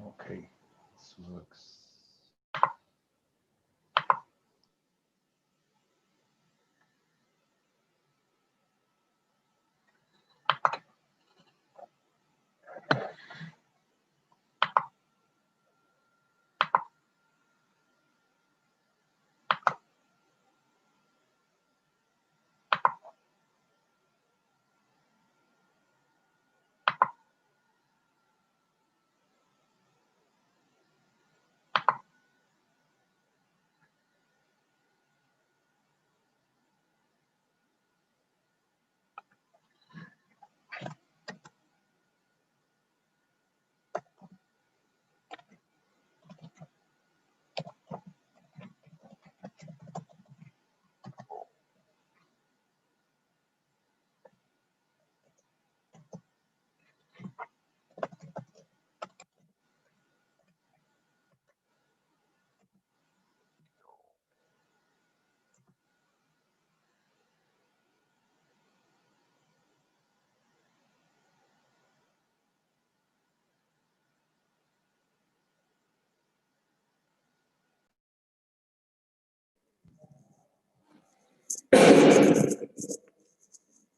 Okay, this works.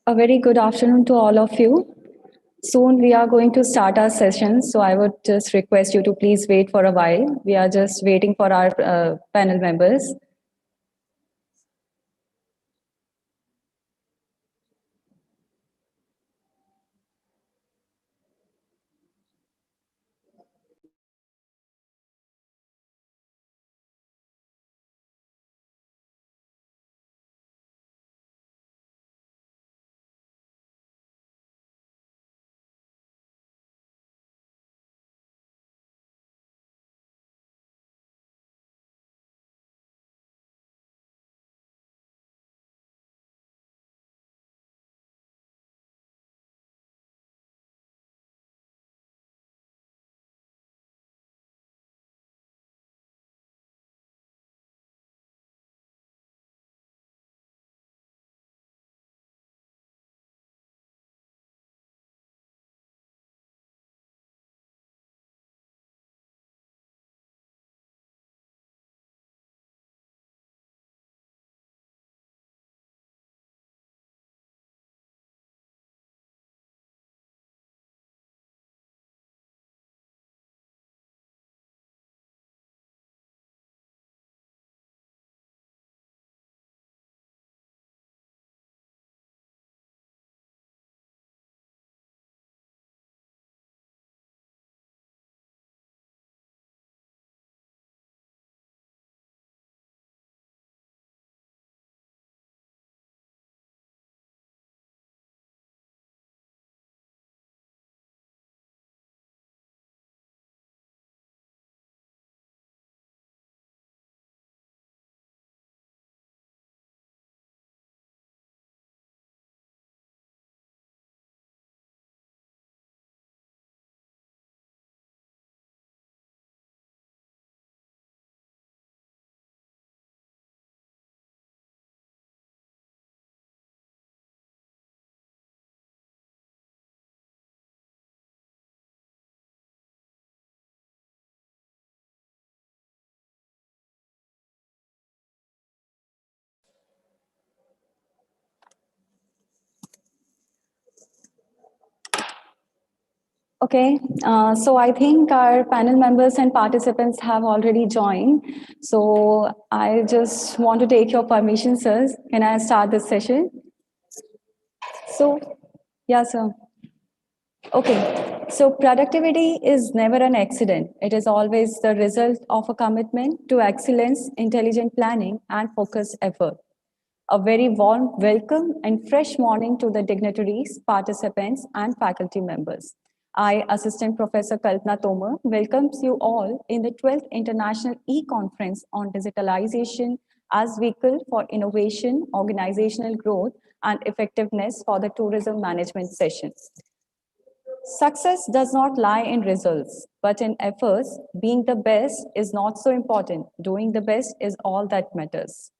A very good afternoon to all of you. Soon we are going to start our session, so I would just request you to please wait for a while. We are just waiting for our panel members. Okay, so I think our panel members and participants have already joined. So I just want to take your permission, sirs. Can I start this session? So, yeah, sir. Okay, so productivity is never an accident. It is always the result of a commitment to excellence, intelligent planning, and focused effort. A very warm welcome and fresh morning to the dignitaries, participants, and faculty members. I, Assistant Professor Kalpana Tomar, welcomes you all in the 12th International E-Conference on Digitalization as Vehicle for Innovation, Organizational Growth, and Effectiveness for the Tourism Management session. Success does not lie in results, but in efforts. Being the best is not so important. Doing the best is all that matters.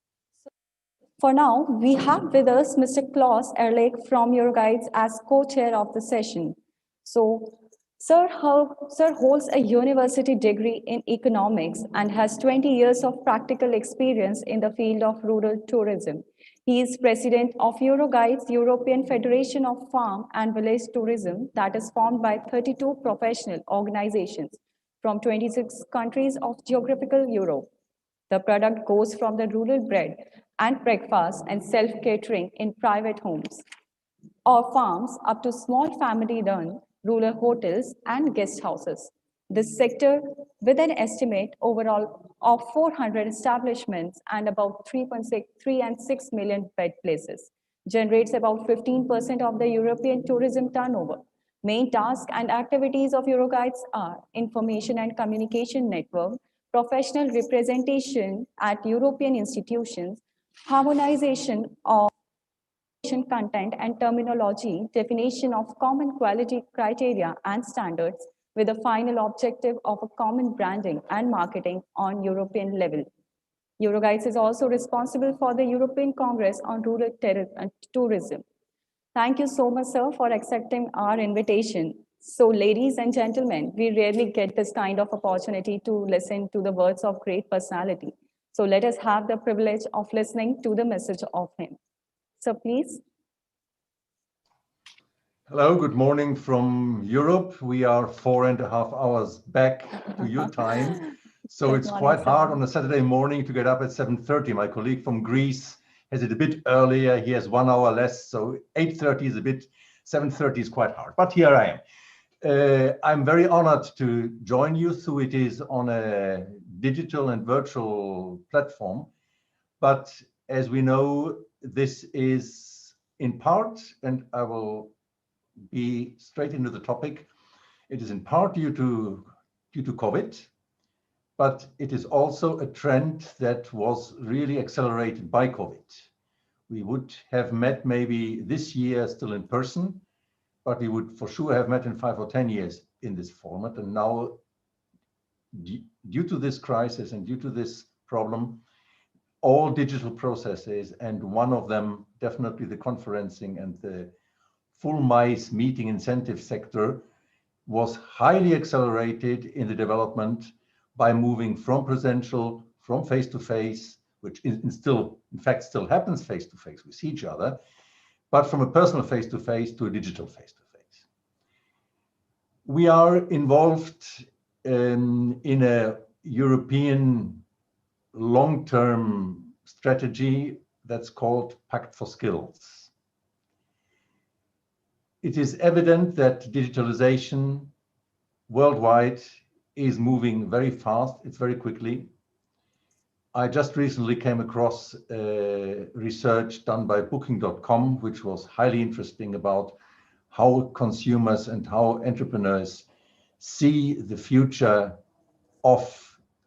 For now, we have with us Mr. Klaus Ehrlich from Euroguides as co-chair of the session. So, Sir holds a university degree in economics and has 20 years of practical experience in the field of rural tourism. He is president of Euroguides, European Federation of Farm and Village Tourism, that is formed by 32 professional organizations from 26 countries of geographical Europe. The product goes from the rural bread and breakfast and self-catering in private homes or farms up to small family-run rural hotels and guest houses. This sector, with an estimate overall of 400 establishments and about 3.63 and 6 million bed places, generates about 15% of the European tourism turnover. Main tasks and activities of Euroguides are information and communication network, professional representation at European institutions, harmonization of content and terminology, definition of common quality criteria and standards, with the final objective of a common branding and marketing on European level. Euroguides is also responsible for the European Congress on Rural Tourism. Thank you so much, sir, for accepting our invitation. So, ladies and gentlemen, we rarely get this kind of opportunity to listen to the words of great personality. So, let us have the privilege of listening to the message of him. So, please. Hello, good morning from Europe. We are 4.5 hours back to your time. So Good it's morning, quite hard sir. on a Saturday morning to get up at 7:30. My colleague from Greece has it a bit earlier. He has 1 hour less. So 8:30 is a bit, 7:30 is quite hard. But here I am. I'm very honored to join you, so it is on a digital and virtual platform. But as we know, this is in part, and I will be straight into the topic. It is in part due to COVID, but it is also a trend that was really accelerated by COVID. We would have met maybe this year still in person, but we would for sure have met in 5 or 10 years in this format. And now, due to this crisis and due to this problem, all digital processes, and one of them definitely the conferencing and the full MICE meeting incentive sector, was highly accelerated in the development by moving from presential, from face-to-face, which in fact still happens face-to-face, we see each other, but from a personal face-to-face to a digital face-to-face. We are involved in a European long-term strategy that's called Pact for Skills. It is evident that digitalization worldwide is moving very fast. It's very quickly. I just recently came across research done by Booking.com, which was highly interesting about how consumers and how entrepreneurs see the future of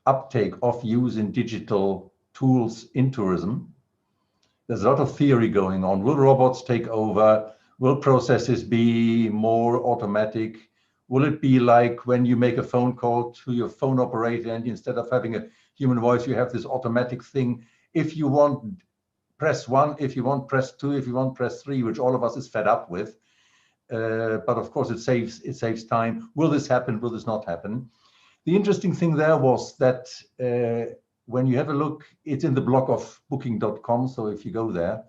uptake of use in digital tools in tourism. There's a lot of theory going on. Will robots take over? Will processes be more automatic? Will it be like when you make a phone call to your phone operator and instead of having a human voice, you have this automatic thing? If you want, press 1. If you want, press 2. If you want, press 3, which all of us is fed up with. But of course, it saves time. Will this happen? Will this not happen? The interesting thing there was that when you have a look, it's in the blog of Booking.com. So if you go there,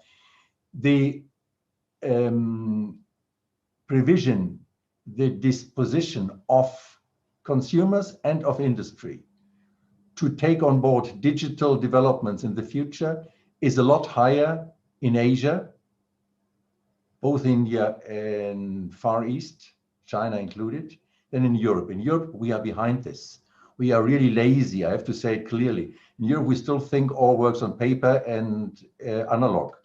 the provision, the disposition of consumers and of industry to take on board digital developments in the future is a lot higher in Asia, both India and Far East, China included, than in Europe. In Europe, we are behind this. We are really lazy, I have to say it clearly. In Europe, we still think all works on paper and analog.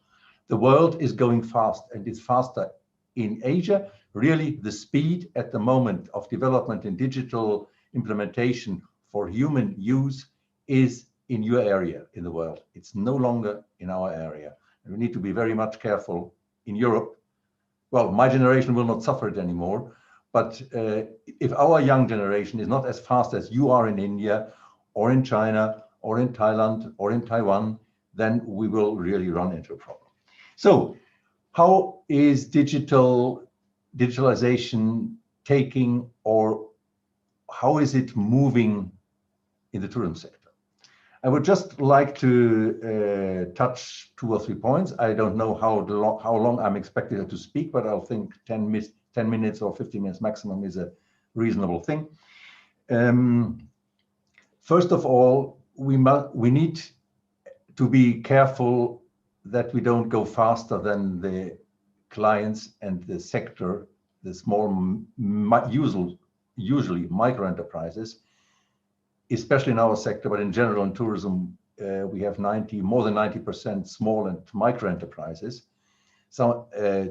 The world is going fast, and it's faster in Asia. Really, the speed at the moment of development in digital implementation for human use is in your area in the world. It's no longer in our area. And we need to be very much careful in Europe. Well, my generation will not suffer it anymore. But if our young generation is not as fast as you are in India or in China or in Thailand or in Taiwan, then we will really run into a problem. So how is digitalization taking, or how is it moving in the tourism sector? I would just like to touch 2 or 3 points. I don't know how long I'm expected to speak, but I'll think 10 minutes or 15 minutes maximum is a reasonable thing. First of all, we need to be careful that we don't go faster than the clients and the sector, the small, usually micro enterprises, especially in our sector, but in general in tourism, we have more than 90% small and micro enterprises. So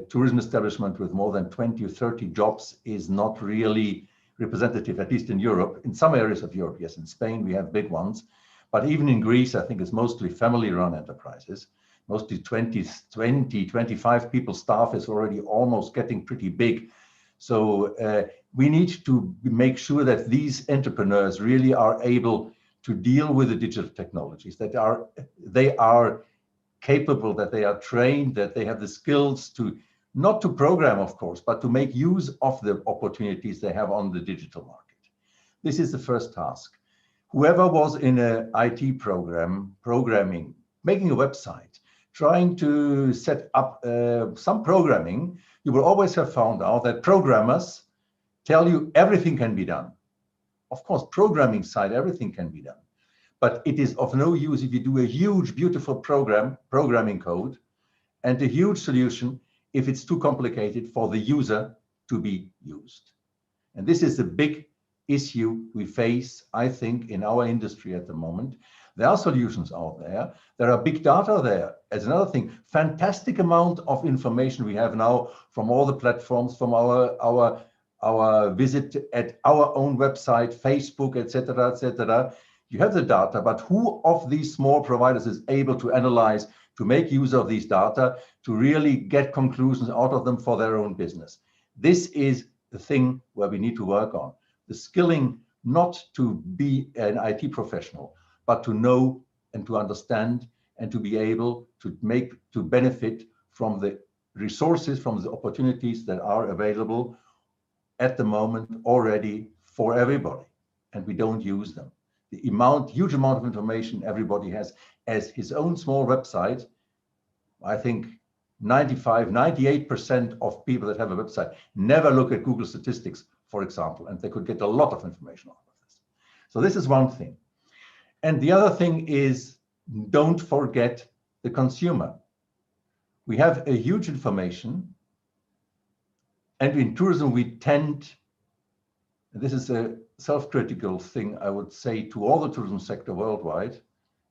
tourism establishment with more than 20 or 30 jobs is not really representative, at least in Europe. In some areas of Europe, yes, in Spain we have big ones, but even in Greece, I think it's mostly family-run enterprises. Mostly 20, 25 people staff is already almost getting pretty big. So we need to make sure that these entrepreneurs really are able to deal with the digital technologies, that they are capable, that they are trained, that they have the skills to, not to program, of course, but to make use of the opportunities they have on the digital market. This is the first task. Whoever was in an IT program, programming, making a website, trying to set up some programming, you will always have found out that programmers tell you everything can be done. Of course, programming side, everything can be done. But it is of no use if you do a huge, beautiful programming code, and a huge solution if it's too complicated for the user to be used. And this is the big issue we face, I think, in our industry at the moment. There are solutions out there. There are big data there. As another thing, fantastic amount of information we have now from all the platforms, from our visit at our own website, Facebook, etc., etc. You have the data, but who of these small providers is able to analyze, to make use of these data, to really get conclusions out of them for their own business? This is the thing where we need to work on. The skilling, not to be an IT professional, but to know and to understand and to be able to benefit from the resources, from the opportunities that are available at the moment already for everybody, and we don't use them. The huge amount of information everybody has as his own small website. I think 95, 98% of people that have a website never look at Google statistics, for example, and they could get a lot of information out of this. So this is one thing. And the other thing is, don't forget the consumer. We have a huge information, and in tourism we tend, this is a self-critical thing I would say to all the tourism sector worldwide,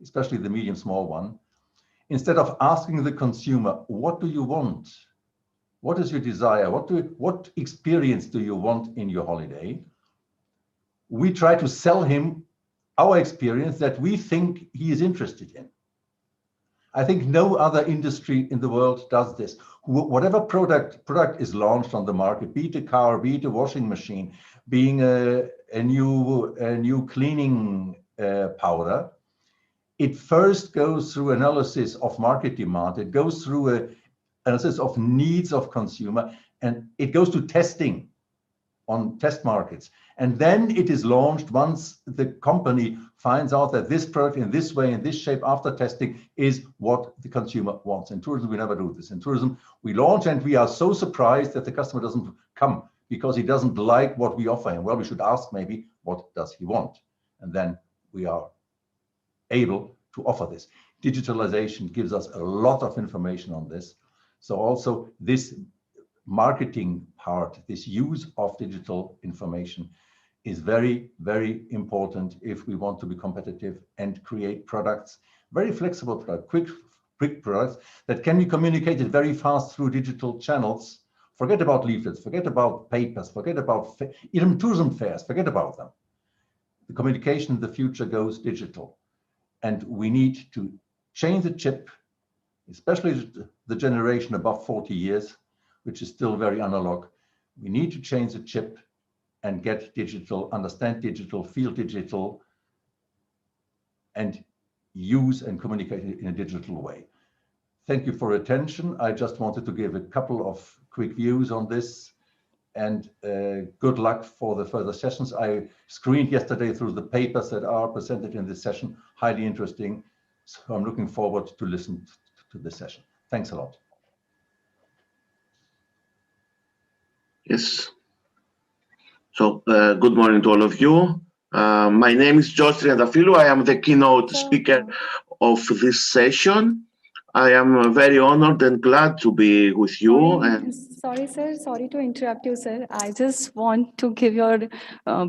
especially the medium small one, instead of asking the consumer, what do you want? What is your desire? What experience do you want in your holiday? We try to sell him our experience that we think he is interested in. I think no other industry in the world does this. Whatever product is launched on the market, be it a car, be it a washing machine, being a new cleaning powder, it first goes through analysis of market demand. It goes through an analysis of needs of consumer, and it goes to testing on test markets. And then it is launched once the company finds out that this product in this way, in this shape, after testing, is what the consumer wants. In tourism, we never do this. In tourism, we launch and we are so surprised that the customer doesn't come because he doesn't like what we offer him. Well, we should ask maybe, what does he want? And then we are able to offer this. Digitalization gives us a lot of information on this. So also this marketing part, this use of digital information is very, very important if we want to be competitive and create products, very flexible products, quick products that can be communicated very fast through digital channels. Forget about leaflets, forget about papers, forget about even tourism fairs, forget about them. The communication in the future goes digital, and we need to change the chip, especially the generation above 40 years, which is still very analog. We need to change the chip and get digital, understand digital, feel digital, and use and communicate in a digital way. Thank you for your attention. I just wanted to give a couple of quick views on this, and good luck for the further sessions. I screened yesterday through the papers that are presented in this session, highly interesting. So I'm looking forward to listen to this session. Thanks a lot. Yes. So good morning to all of you. My name is George Triantafylou. I am the keynote speaker of this session. I am very honored and glad to be with you. Sorry, sir. Sorry to interrupt you, sir. I just want to give your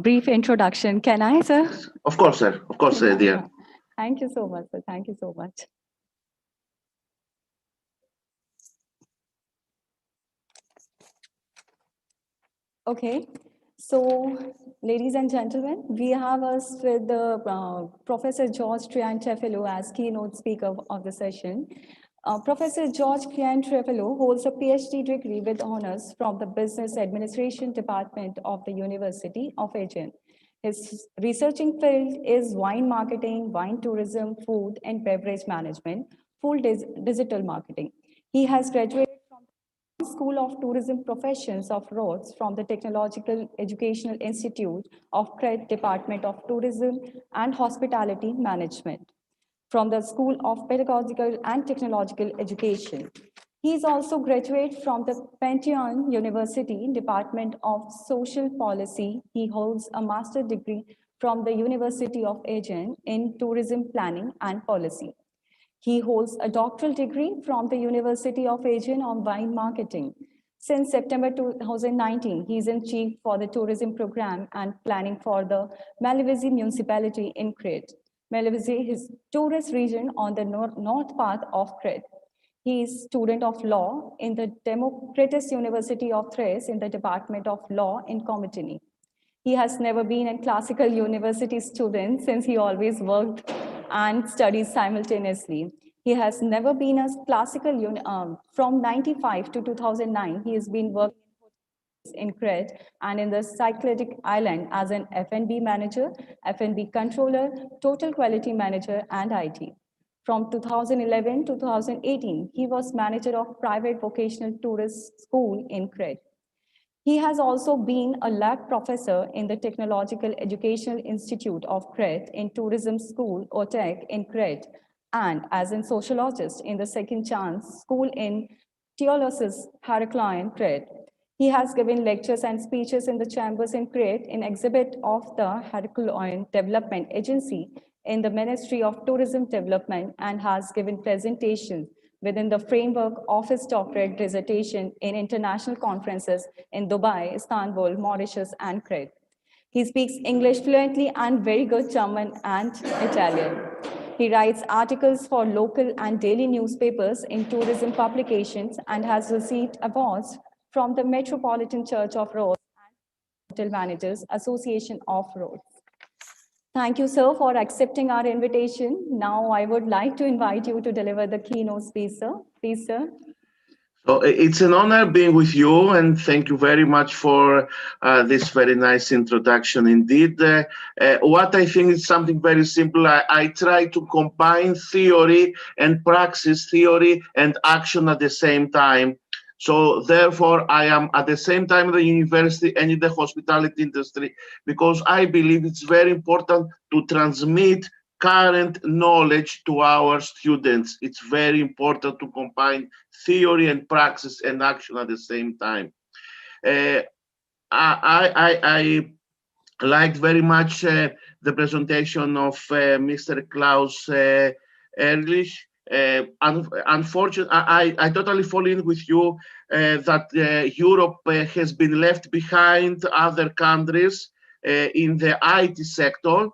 brief introduction. Can I, sir? Of course, sir. Of course, dear. Thank you so much, sir. Thank you so much. Okay. So, ladies and gentlemen, we have us with the Professor George Triantafylou as keynote speaker of the session. Professor George Triantafylou holds a PhD degree with honors from the Business Administration Department of the University of Agen. His researching field is wine marketing, wine tourism, food and beverage management, full digital marketing. He has graduated from School of Tourism Professions of Rhodes from the Technological Educational Institute of CRED Department of Tourism and Hospitality Management from the School of Pedagogical and Technological Education. He is also graduate from the Pantheon University Department of Social Policy. He holds a master's degree from the University of Agen in Tourism Planning and Policy. He holds a doctoral degree from the University of Agen on wine marketing. Since September 2019, he is in chief for the tourism program and planning for the Malivisi municipality in Crete. Malivisi is tourist region on the north part of Crete. He is student of law in the Democritus University of Thrace in the Department of Law in Comitini. He has never been a classical university student since he always worked and studied simultaneously. He has never been a classical, from 95 to 2009, he has been working in Crete and in the Cycladic Island as an F&B manager, F&B controller, total quality manager, and IT. From 2011 to 2018, he was manager of private vocational tourist school in Crete. He has also been a lab professor in the Technological Educational Institute of Crete in Tourism School, OTEC, in Crete, and as a sociologist in the Second Chance School in Theolosis, Heraklion, Crete. He has given lectures and speeches in the chambers in Crete in exhibit of the Heraklion Development Agency in the Ministry of Tourism Development and has given presentations within the framework of his doctorate dissertation in international conferences in Dubai, Istanbul, Mauritius, and Crete. He speaks English fluently and very good German and Italian. He writes articles for local and daily newspapers in tourism publications and has received awards from the Metropolitan Church of Rhodes and Hotel Managers Association of Rhodes. Thank you, sir, for accepting our invitation. Now I would like to invite you to deliver the keynote speech, sir. Please, sir. So it's an honor being with you, and thank you very much for this very nice introduction indeed. What I think is something very simple. I try to combine theory and praxis, theory and action at the same time. So therefore, I am at the same time in the university and in the hospitality industry, because I believe it's very important to transmit current knowledge to our students. It's very important to combine theory and praxis and action at the same time. I liked very much the presentation of Mr. Klaus Ehrlich. Unfortunately, I totally fall in with you that Europe has been left behind other countries in the IT sector.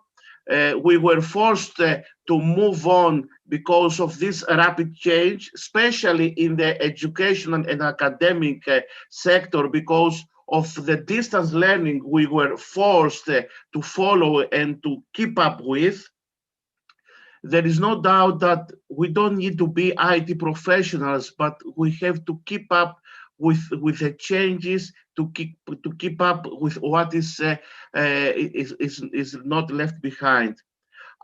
We were forced to move on because of this rapid change, especially in the educational and academic sector, because of the distance learning we were forced to follow and to keep up with. There is no doubt that we don't need to be IT professionals, but we have to keep up with the changes, to keep up with what is not left behind.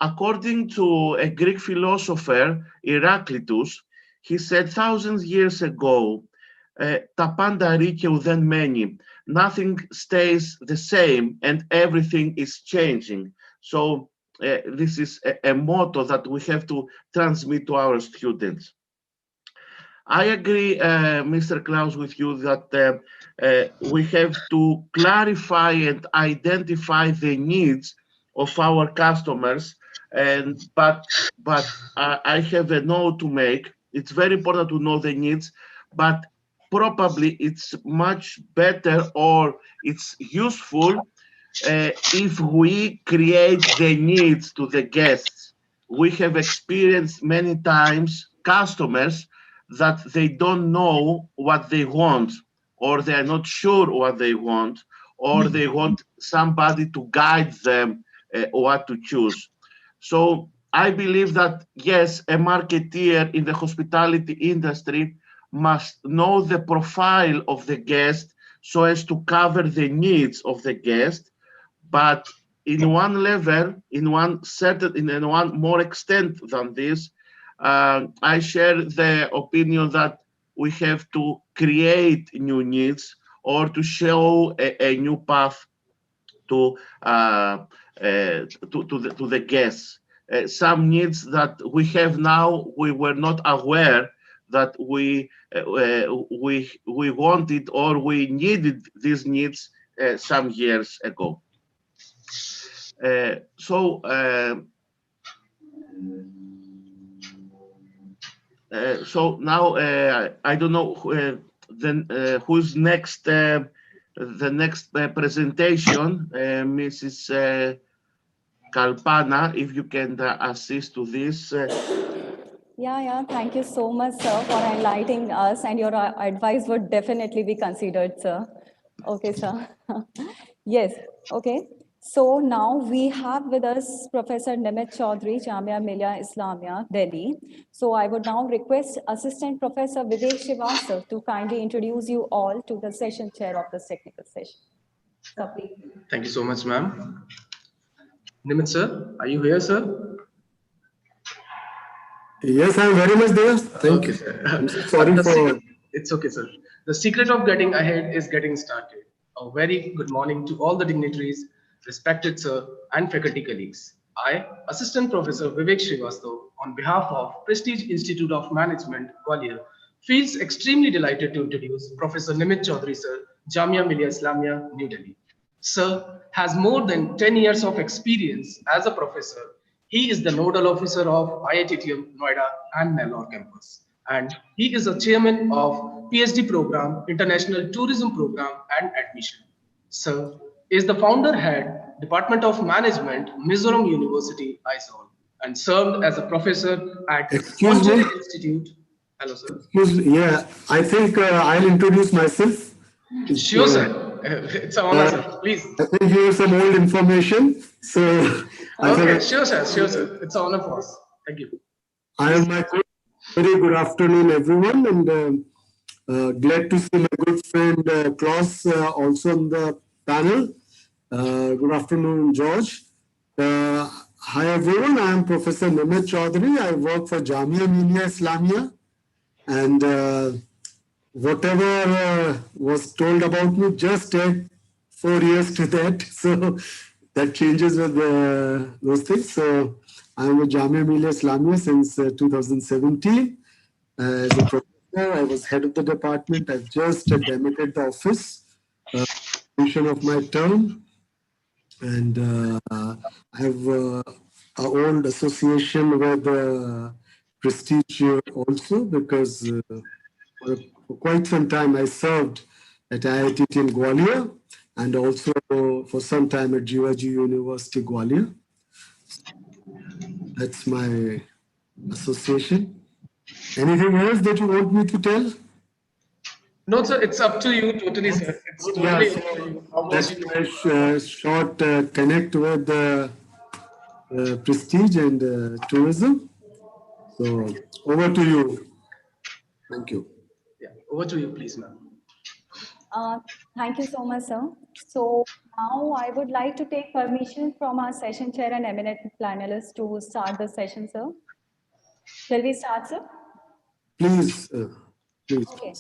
According to a Greek philosopher, Heraclitus, he said thousands of years ago, "Τα πάντα ρίκαι ουδέν μένει." Nothing stays the same and everything is changing. So this is a motto that we have to transmit to our students. I agree, Mr. Klaus, with you that we have to clarify and identify the needs of our customers. But I have a note to make. It's very important to know the needs, but probably it's much better or it's useful if we create the needs to the guests. We have experienced many times customers that they don't know what they want, or they are not sure what they want, or they want somebody to guide them what to choose. So I believe that, yes, a marketeer in the hospitality industry must know the profile of the guest so as to cover the needs of the guest, but in one level, in one more extent than this, I share the opinion that we have to create new needs or to show a new path to the guests. Some needs that we have now, we were not aware that we wanted or we needed these needs some years ago. So now I don't know who's next. The next presentation, Mrs. Kalpana, if you can assist to this. Yeah. Thank you so much, sir, for enlightening us, and your advice would definitely be considered, sir. Okay, sir. Yes. Okay. So now we have with us Professor Nimit Chaudhary, Jamia Millia Islamia, Delhi. So I would now request Assistant Professor Vivek Srivastava to kindly introduce you all to the session chair of this technical session. Sir, please. Thank you so much, ma'am. Nimit sir, are you here, sir? Yes, I'm very much there. Thank you. I'm sorry for... It's okay, sir. The secret of getting ahead is getting started. A very good morning to all the dignitaries, respected sir, and faculty colleagues. I, Assistant Professor Vivek Srivastava, on behalf of Prestige Institute of Management, Gwalior, feels extremely delighted to introduce Professor Nimit Chaudhary, sir, Jamia Millia Islamia, New Delhi. Sir has more than 10 years of experience as a professor. He is the nodal officer of IITM, Noida and Nellore campus. And he is a chairman of PhD program, International Tourism Program and Admission. Sir is the founder head, Department of Management, Mizoram University, Aizawl, and served as a professor at Pondicherry Institute. Hello, sir. Yeah, I think I'll introduce myself. Sure, sir. It's an honor, sir. Please. I think here's some old information. So, okay, sure, sir. It's an honor for us. Thank you. Very good afternoon, everyone, and glad to see my good friend Klaus also on the panel. Good afternoon, George. Hi, everyone. I am Professor Nimit Chaudhary. I work for Jamia Millia Islamia, and whatever was told about me, just add 4 years to that. So that changes with those things. So I'm with Jamia Millia Islamia since 2017. As a professor, I was head of the department. I've just demoted the office, completion of my term. And I have an old association with Prestige also, because for quite some time I served at IIT in Gwalior and also for some time at Jivaji University, Gwalior. That's my association. Anything else that you want me to tell? No, sir, it's up to you totally, sir. It's totally up to you. That's my short connect with Prestige and tourism. So over to you. Thank you. Yeah, over to you, please, ma'am. Uh, Thank you so much, sir. So now I would like to take permission from our session chair and eminent panelists to start the session, sir. Shall we start, sir? Please, please. Okay.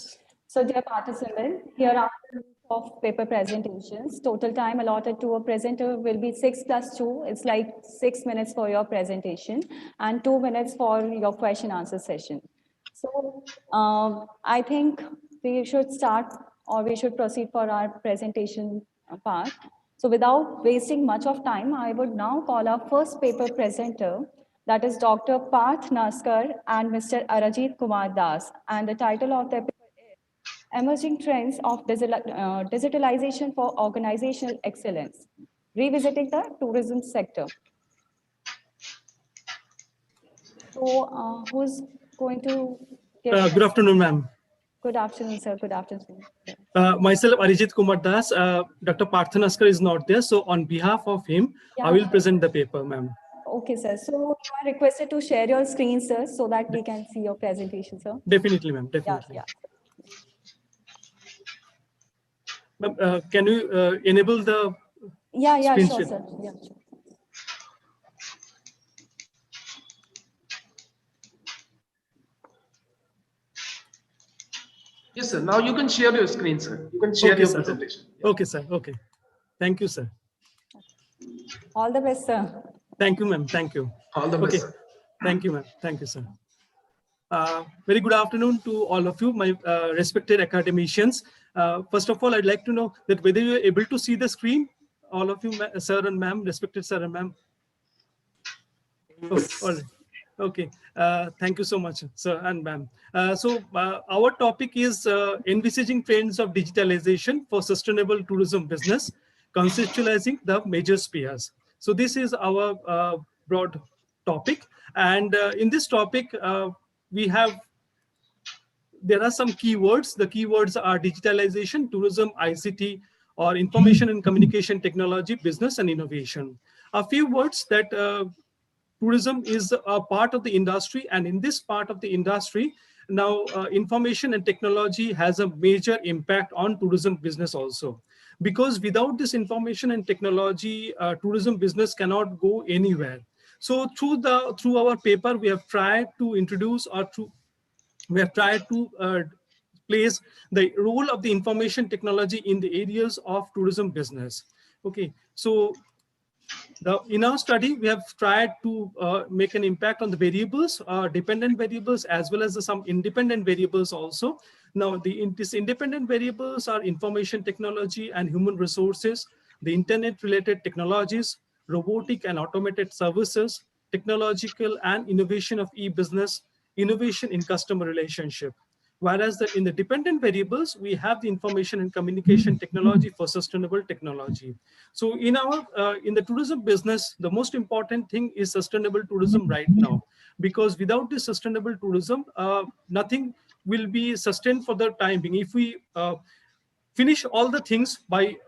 So dear participants, here are the rules of paper presentations. Total time allotted to a presenter will be 6 plus 2. It's like 6 minutes for your presentation and 2 minutes for your question answer session. So I think we should start or we should proceed for our presentation part. So without wasting much of time, I would now call our first paper presenter, that is Dr. Parth Naskar and Mr. Arajit Kumar Das. And the title of the paper is Emerging Trends of Digitalization for Organizational Excellence, Revisiting the Tourism Sector. So who's going to give? Good afternoon, ma'am. Good afternoon, sir. Good afternoon. Myself, Arijit Kumar Das. Dr. Partha Naskar is not there. So on behalf of him, I will present the paper, ma'am. Okay, sir. So you are requested to share your screen, sir, so that we can see your presentation, sir. Definitely, ma'am. Definitely. Yeah. Ma'am, can you enable the Yeah, screen sure, share? sir. Yeah, sure. Yes, sir. Now you can share your screen, sir. You can share Okay, your sir. presentation. Okay, sir. Okay. Thank you, sir. All the best, sir. Thank you, ma'am. Thank you. All the best, Okay. sir. Thank you, ma'am. Thank you, sir. Very good afternoon to all of you, my respected academicians. First of all, I'd like to know that whether you're able to see the screen, all of you, sir and ma'am, respected sir and ma'am. Oh, all right. Okay. Thank you so much, sir and ma'am. Our topic is envisaging trends of digitalization for sustainable tourism business, conceptualizing the major spheres. So this is our broad topic. And in this topic, there are some keywords. The keywords are digitalization, tourism, ICT, or information and communication technology, business and innovation. A few words that tourism is a part of the industry, and in this part of the industry, now information and technology has a major impact on tourism business also. Because without this information and technology, tourism business cannot go anywhere. So through our paper, we have tried to introduce we have tried to place the role of the information technology in the areas of tourism business. Okay, so in our study, we have tried to make an impact on the variables, dependent variables, as well as some independent variables also. Now, these independent variables are information technology and human resources, the internet-related technologies, robotic and automated services, technological and innovation of e-business, innovation in customer relationship. Whereas in the dependent variables, we have the information and communication technology for sustainable technology. So in the tourism business, the most important thing is sustainable tourism right now, because without this sustainable tourism, nothing will be sustained for the time being. If we finish all the things by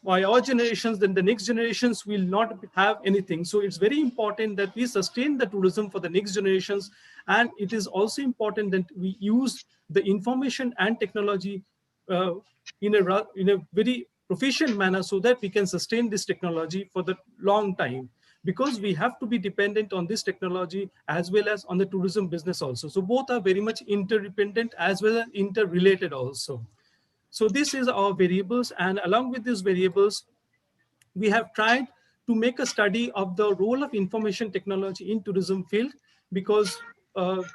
our generations, then the next generations will not have anything. So it's very important that we sustain the tourism for the next generations. And it is also important that we use the information and technology in a very proficient manner, so that we can sustain this technology for the long time, because we have to be dependent on this technology as well as on the tourism business also. So both are very much interdependent as well as interrelated also. So this is our variables, and along with these variables, we have tried to make a study of the role of information technology in tourism field, because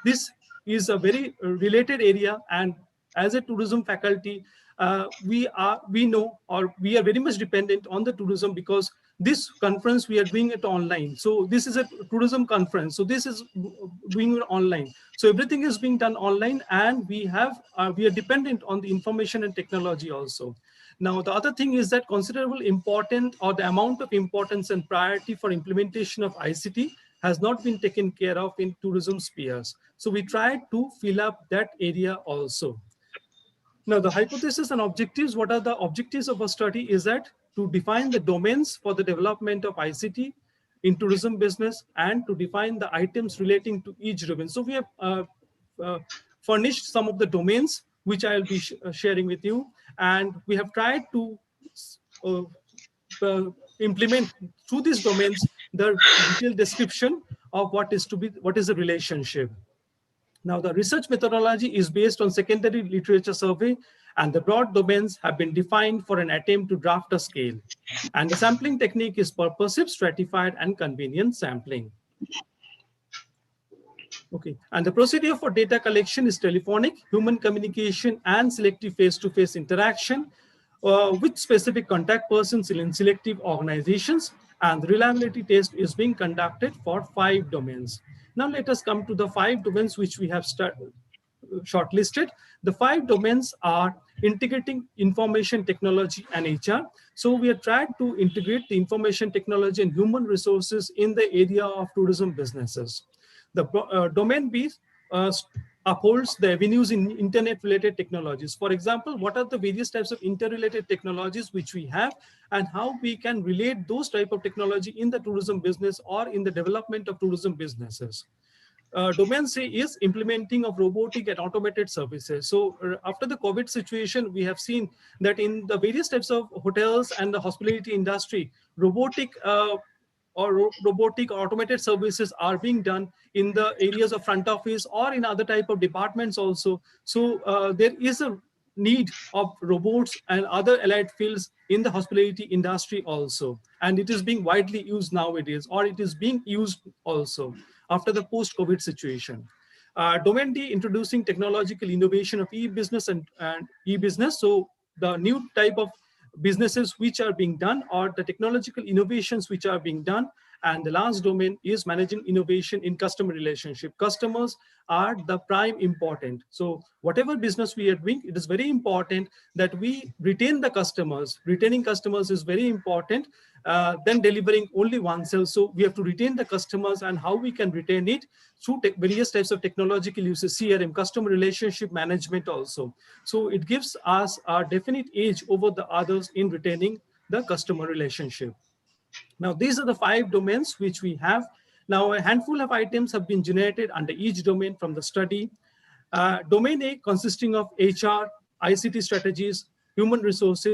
this is a very related area. And as a tourism faculty, we are very much dependent on the tourism, because this conference we are doing it online. So this is a tourism conference. So this is doing it online. So everything is being done online, and we are dependent on the information and technology also. Now, the other thing is that considerable importance, or the amount of importance and priority for implementation of ICT has not been taken care of in tourism spheres. So we tried to fill up that area also. Now, the hypothesis and objectives, what are the objectives of our study is that to define the domains for the development of ICT in tourism business, and to define the items relating to each domain. So we have furnished some of the domains which I'll be sharing with you. And we have tried to implement through these domains the detailed description of what is the relationship. Now, the research methodology is based on secondary literature survey, and the broad domains have been defined for an attempt to draft a scale. And the sampling technique is purposive, stratified, and convenient sampling. Okay, and the procedure for data collection is telephonic, human communication, and selective face-to-face interaction with specific contact persons in selective organizations, and the reliability test is being conducted for 5 domains. Now let us come to the 5 domains which we have shortlisted. The 5 domains are integrating information technology and HR. So we have tried to integrate the information technology and human resources in the area of tourism businesses. The domain B upholds the avenues in internet-related technologies. For example, what are the various types of interrelated technologies which we have, and how we can relate those type of technology in the tourism business or in the development of tourism businesses. Domain C is implementing of robotic and automated services. So after the COVID situation, we have seen that in the various types of hotels and the hospitality industry, robotic or automated services are being done in the areas of front office or in other type of departments also. So there is a need of robots and other allied fields in the hospitality industry also. And it is being widely used nowadays, or it is being used also after the post-COVID situation. Domain D, introducing technological innovation of e-business and e-business. So the new type of businesses which are being done, or the technological innovations which are being done. And the last domain is managing innovation in customer relationship. Customers are the prime important. So whatever business we are doing, it is very important that we retain the customers. Retaining customers is very important than delivering only oneself. So we have to retain the customers, and how we can retain it through various types of technological uses, CRM, customer relationship management also. So it gives us a definite edge over the others in retaining the customer relationship. Now, these are the 5 domains which we have. Now, a handful of items have been generated under each domain from the study. Domain A, consisting of HR, ICT strategies, human resource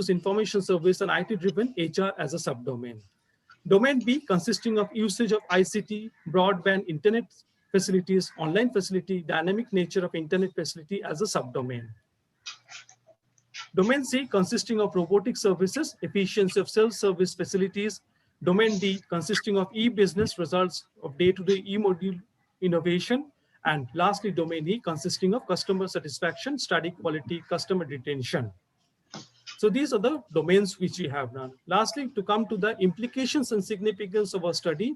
information service, and IT-driven HR as a subdomain. Domain B, consisting of usage of ICT, broadband, internet facilities, online facility, dynamic nature of internet facility as a subdomain. Domain C, consisting of robotic services, efficiency of self-service facilities. Domain D, consisting of e-business, results of day-to-day e-module innovation. And lastly, domain E, consisting of customer satisfaction, study quality, customer retention. So these are the domains which we have now. Lastly, to come to the implications and significance of our study,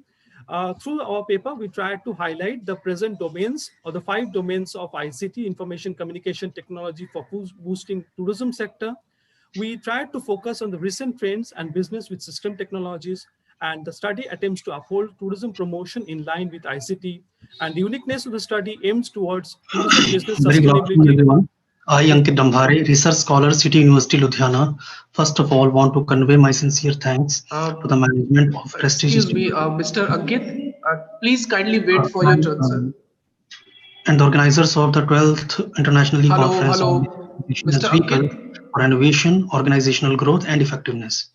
through our paper, we tried to highlight the present domains, or the 5 domains of ICT, information communication technology, for boosting tourism sector. We tried to focus on the recent trends and business with system technologies, and the study attempts to uphold tourism promotion in line with ICT. And the uniqueness of the study aims towards tourism business Very good afternoon, sustainability. everyone. I, Ankit Dambhare, research scholar, City University, Ludhiana. First of all, want to convey my sincere thanks to the management of prestigious. Excuse me, Mr. Ankit, please kindly wait for your turn, sir. And the organizers of the 12th International Conference on Mr. Ankit. for Innovation, Organizational Growth, and Effectiveness.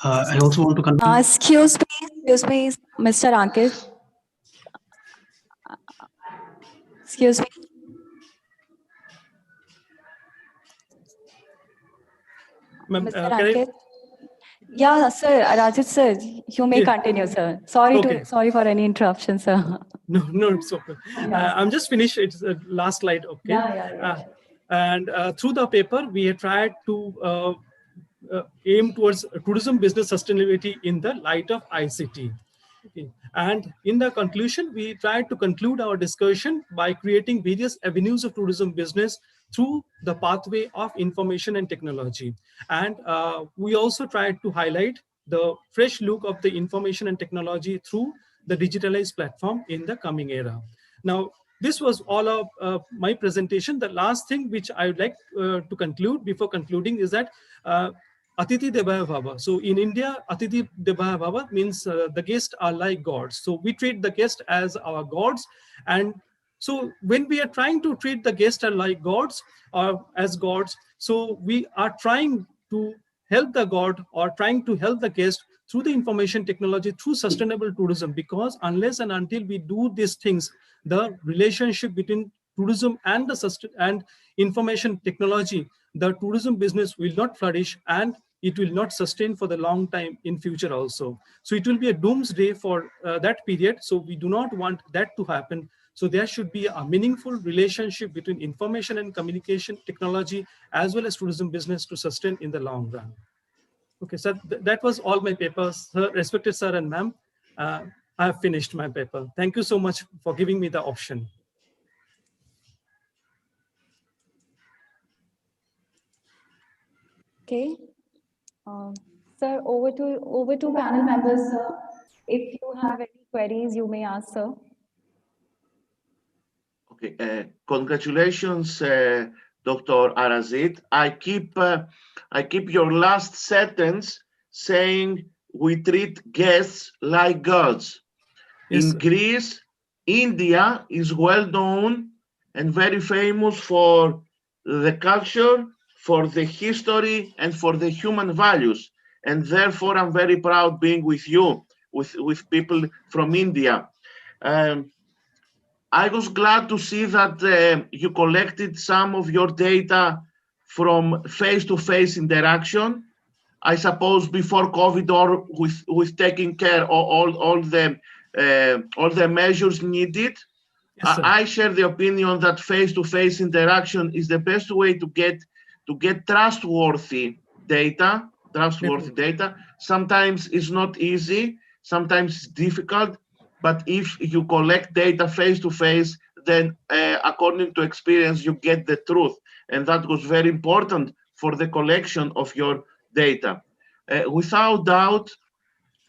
I also want to convey. Excuse me, Mr. Ankit. Excuse me. Mr. Ankit. Yeah, sir, Rajat sir, you may continue, sir. Sorry for any interruption, sir. No, it's okay. I'm just finished. It's the last slide. Okay. Yeah. And through the paper, we have tried to aim towards tourism business sustainability in the light of ICT. Okay. And in the conclusion, we tried to conclude our discussion by creating various avenues of tourism business through the pathway of information and technology. And we also tried to highlight the fresh look of the information and technology through the digitalized platform in the coming era. Now, this was all of my presentation. The last thing which I would like to conclude before concluding is that Atithi Devaya Bhava. So in India, Atithi Devaya Bhava means the guests are like gods. So we treat the guest as our gods, and So when we are trying to treat the guests as like gods or as gods, so we are trying to help the god or trying to help the guest through the information technology, through sustainable tourism, because unless and until we do these things, the relationship between tourism and and information technology, the tourism business will not flourish and it will not sustain for the long time in future also. So it will be a doomsday for that period. So we do not want that to happen. So there should be a meaningful relationship between information and communication technology as well as tourism business to sustain in the long run. Okay, so that was all my papers. Sir, respected sir and ma'am, I have finished my paper. Thank you so much for giving me the option. Okay. Sir, over to panel members, sir. If you have any queries, you may ask, sir. Okay, congratulations, Dr. Arazit. I keep your last sentence saying we treat guests like gods. Yes, In sir. Greece, India is well known and very famous for the culture, for the history, and for the human values. And therefore, I'm very proud being with you, with people from India. I was glad to see that you collected some of your data from face-to-face interaction. I suppose before COVID or with taking care of all the measures needed. Yes, sir. I share the opinion that face-to-face interaction is the best way to get trustworthy data. Sometimes it's not easy, sometimes it's difficult, but if you collect data face-to-face, then according to experience, you get the truth. And that was very important for the collection of your data. Without doubt,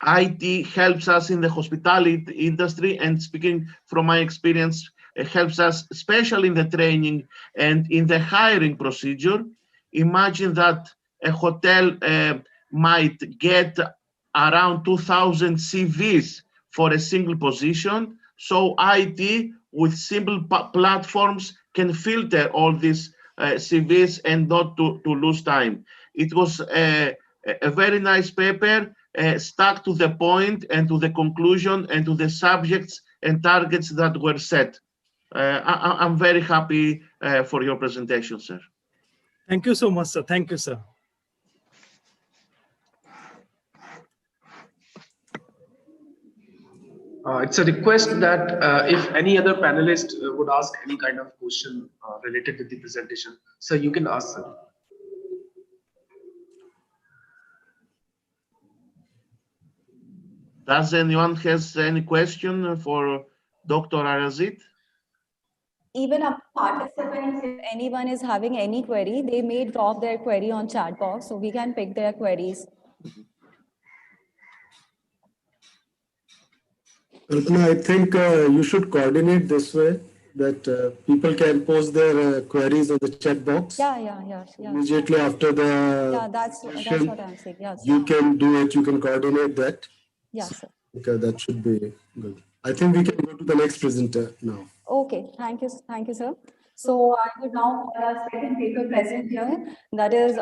IT helps us in the hospitality industry, and speaking from my experience, it helps us especially in the training and in the hiring procedure. Imagine that a hotel might get around 2,000 CVs for a single position. So IT with simple platforms can filter all these CVs and not to lose time. It was a very nice paper, stuck to the point and to the conclusion and to the subjects and targets that were set. I'm very happy for your presentation, sir. Thank you so much, sir. Thank you, sir. It's a request that if any other panelist would ask any kind of question related to the presentation, so you can ask, sir. Does anyone has any question for Dr. Arazit? Even our participants, if anyone is having any query, they may drop their query on chat box, so we can pick their queries. Kalpana, I think you should coordinate this way that people can post their queries on the chat box. Yeah. Immediately after the That's session, what I'm saying. Yes. you can do it. You can coordinate that. Yes, sir. Okay, that should be good. I think we can go to the next presenter now. Okay, thank you, sir. So I would now call our second paper present here, that is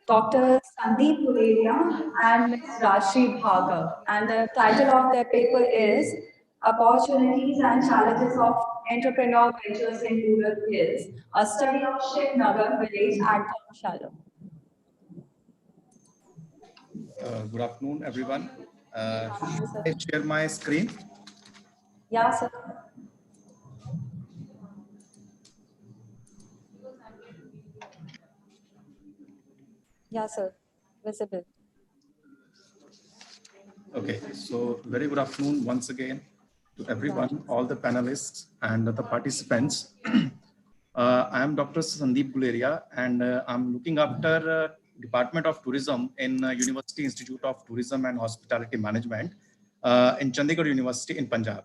Dr. Sandeep Guleria and Ms. Rashri Bhargav. And the title of their paper is Opportunities and Challenges of Entrepreneur Ventures in Rural Hills, a study of Shivnagar village at Dharamshala. Good afternoon, everyone. Should I share my screen? Yeah, sir. Yeah, sir. Visible. Okay, so very good afternoon once again to everyone, all the panelists and the participants. I am Dr. Sandeep Guleria, and I'm looking after Department of Tourism in University Institute of Tourism and Hospitality Management in Chandigarh University in Punjab.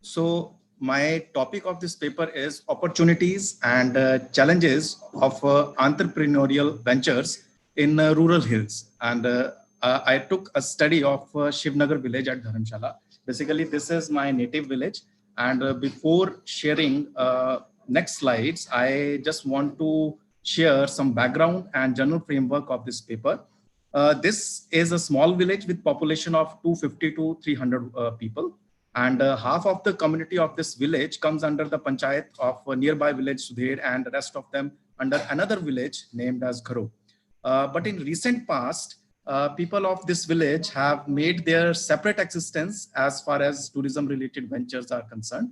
So my topic of this paper is opportunities and challenges of entrepreneurial ventures in rural hills. And I took a study of Shivnagar village at Dharamshala. Basically, this is my native village. And before sharing next slides, I just want to share some background and general framework of this paper. This is a small village with population of 250 to 300 people. And half of the community of this village comes under the panchayat of a nearby village Sudher, and the rest of them under another village named as Gharo. But in recent past, people of this village have made their separate existence as far as tourism related ventures are concerned.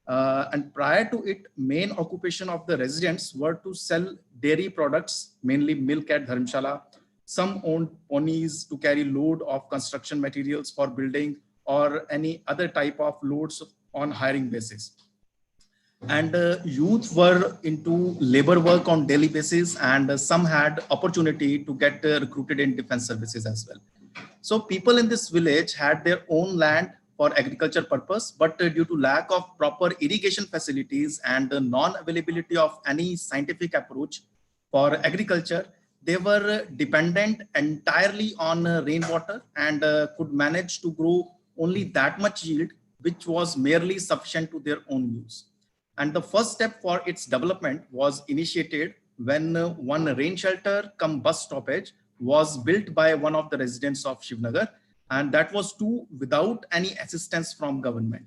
And prior to it, main occupation of the residents were to sell dairy products, mainly milk at Dharamshala. Some owned ponies to carry load of construction materials for building or any other type of loads on hiring basis. And youth were into labor work on daily basis, and some had opportunity to get recruited in defense services as well. So people in this village had their own land for agriculture purpose, but due to lack of proper irrigation facilities and the non-availability of any scientific approach for agriculture, they were dependent entirely on rainwater and could manage to grow only that much yield, which was merely sufficient to their own use. And the first step for its development was initiated when one rain shelter cum bus stoppage was built by one of the residents of Shivnagar, and that was too without any assistance from government.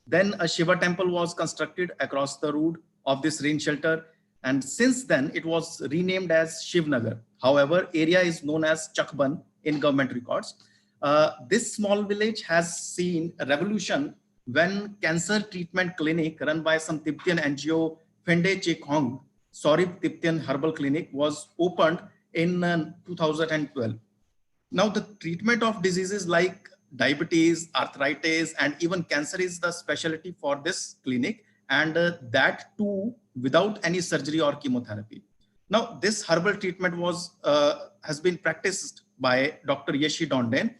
Then a Shiva temple was constructed across the road of this rain shelter, and since then it was renamed as Shivnagar. However, area is known as Chakban in government records. This small village has seen a revolution when cancer treatment clinic run by some Tibetan NGO, Phende Chekhong, Sorib Tibetan Herbal Clinic, was opened in 2012. Now the treatment of diseases like diabetes, arthritis, and even cancer is the specialty for this clinic, and that too without any surgery or chemotherapy. Now this herbal treatment has been practiced by Dr. Yeshi Donden,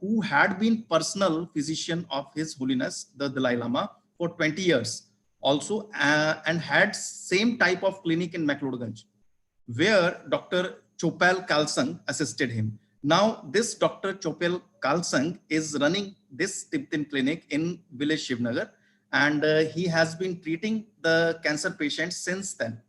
who had been personal physician of His Holiness the Dalai Lama for 20 years also, and had same type of clinic in McLeodganj, where Dr. Chopal Kalsang assisted him. Now this Dr. Chopal Kalsang is running this Tibetan clinic in village Shivnagar, and he has been treating the cancer patients since then.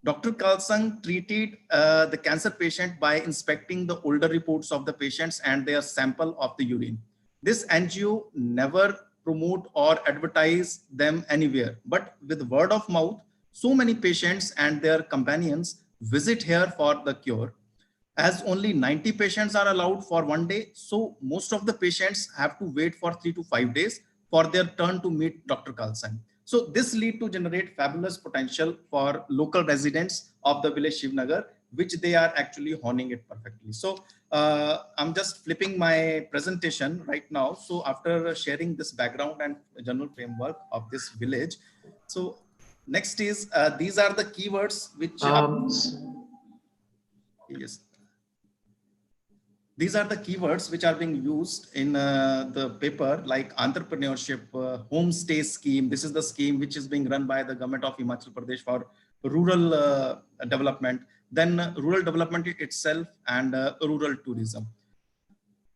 Dr. Kalsang treated the cancer patient by inspecting the older reports of the patients and their sample of the urine. This NGO never promote or advertise them anywhere, but with word of mouth, so many patients and their companions visit here for the cure. As only 90 patients are allowed for one day, so most of the patients have to wait for 3 to 5 days for their turn to meet Dr. Kalsang. So this lead to generate fabulous potential for local residents of the village Shivnagar, which they are actually honing it perfectly. So I'm just flipping my presentation right now. So after sharing this background and general framework of this village, so next is these are the keywords which yes. These are the keywords which are being used in the paper, like entrepreneurship, homestay scheme. This is the scheme which is being run by the government of Himachal Pradesh for rural development, then rural development itself, and rural tourism.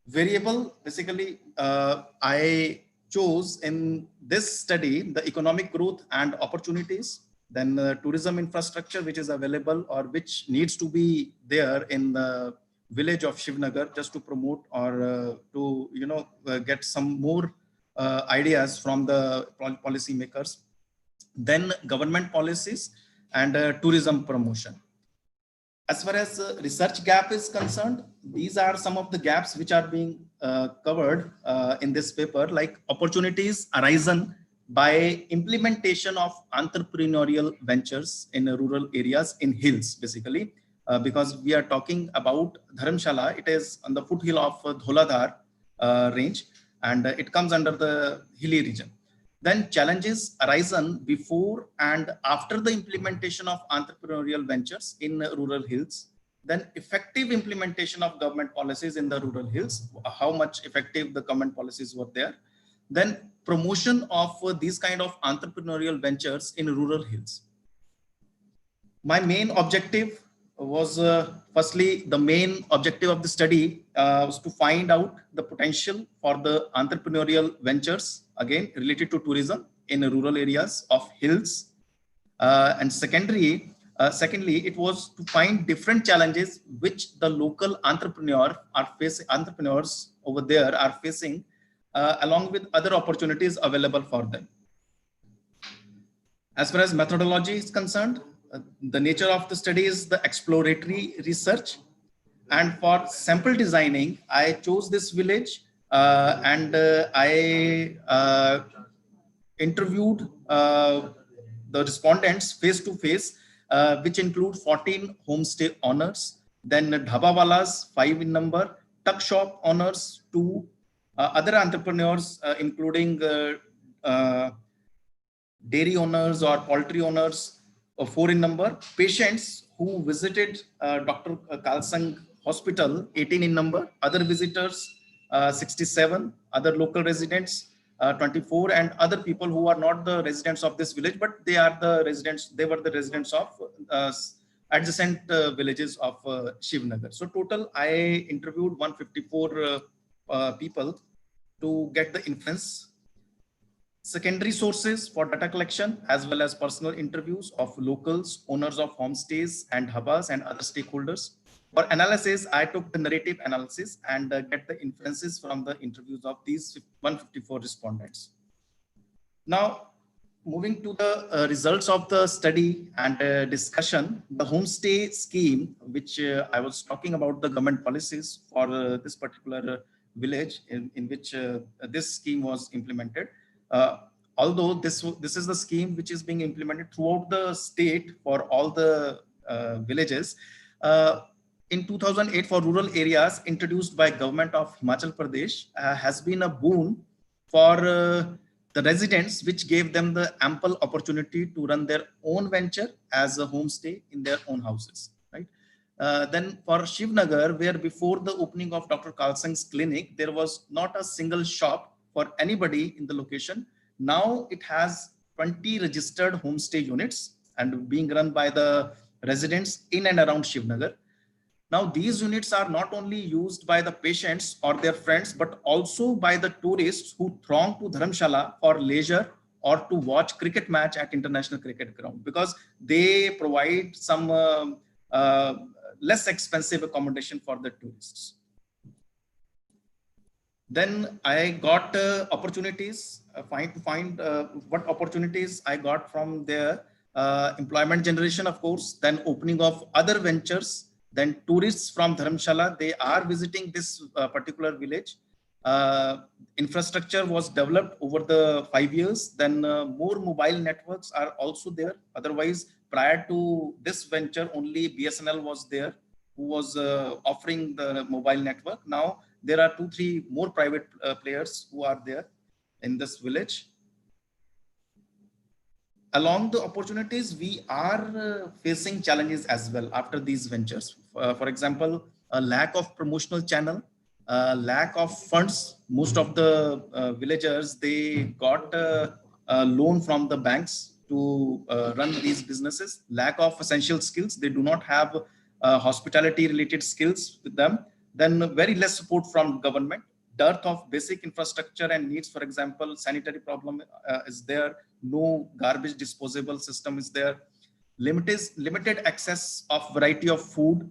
Variable, basically, I chose in this study the economic growth and opportunities, then tourism infrastructure which is available or which needs to be there in the village of Shivnagar just to promote or to get some more ideas from the policy makers, then government policies and tourism promotion. As far as research gap is concerned, these are some of the gaps which are being covered in this paper, like opportunities arisen by implementation of entrepreneurial ventures in rural areas in hills, basically. Because we are talking about Dharamshala, it is on the foothill of Dholadhar range, and it comes under the hilly region. Then challenges arisen before and after the implementation of entrepreneurial ventures in rural hills. Then effective implementation of government policies in the rural hills, how much effective the government policies were there. Then promotion of these kind of entrepreneurial ventures in rural hills. My main objective was firstly, the main objective of the study was to find out the potential for the entrepreneurial ventures, again related to tourism in rural areas of hills. And secondly, it was to find different challenges which the local entrepreneurs over there are facing, along with other opportunities available for them. As far as methodology is concerned, the nature of the study is the exploratory research. And for sample designing, I chose this village and I interviewed the respondents face to face, which include 14 homestay owners, then dhabawalas, 5 in number, tuck shop owners, 2, other entrepreneurs, including dairy owners or poultry owners, 4 in number, patients who visited Dr. Kalsang Hospital, 18 in number, other visitors, 67, other local residents, 24, and other people who are not the residents of this village, but they are the residents, they were the residents of adjacent villages of Shivnagar. So total, I interviewed 154 people to get the inference. Secondary sources for data collection, as well as personal interviews of locals, owners of homestays and dhabas and other stakeholders. For analysis, I took the narrative analysis and get the inferences from the interviews of these 154 respondents. Now, moving to the results of the study and discussion, the homestay scheme, which I was talking about the government policies for this particular village in which this scheme was implemented. Although this is the scheme which is being implemented throughout the state for all the villages, in 2008 for rural areas introduced by government of Himachal Pradesh has been a boon for the residents, which gave them the ample opportunity to run their own venture as a homestay in their own houses. Right. Then for Shivnagar, where before the opening of Dr. Kalsang's clinic, there was not a single shop for anybody in the location. Now it has 20 registered homestay units and being run by the residents in and around Shivnagar. Now these units are not only used by the patients or their friends, but also by the tourists who throng to Dharamshala for leisure or to watch cricket match at international cricket ground, because they provide some less expensive accommodation for the tourists. Then I got opportunities, what opportunities I got from their employment generation, of course, then opening of other ventures, then tourists from Dharamshala, they are visiting this particular village. Infrastructure was developed over the 5 years, then more mobile networks are also there. Otherwise, prior to this venture, only BSNL was there, who was offering the mobile network. Now, there are 2-3 more private players who are there in this village. Along the opportunities, we are facing challenges as well after these ventures. For example, a lack of promotional channel, lack of funds. Most of the villagers, they got a loan from the banks to run these businesses. Lack of essential skills. They do not have hospitality related skills with them. Then very less support from government. Dearth of basic infrastructure and needs, for example, sanitary problem is there. No garbage disposable system is there. Limited access of variety of food,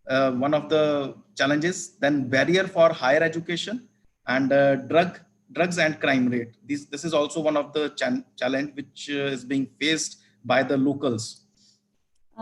one of the challenges. Then barrier for higher education and drugs and crime rate. This is also one of the challenge which is being faced by the locals.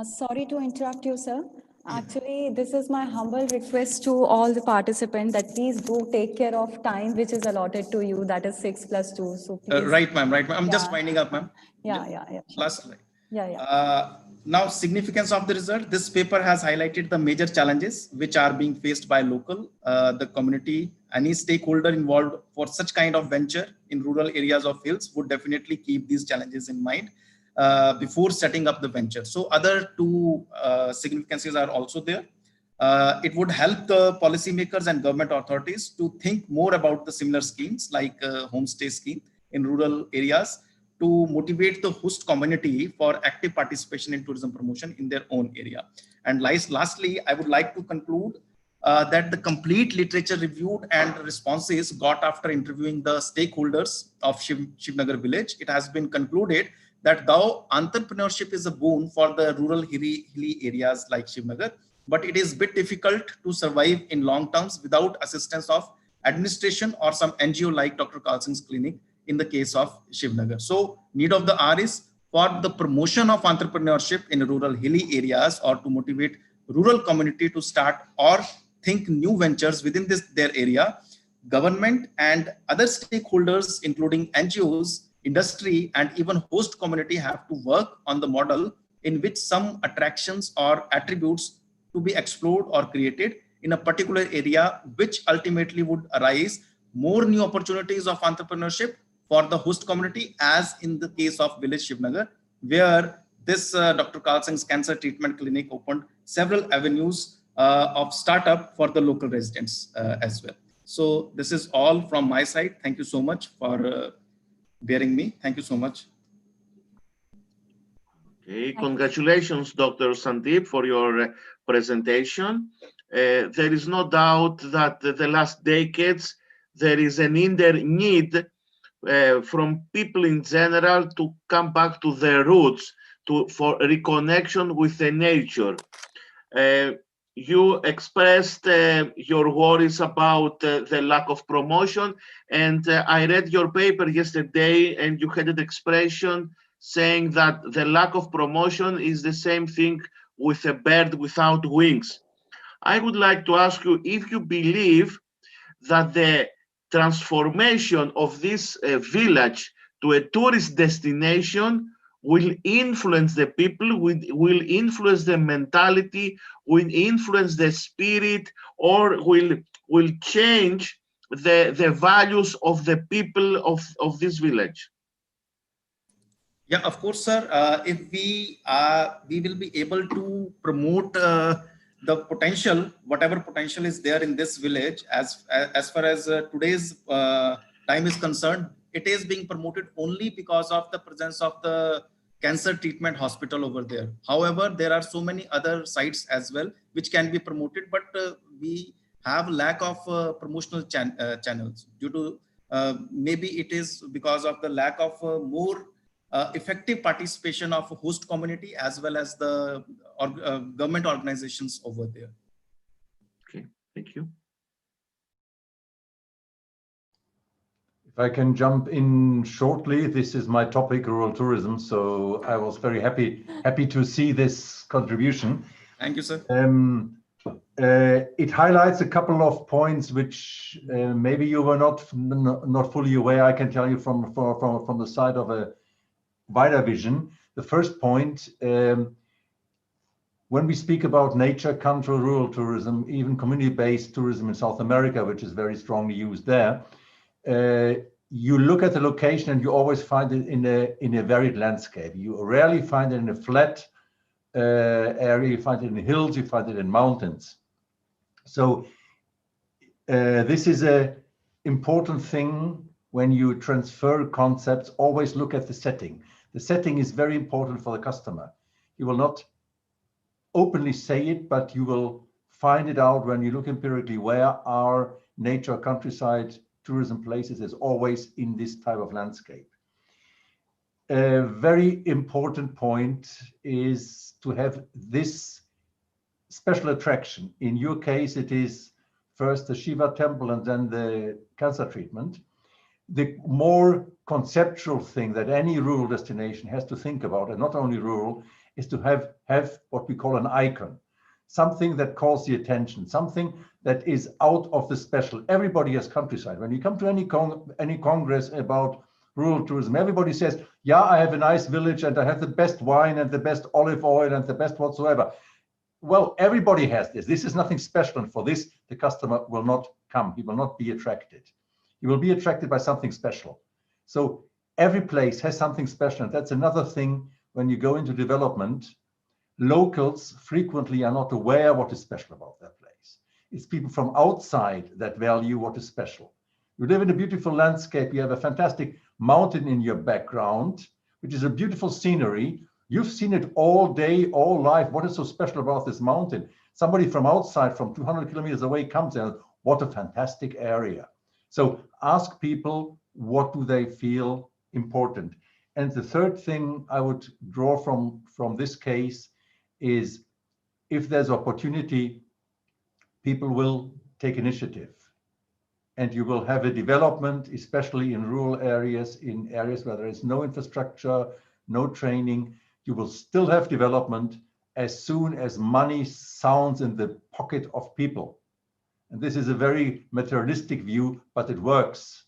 Sorry to interrupt you, sir. Actually, this is my humble request to all the participants that please do take care of time which is allotted to you, that is 6 + 2. So please. Right, ma'am. Right, ma'am. I'm just winding up, ma'am. Yeah. Sure. Last slide. Yeah. Now, significance of the result. This paper has highlighted the major challenges which are being faced by local, the community, any stakeholder involved for such kind of venture in rural areas of hills would definitely keep these challenges in mind before setting up the venture. So other 2 significances are also there. It would help the policymakers and government authorities to think more about the similar schemes like homestay scheme in rural areas to motivate the host community for active participation in tourism promotion in their own area. And lastly, I would like to conclude that the complete literature reviewed and responses got after interviewing the stakeholders of Shivnagar village, it has been concluded that though entrepreneurship is a boon for the rural hilly areas like Shivnagar, but it is a bit difficult to survive in long terms without assistance of administration or some NGO like Dr. Carlson's clinic in the case of Shivnagar. So need of the hour is for the promotion of entrepreneurship in rural hilly areas or to motivate rural community to start or think new ventures within their area. Government and other stakeholders, including NGOs, industry, and even host community have to work on the model in which some attractions or attributes to be explored or created in a particular area, which ultimately would arise more new opportunities of entrepreneurship for the host community, as in the case of village Shivnagar, where this Dr. Carlson's Cancer Treatment Clinic opened several avenues of startup for the local residents as well. So this is all from my side. Thank you so much for bearing me. Thank you so much. Okay, congratulations, Dr. Sandeep, for your presentation. There is no doubt that the last decades, there is an need from people in general to come back to their roots, for reconnection with the nature. You expressed your worries about the lack of promotion, and I read your paper yesterday, and you had an expression saying that the lack of promotion is the same thing with a bird without wings. I would like to ask you if you believe that the transformation of this village to a tourist destination will influence the people, will influence the mentality, will influence the spirit, or will change the values of the people of this village? Yeah, of course, sir. If we will be able to promote the potential, whatever potential is there in this village, as far as today's time is concerned, it is being promoted only because of the presence of the cancer treatment hospital over there. However, there are so many other sites as well which can be promoted, but we have lack of promotional channels due to maybe it is because of the lack of more effective participation of a host community as well as the government organizations over there. Okay, thank you. If I can jump in shortly, this is my topic, rural tourism. So I was very happy to see this contribution. Thank you, sir. It highlights a couple of points which maybe you were not fully aware. I can tell you from the side of a wider vision. The first point, when we speak about nature, country, rural tourism, even community-based tourism in South America, which is very strongly used there, you look at the location and you always find it in a varied landscape. You rarely find it in a flat area. You find it in hills, you find it in mountains. So this is an important thing when you transfer concepts. Always look at the setting. The setting is very important for the customer. You will not openly say it, but you will find it out when you look empirically where are nature, countryside, tourism places is always in this type of landscape. A very important point is to have this special attraction. In your case, it is first the Shiva temple and then the cancer treatment. The more conceptual thing that any rural destination has to think about, and not only rural, is to have what we call an icon, something that calls the attention, something that is out of the special. Everybody has countryside. When you come to any congress about rural tourism, everybody says, yeah, I have a nice village and I have the best wine and the best olive oil and the best whatsoever. Well, everybody has this. This is nothing special, and for this, the customer will not come. He will not be attracted. He will be attracted by something special. So every place has something special, and that's another thing when you go into development. Locals frequently are not aware what is special about that place. It's people from outside that value what is special. You live in a beautiful landscape, you have a fantastic mountain in your background, which is a beautiful scenery. You've seen it all day, all life. What is so special about this mountain? Somebody from outside, from 200 kilometers away, comes and what a fantastic area. So ask people, what do they feel important? And the third thing I would draw from this case is, if there's opportunity, people will take initiative. And you will have a development, especially in rural areas, in areas where there is no infrastructure, no training. You will still have development as soon as money sounds in the pocket of people. And this is a very materialistic view, but it works.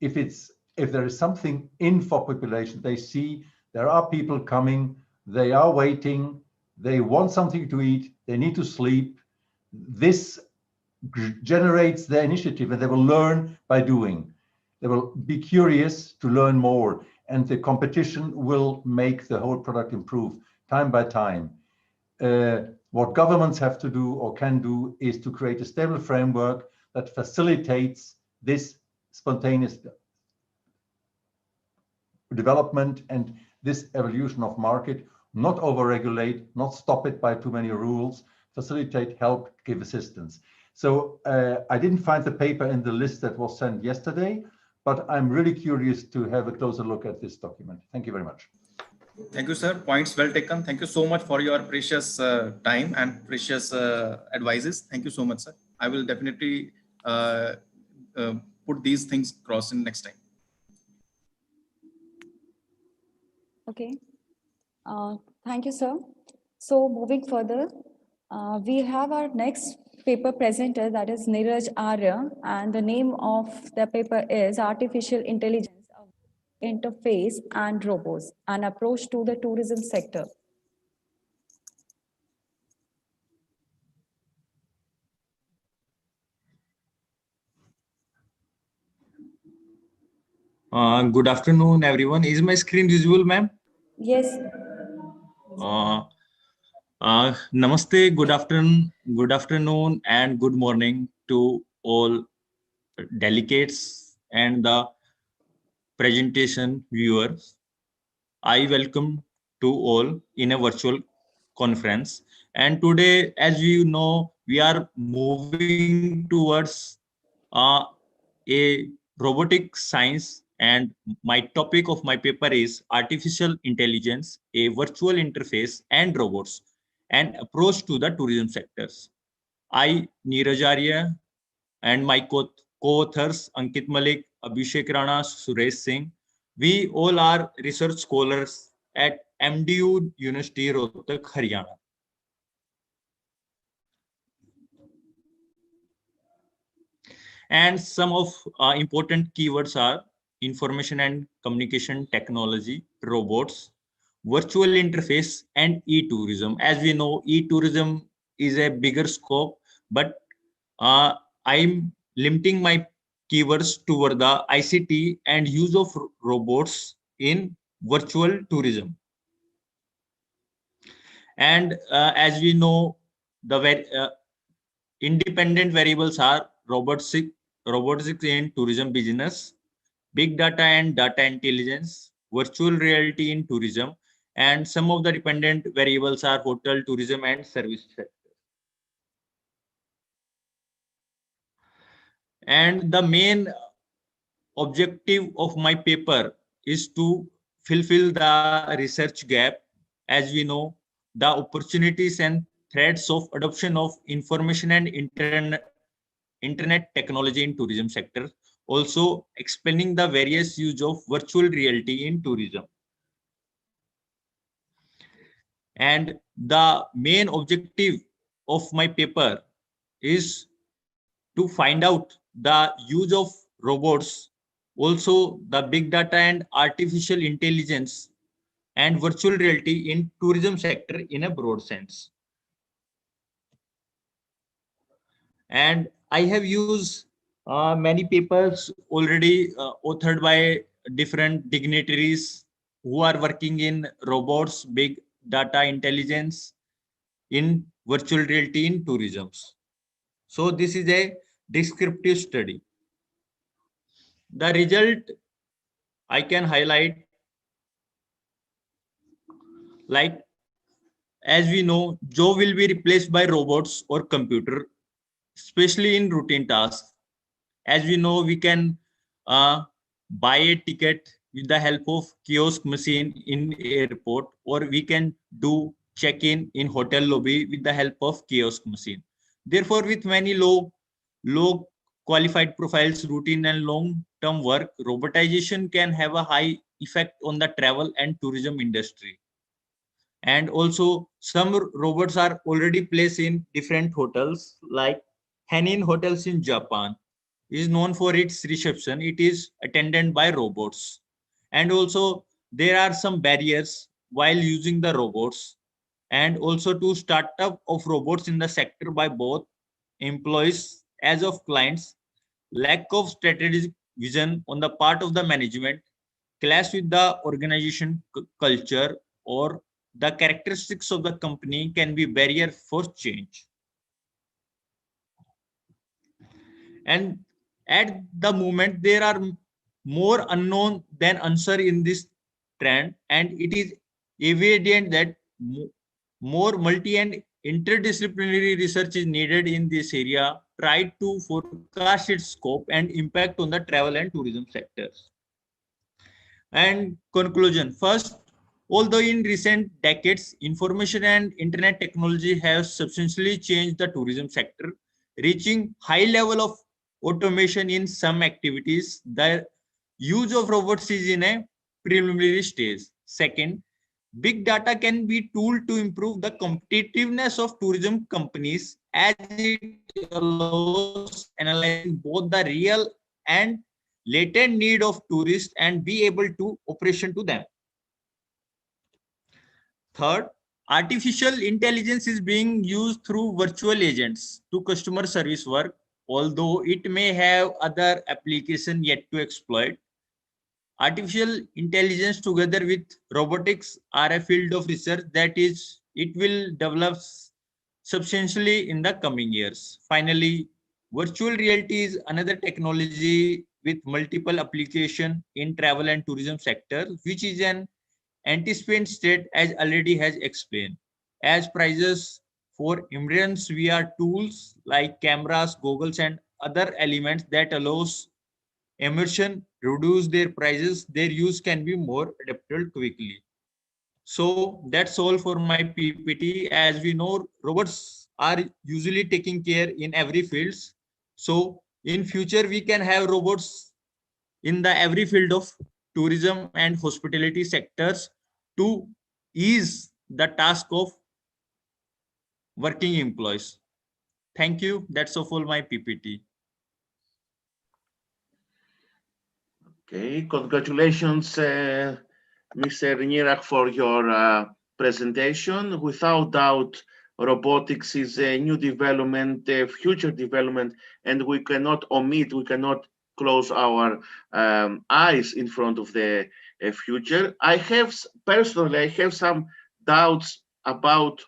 If there is something in for population, they see there are people coming, they are waiting, they want something to eat, they need to sleep. This generates their initiative, and they will learn by doing. They will be curious to learn more, and the competition will make the whole product improve time by time. What governments have to do or can do is to create a stable framework that facilitates this spontaneous development and this evolution of market, not overregulate, not stop it by too many rules, facilitate, help, give assistance. So I didn't find the paper in the list that was sent yesterday, but I'm really curious to have a closer look at this document. Thank you very much. Thank you, sir. Points well taken. Thank you so much for your precious time and precious advices. Thank you so much, sir. I will definitely put these things across in next time. Okay. Thank you, sir. So moving further, we have our next paper presenter, that is Neeraj Arya, and the name of the paper is Artificial Intelligence, Interface and Robots, an approach to the tourism sector. Good afternoon, everyone. Is my screen visible, ma'am? Yes. Namaste, good afternoon, and good morning to all delegates and the presentation viewers. I welcome to all in a virtual conference. And today, as you know, we are moving towards a robotic science, and my topic of my paper is artificial intelligence, a virtual interface and robots, an approach to the tourism sectors. I, Neeraj Arya, and my co-authors Ankit Malik, Abhishek Rana, Suresh Singh, we all are research scholars at MDU University, Rohtak, Haryana. And some of important keywords are information and communication technology, robots, virtual interface, and e-tourism. As we know, e-tourism is a bigger scope, but I'm limiting my keywords toward the ICT and use of robots in virtual tourism. And as we know, the independent variables are robotics in tourism business, big data and data intelligence, virtual reality in tourism, and some of the dependent variables are hotel, tourism, and service sector. And the main objective of my paper is to fulfill the research gap. As we know, the opportunities and threats of adoption of information and internet technology in tourism sector, also explaining the various use of virtual reality in tourism. And the main objective of my paper is to find out the use of robots, also the big data and artificial intelligence and virtual reality in tourism sector in a broad sense. And I have used many papers already authored by different dignitaries who are working in robots, big data intelligence, in virtual reality in tourism. So this is a descriptive study. The result I can highlight, like, as we know, job will be replaced by robots or computer, especially in routine tasks. As we know, we can buy a ticket with the help of kiosk machine in airport, or we can do check-in in hotel lobby with the help of kiosk machine. Therefore, with many low qualified profiles, routine and long-term work, robotization can have a high effect on the travel and tourism industry. And also some robots are already placed in different hotels, like Hanin Hotels in Japan is known for its reception. It is attended by robots. And also there are some barriers while using the robots, and also to startup of robots in the sector by both employees as of clients, lack of strategic vision on the part of the management, clash with the organization culture, or the characteristics of the company can be barrier for change. And at the moment, there are more unknown than answer in this trend, and it is evident that more multi and interdisciplinary research is needed in this area, try to forecast its scope and impact on the travel and tourism sectors. And conclusion, first, although in recent decades, information and internet technology have substantially changed the tourism sector, reaching high level of automation in some activities, the use of robots is in a preliminary stage. Second, big data can be tool to improve the competitiveness of tourism companies, as it allows analyzing both the real and latent need of tourists and be able to operation to them. Third, artificial intelligence is being used through virtual agents to customer service work, although it may have other application yet to exploit. Artificial intelligence together with robotics are a field of research that is, it will develop substantially in the coming years. Finally, virtual reality is another technology with multiple application in travel and tourism sector, which is an anticipated state as already has explained. As prices for immersion VR tools like cameras, goggles, and other elements that allows immersion reduce their prices, their use can be more adapted quickly. So that's all for my PPT. As we know, robots are usually taking care in every fields. So in future, we can have robots in the every field of tourism and hospitality sectors to ease the task of working employees. Thank you. That's all for my PPT. Okay, congratulations, Mr. Nirak, for your presentation. Without doubt, robotics is a new development, a future development, and we cannot omit, we cannot close our eyes in front of the future. Personally, I have some doubts about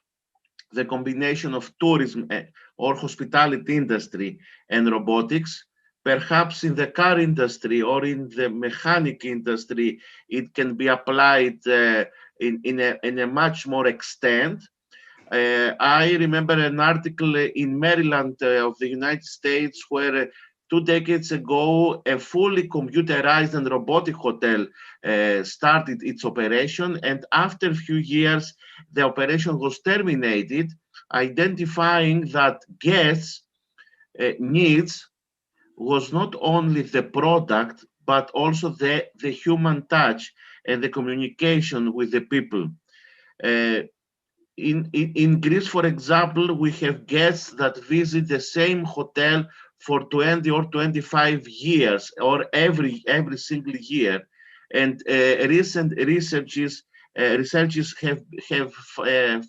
the combination of tourism or hospitality industry and robotics. Perhaps in the car industry or in the mechanic industry, it can be applied in a much more extent. I remember an article in Maryland of the United States where 2 decades ago, a fully computerized and robotic hotel started its operation. And after a few years, the operation was terminated, identifying that guests' needs was not only the product, but also the human touch and the communication with the people. In Greece, for example, we have guests that visit the same hotel for 20 or 25 years, or every single year. And recent researchers have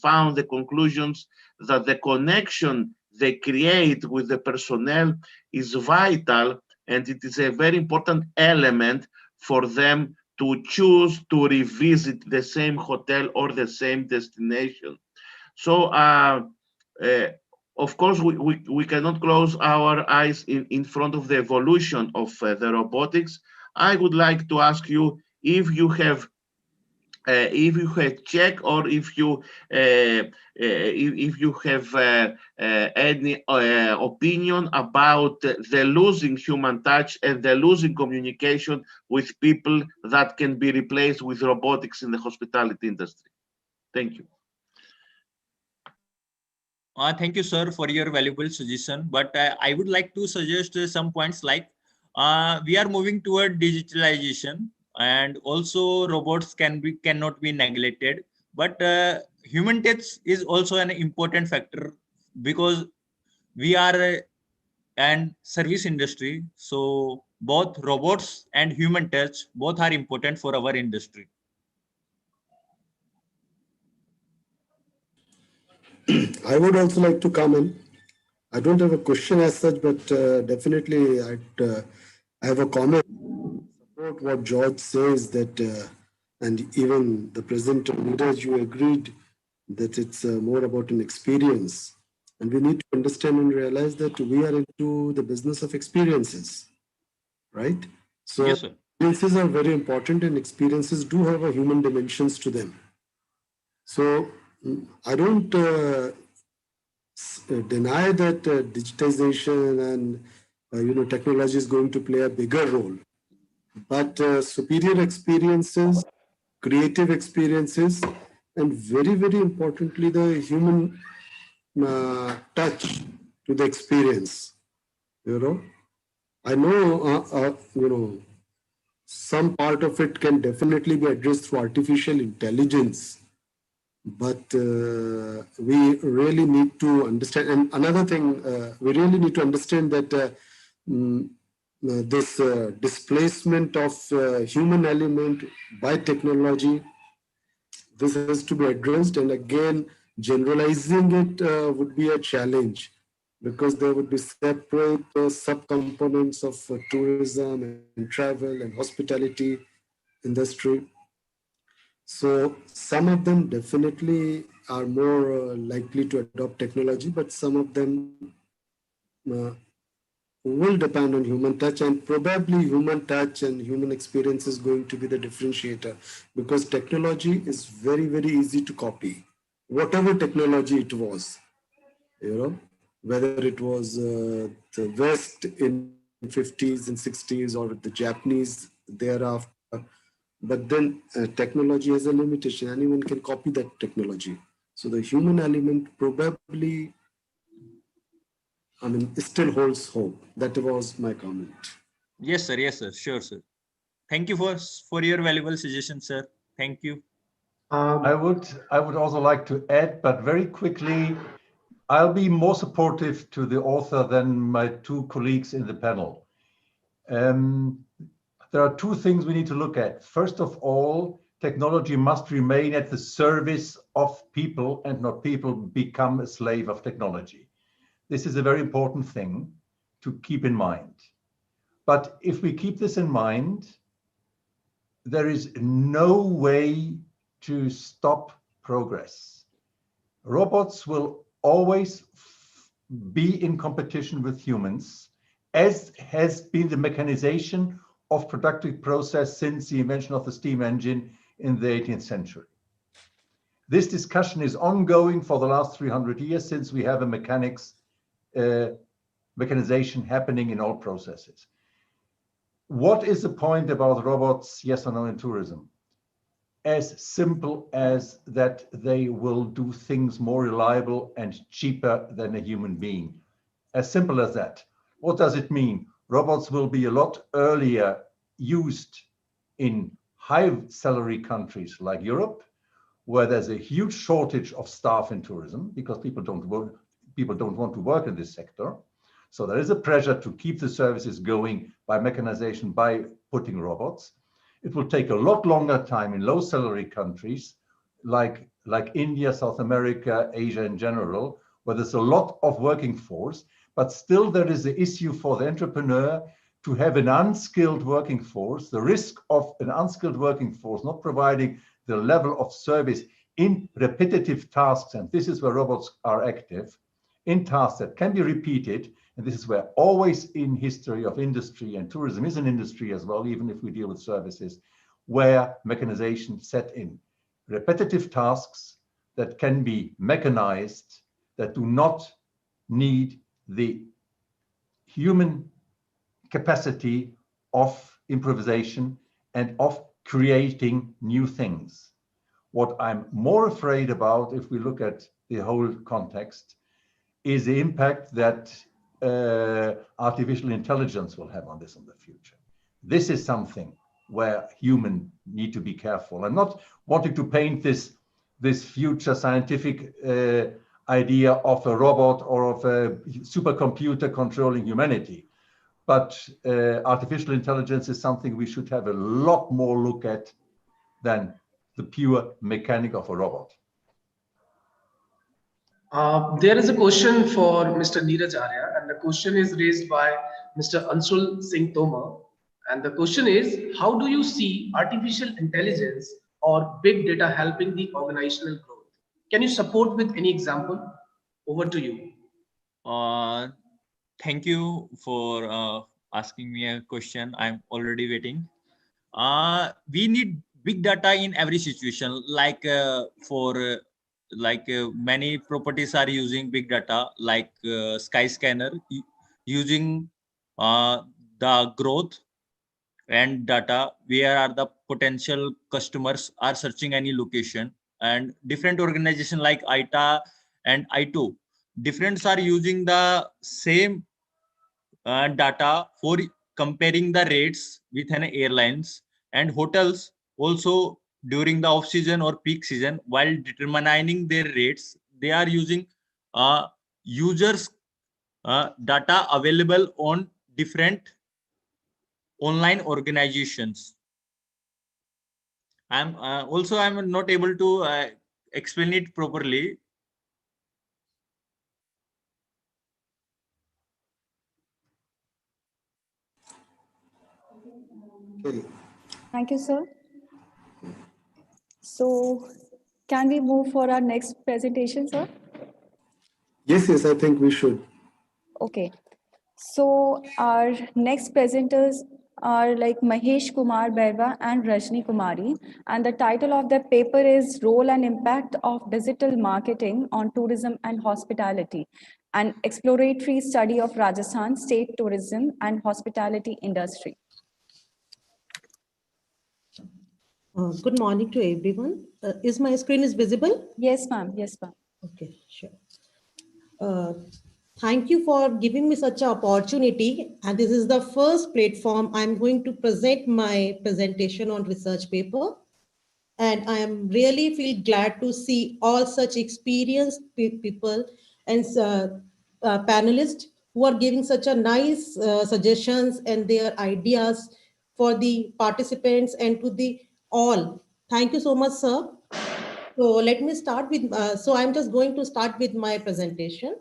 found the conclusions that the connection they create with the personnel is vital, and it is a very important element for them to choose to revisit the same hotel or the same destination. So, of course, we cannot close our eyes in front of the evolution of the robotics. I would like to ask you if you have checked or if you have any opinion about the losing human touch and the losing communication with people that can be replaced with robotics in the hospitality industry. Thank you. Thank you, sir, for your valuable suggestion. But I would like to suggest some points like we are moving toward digitalization, and also robots cannot be neglected. But human touch is also an important factor because we are an service industry. So both robots and human touch both are important for our industry. I would also like to come in. I don't have a question as such, but definitely I have a comment. Support what George says that, and even the present leaders, you agreed that it's more about an experience. And we need to understand and realize that we are into the business of experiences, right? So Yes, sir. experiences are very important, and experiences do have a human dimensions to them. So I don't deny that digitization and technology is going to play a bigger role, but superior experiences, creative experiences, and very importantly the human touch to the experience. I know some part of it can definitely be addressed through artificial intelligence, but we really need to understand. And another thing, we really need to understand that this displacement of human element by technology, this has to be addressed. And again, generalizing it would be a challenge, because there would be separate subcomponents of tourism and travel and hospitality industry. So some of them definitely are more likely to adopt technology, but some of them will depend on human touch, and probably human touch and human experience is going to be the differentiator, because technology is very easy to copy. Whatever technology it was, whether it was the West in 50s and 60s or the Japanese thereafter. But then technology has a limitation. Anyone can copy that technology. So the human element probably, still holds hope. That was my comment. Yes, sir. Yes, sir. Sure, sir. Thank you for your valuable suggestion, sir. Thank you. I would also like to add, but very quickly, I'll be more supportive to the author than my two colleagues in the panel. There are two things we need to look at. First of all, technology must remain at the service of people and not people become a slave of technology. This is a very important thing to keep in mind. But if we keep this in mind, there is no way to stop progress. Robots will always be in competition with humans, as has been the mechanization of productive process since the invention of the steam engine in the 18th century. This discussion is ongoing for the last 300 years, since we have a mechanization happening in all processes. What is the point about robots, yes or no, in tourism? As simple as that they will do things more reliable and cheaper than a human being. As simple as that. What does it mean? Robots will be a lot earlier used in high salary countries like Europe, where there's a huge shortage of staff in tourism because people don't want to work in this sector. So there is a pressure to keep the services going by mechanization, by putting robots. It will take a lot longer time in low salary countries like India, South America, Asia in general, where there's a lot of working force, but still there is the issue for the entrepreneur to have an unskilled working force, the risk of an unskilled working force not providing the level of service in repetitive tasks, and this is where robots are active, in tasks that can be repeated and this is where always in history of industry, and tourism is an industry as well, even if we deal with services, where mechanization set in. Repetitive tasks that can be mechanized, that do not need the human capacity of improvisation and of creating new things. What I'm more afraid about, if we look at the whole context, is the impact that artificial intelligence will have on this in the future. This is something where humans need to be careful. I'm not wanting to paint this future scientific idea of a robot or of a supercomputer controlling humanity. But artificial intelligence is something we should have a lot more look at than the pure mechanic of a robot. There is a question for Mr. Neeraj Arya, and the question is raised by Mr. Anshul Singh Tomar. And the question is, how do you see artificial intelligence or big data helping the organizational growth? Can you support with any example? Over to you. Thank you for asking me a question. I'm already waiting. We need big data in every situation, like many properties are using big data, like Skyscanner, using the growth and data, where are the potential customers are searching any location, and different organizations like ITA and I2, different are using the same data for comparing the rates with an airlines, and hotels also during the off season or peak season, while determining their rates, they are using users data available on different online organizations. I'm not able to explain it properly. Thank you, sir. So can we move for our next presentation, sir? Yes, I think we should. Okay. So our next presenters are like Mahesh Kumar Berva and Rajni Kumari. And the title of their paper is Role and Impact of Digital Marketing on Tourism and Hospitality, an exploratory study of Rajasthan state tourism and hospitality industry. Good morning to everyone. Is my screen is visible? Yes, ma'am. Yes, ma'am. Okay, sure. Thank you for giving me such an opportunity. And this is the first platform I'm going to present my presentation on research paper. And I am really feel glad to see all such experienced people and panelists who are giving such a nice suggestions and their ideas for the participants and to the all. Thank you so much, sir. So let me start with, so I'm just going to start with my presentation.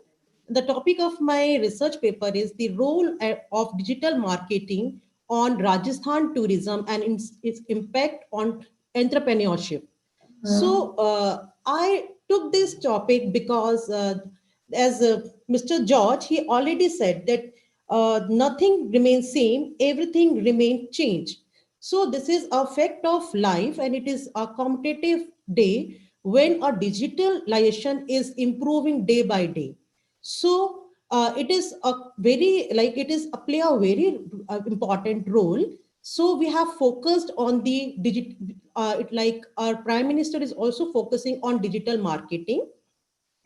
The topic of my research paper is the role of digital marketing on Rajasthan tourism and its impact on entrepreneurship. So I took this topic because as Mr. George, he already said that nothing remains same, everything remains changed. So this is a fact of life, and it is a competitive day when a digitalization is improving day by day. So it is a very play a very important role. So we have focused on the our Prime Minister is also focusing on digital marketing.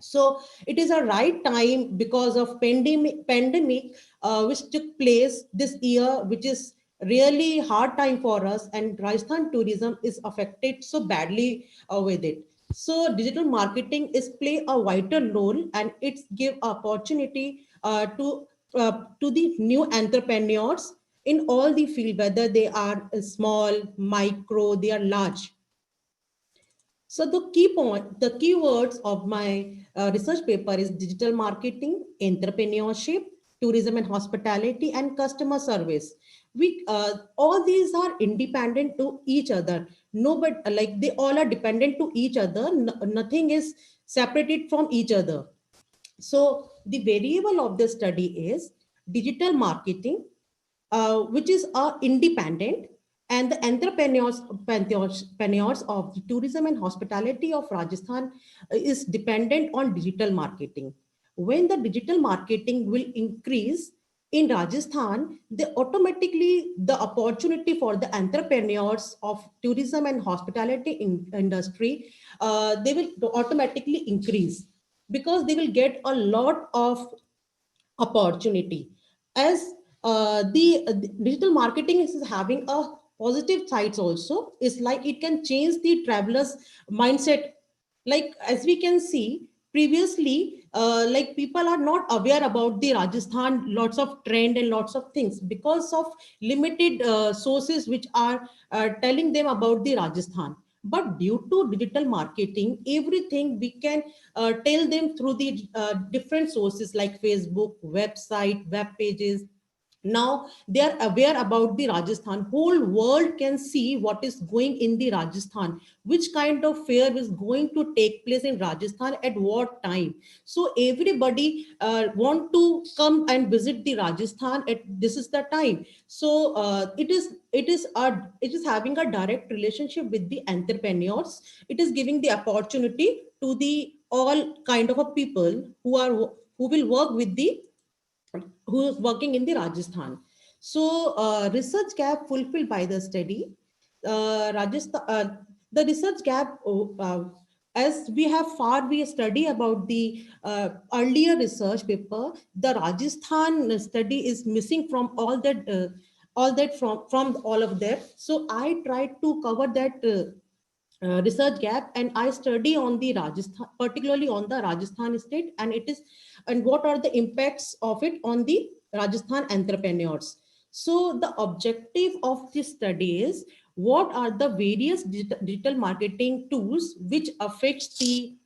So it is a right time because of pandemic which took place this year, which is really hard time for us, and Rajasthan tourism is affected so badly with it. So digital marketing is play a vital role, and it's give opportunity to the new entrepreneurs in all the field, whether they are small, micro, they are large. So the keywords of my research paper is digital marketing, entrepreneurship, tourism and hospitality, and customer service. We all these are independent to each other. No, but like they all are dependent to each other. Nothing is separated from each other. So the variable of the study is digital marketing, which is independent, and the entrepreneurs of the tourism and hospitality of Rajasthan is dependent on digital marketing. When the digital marketing will increase in Rajasthan, the opportunity for the entrepreneurs of tourism and hospitality industry, they will automatically increase, because they will get a lot of opportunity. As the digital marketing is having a positive sides also, is like it can change the travelers mindset. Like as we can see previously, like people are not aware about the Rajasthan, lots of trend and lots of things, because of limited sources which are telling them about the Rajasthan. But due to digital marketing, everything we can tell them through the different sources like Facebook, website, web pages. Now they are aware about the Rajasthan. Whole world can see what is going in the Rajasthan, which kind of fair is going to take place in Rajasthan at what time. So everybody want to come and visit the Rajasthan at this is the time. So it is having a direct relationship with the entrepreneurs. It is giving the opportunity to the all kind of a people who will work with the who is working in the Rajasthan. So research gap fulfilled by the study. The research gap, as we have we study about the earlier research paper, the Rajasthan study is missing from all that from all of that. So I tried to cover that research gap, and I study on the Rajasthan, particularly on the Rajasthan state, and what are the impacts of it on the Rajasthan entrepreneurs. So the objective of this study is what are the various digital marketing tools which affects the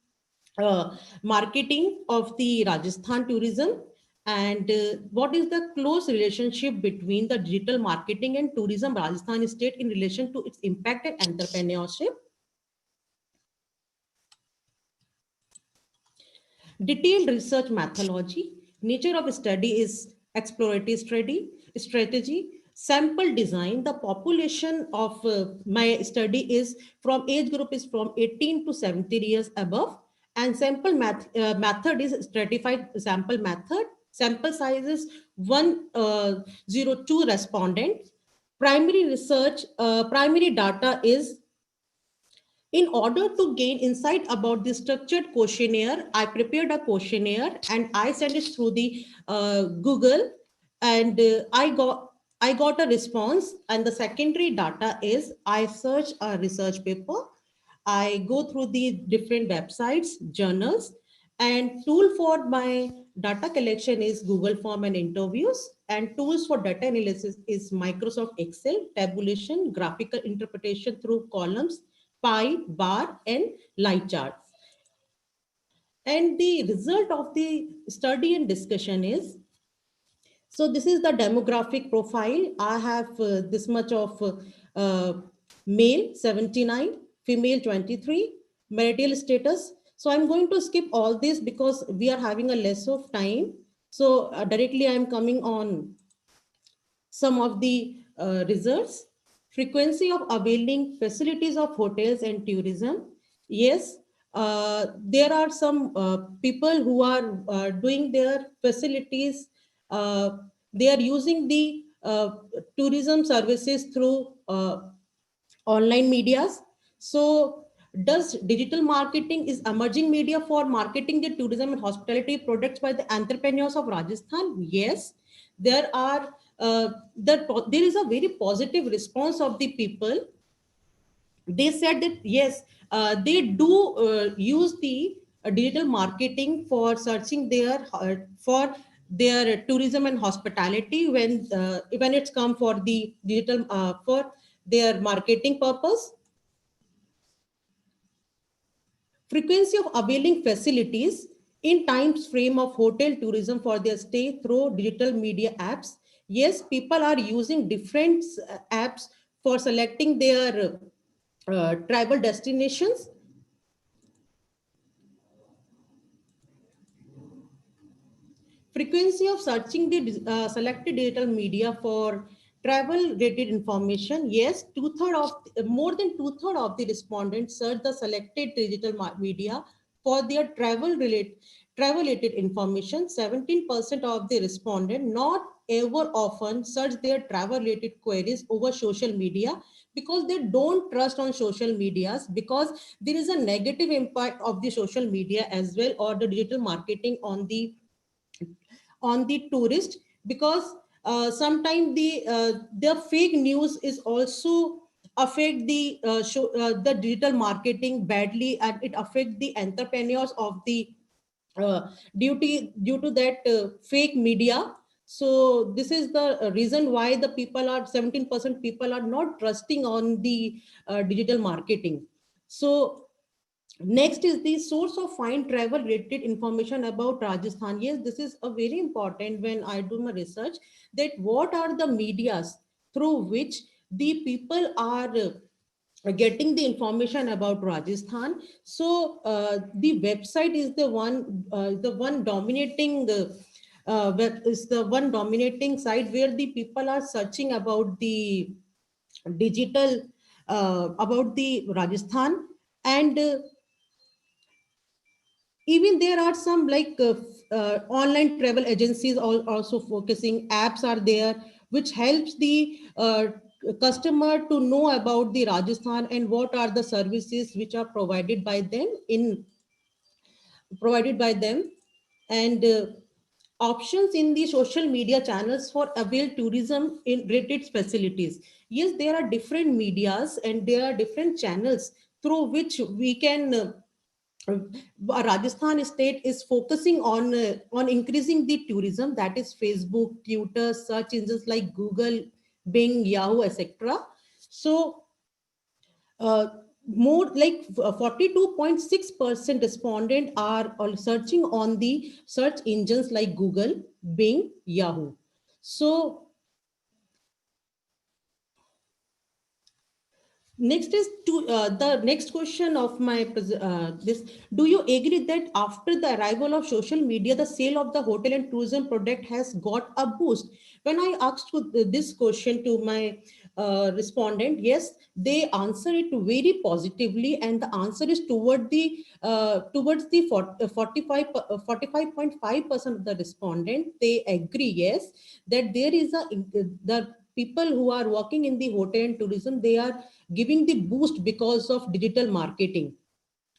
marketing of the Rajasthan tourism, and what is the close relationship between the digital marketing and tourism Rajasthan state in relation to its impact and entrepreneurship. Detailed research methodology. Nature of study is exploratory strategy, sample design. The population of my study is from age group is from 18 to 70 years above, and sample method is stratified sample method. Sample size is 102 respondents. Primary data is, in order to gain insight about the structured questionnaire, I prepared a questionnaire and I sent it through the Google, and I got a response. And the secondary data is I search a research paper, I go through the different websites, journals, and tool for my data collection is Google Form and interviews, and tools for data analysis is Microsoft Excel, tabulation, graphical interpretation through columns, pie, bar, and line charts. And the result of the study and discussion is, so this is the demographic profile. I have this much of male 79, female 23, marital status. So I'm going to skip all this because we are having a less of time. So directly I'm coming on some of the results. Frequency of availing facilities of hotels and tourism. Yes, there are some people who are doing their facilities. They are using the tourism services through online medias. So does digital marketing is emerging media for marketing the tourism and hospitality products by the entrepreneurs of Rajasthan? Yes, there are there is a very positive response of the people. They said that yes, they do use the digital marketing for searching for their tourism and hospitality when it's come for the digital for their marketing purpose. Frequency of availing facilities in times frame of hotel tourism for their stay through digital media apps. Yes, people are using different apps for selecting their travel destinations. frequency of searching the selected digital media for travel related information. Yes, more than two-thirds of the respondents search the selected digital media for their travel related information. 17% of the respondent not ever often search their travel related queries over social media, because they don't trust on social medias, because there is a negative impact of the social media as well, or the digital marketing on the tourist, because sometimes the fake news is also affect the digital marketing badly, and it affect the entrepreneurs of the due to that fake media. So this is the reason why the people are 17% people are not trusting on the digital marketing. So next is the source of find travel related information about Rajasthan. Yes, this is a very important when I do my research, that what are the medias through which the people are getting the information about Rajasthan. So the website is the one dominating the one dominating site where the people are searching about the digital about the Rajasthan. And even there are some like online travel agencies also focusing apps are there, which helps the customer to know about the Rajasthan and what are the services which are provided by them. And options in the social media channels for avail tourism in rated facilities. Yes, there are different medias and there are different channels through which we can Rajasthan state is focusing on increasing the tourism, that is Facebook, Twitter, search engines like Google, Bing, Yahoo, etc. So more like 42.6% respondent are searching on the search engines like Google, Bing, Yahoo. So next is to the next question of my this. Do you agree that after the arrival of social media, the sale of the hotel and tourism product has got a boost? When I asked this question to my respondent, yes, they answer it very positively, and the answer is towards the 45.5% of the respondent. They agree, yes, that there is the people who are working in the hotel and tourism, they are giving the boost because of digital marketing.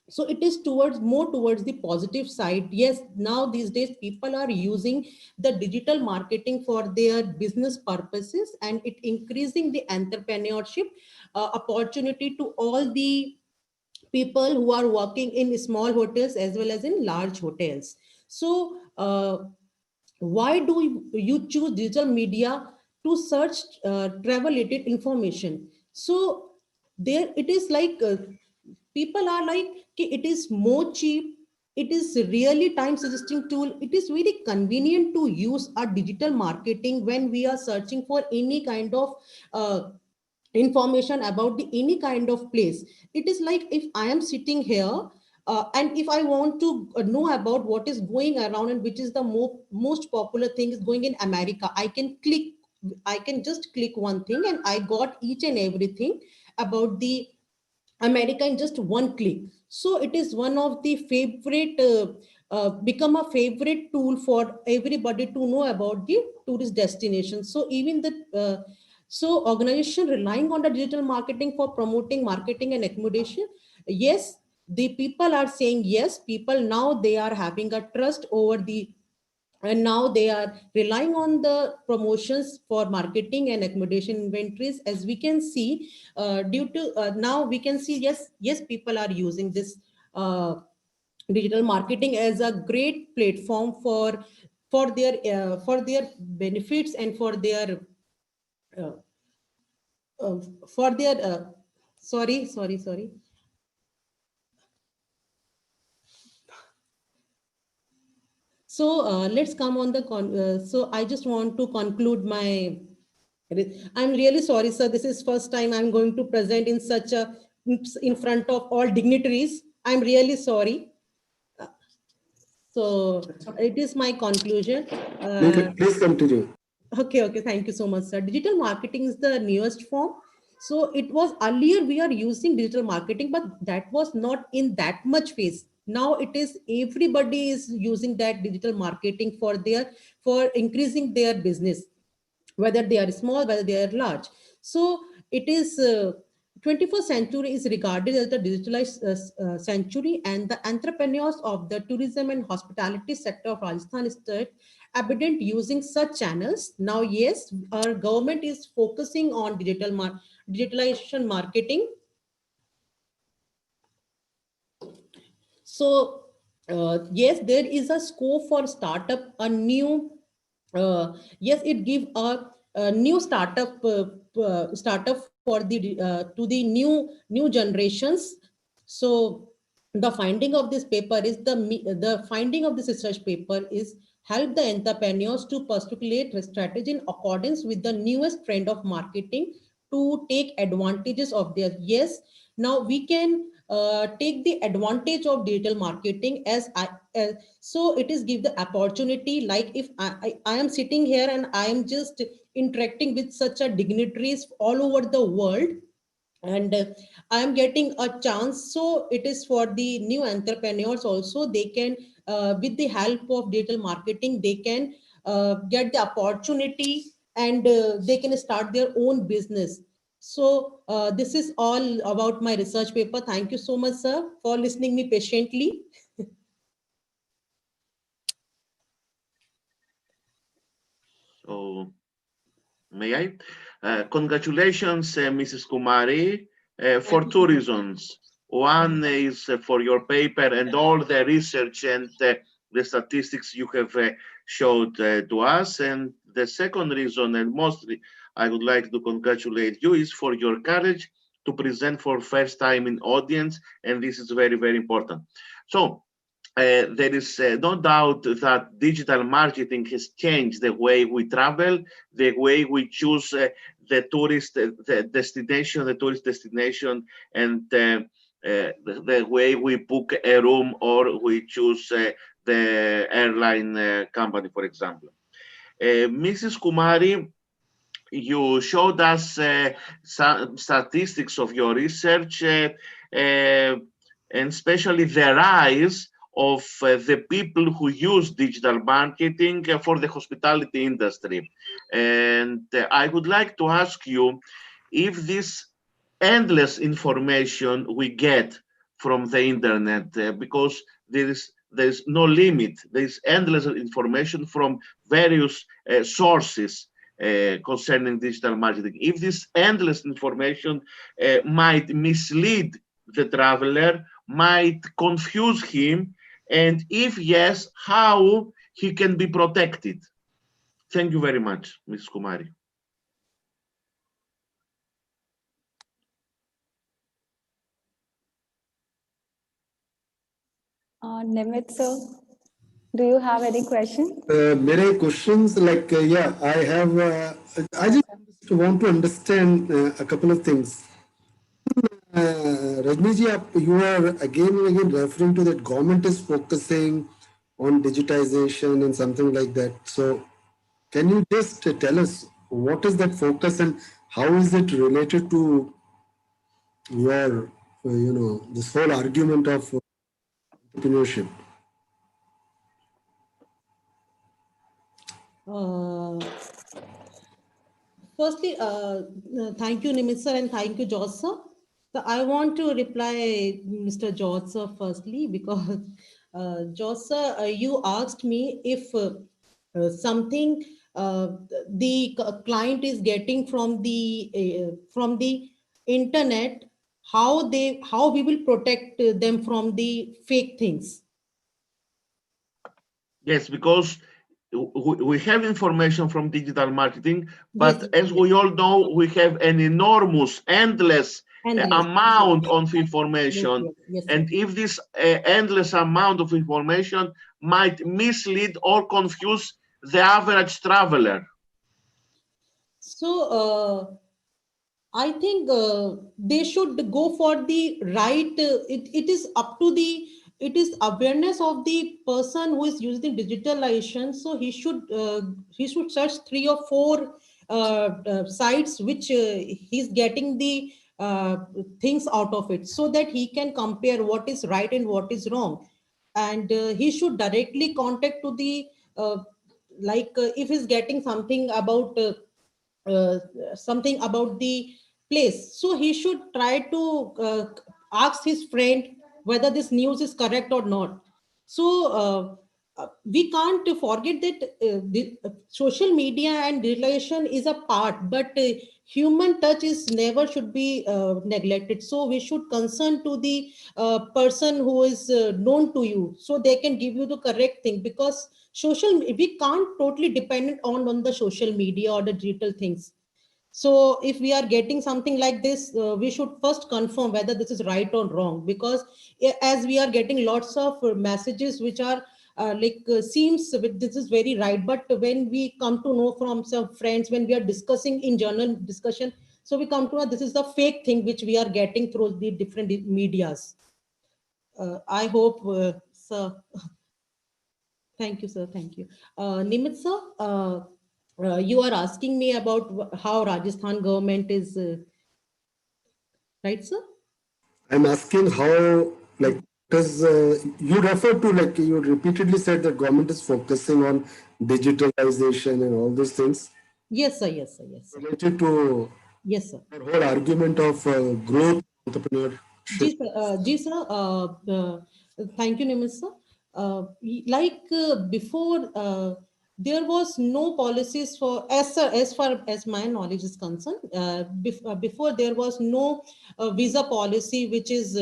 So it is more towards the positive side. Yes, now these days people are using the digital marketing for their business purposes, and it increasing the entrepreneurship opportunity to all the people who are working in small hotels as well as in large hotels. So why do you choose digital media to search travel related information? So there it is like people are like, "Ki it is more cheap, it is really time suggesting tool, it is very convenient to use a digital marketing when we are searching for any kind of information about any kind of place." It is like, if I am sitting here and if I want to know about what is going around and which is the most popular thing is going in America, I can just click one thing and I got each and everything about the America in just one click. So it is one of the favorite become a favorite tool for everybody to know about the tourist destination. So even the so organization relying on the digital marketing for promoting marketing and accommodation. Yes, the people are saying yes. People now they are having a trust over the, and now they are relying on the promotions for marketing and accommodation inventories. As we can see, due to now we can see, yes, people are using this digital marketing as a great platform for their benefits and uh, for their sorry. So let's come on the so I just want to conclude my. I'm really sorry, sir. This is first time I'm going to present in such a in front of all dignitaries. I'm really sorry. So it is my conclusion. Please continue. Okay, thank you so much, sir. Digital marketing is the newest form. So it was earlier we are using digital marketing, but that was not in that much phase. Now it is everybody is using that digital marketing for increasing their business, whether they are small, whether they are large. So it is 21st century is regarded as the digitalized century, and the entrepreneurs of the tourism and hospitality sector of Rajasthan state evident using such channels. Now, yes, our government is focusing on digitalization marketing. So yes, there is a scope for startup, a new yes, it give a new startup for the to the new generations. So the finding of this paper is the finding of this research paper is help the entrepreneurs to postulate a strategy in accordance with the newest trend of marketing to take advantages of their. Yes, now we can take the advantage of digital marketing so it is give the opportunity, like if I am sitting here and I am just interacting with such a dignitaries all over the world, and I am getting a chance. So it is for the new entrepreneurs also, they can with the help of digital marketing, they can get the opportunity, and they can start their own business. So this is all about my research paper. Thank you so much, sir, for listening me patiently. So, may I? Congratulations, Mrs. Kumari, for two reasons. One is for your paper and all the research and the statistics you have showed to us. And the second reason, and mostly I would like to congratulate you, is for your courage to present for first time in audience. And this is very, very important. So, there is no doubt that digital marketing has changed the way we travel, the way we choose the tourist destination, and the way we book a room or we choose the airline company, for example. Mrs. Kumari, you showed us some statistics of your research, and especially the rise of the people who use digital marketing for the hospitality industry. And I would like to ask you if this endless information we get from the internet, because there is no limit, there is endless information from various sources concerning digital marketing. If this endless information might mislead the traveler, might confuse him, and if yes, how he can be protected? Thank you very much, Ms. Kumari. Nimit sir, do you have any question? Many questions, like, yeah, I have, I just want to understand a couple of things. Rajniji, you are again and again referring to that government is focusing on digitization and something like that. So can you just tell us what is that focus and how is it related to your, this whole argument of entrepreneurship? Firstly, thank you, Nimit sir, and thank you, George sir. So I want to reply Mr. George sir firstly, because George sir, you asked me if something the client is getting from the internet, how we will protect them from the fake things. Yes, because we have information from digital marketing, but yes, as we all know, we have an enormous, endless amount of information. Yes, and if this endless amount of information might mislead or confuse the average traveler. So I think they should go for the right. It is up to the it is awareness of the person who is using digitalization. So he should search 3 or 4 sites which he's getting the things out of it, so that he can compare what is right and what is wrong. And he should directly contact to the if he's getting something about the place, so he should try to ask his friend whether this news is correct or not. So we can't forget that social media and relation is a part, but human touch is never should be neglected. So we should concern to the person who is known to you, so they can give you the correct thing, because we can't totally dependent on the social media or the digital things. So if we are getting something like this, we should first confirm whether this is right or wrong, because as we are getting lots of messages which are seems this is very right, but when we come to know from some friends, when we are discussing in journal discussion, so we come to know this is the fake thing which we are getting through the different medias. I hope, sir. Thank you, sir. Thank you. Nimit sir, you are asking me about how Rajasthan government is, right, sir? I'm asking how, like, does you refer to, like, you repeatedly said that government is focusing on digitalization and all those things Yes, sir. Yes, sir. Yes, sir. related to Yes, sir. the whole argument of growth, entrepreneurship. Ji, sir. Thank you, Nimit sir. Before, there was no policies for, as far as my knowledge is concerned. Before, there was no visa policy, which is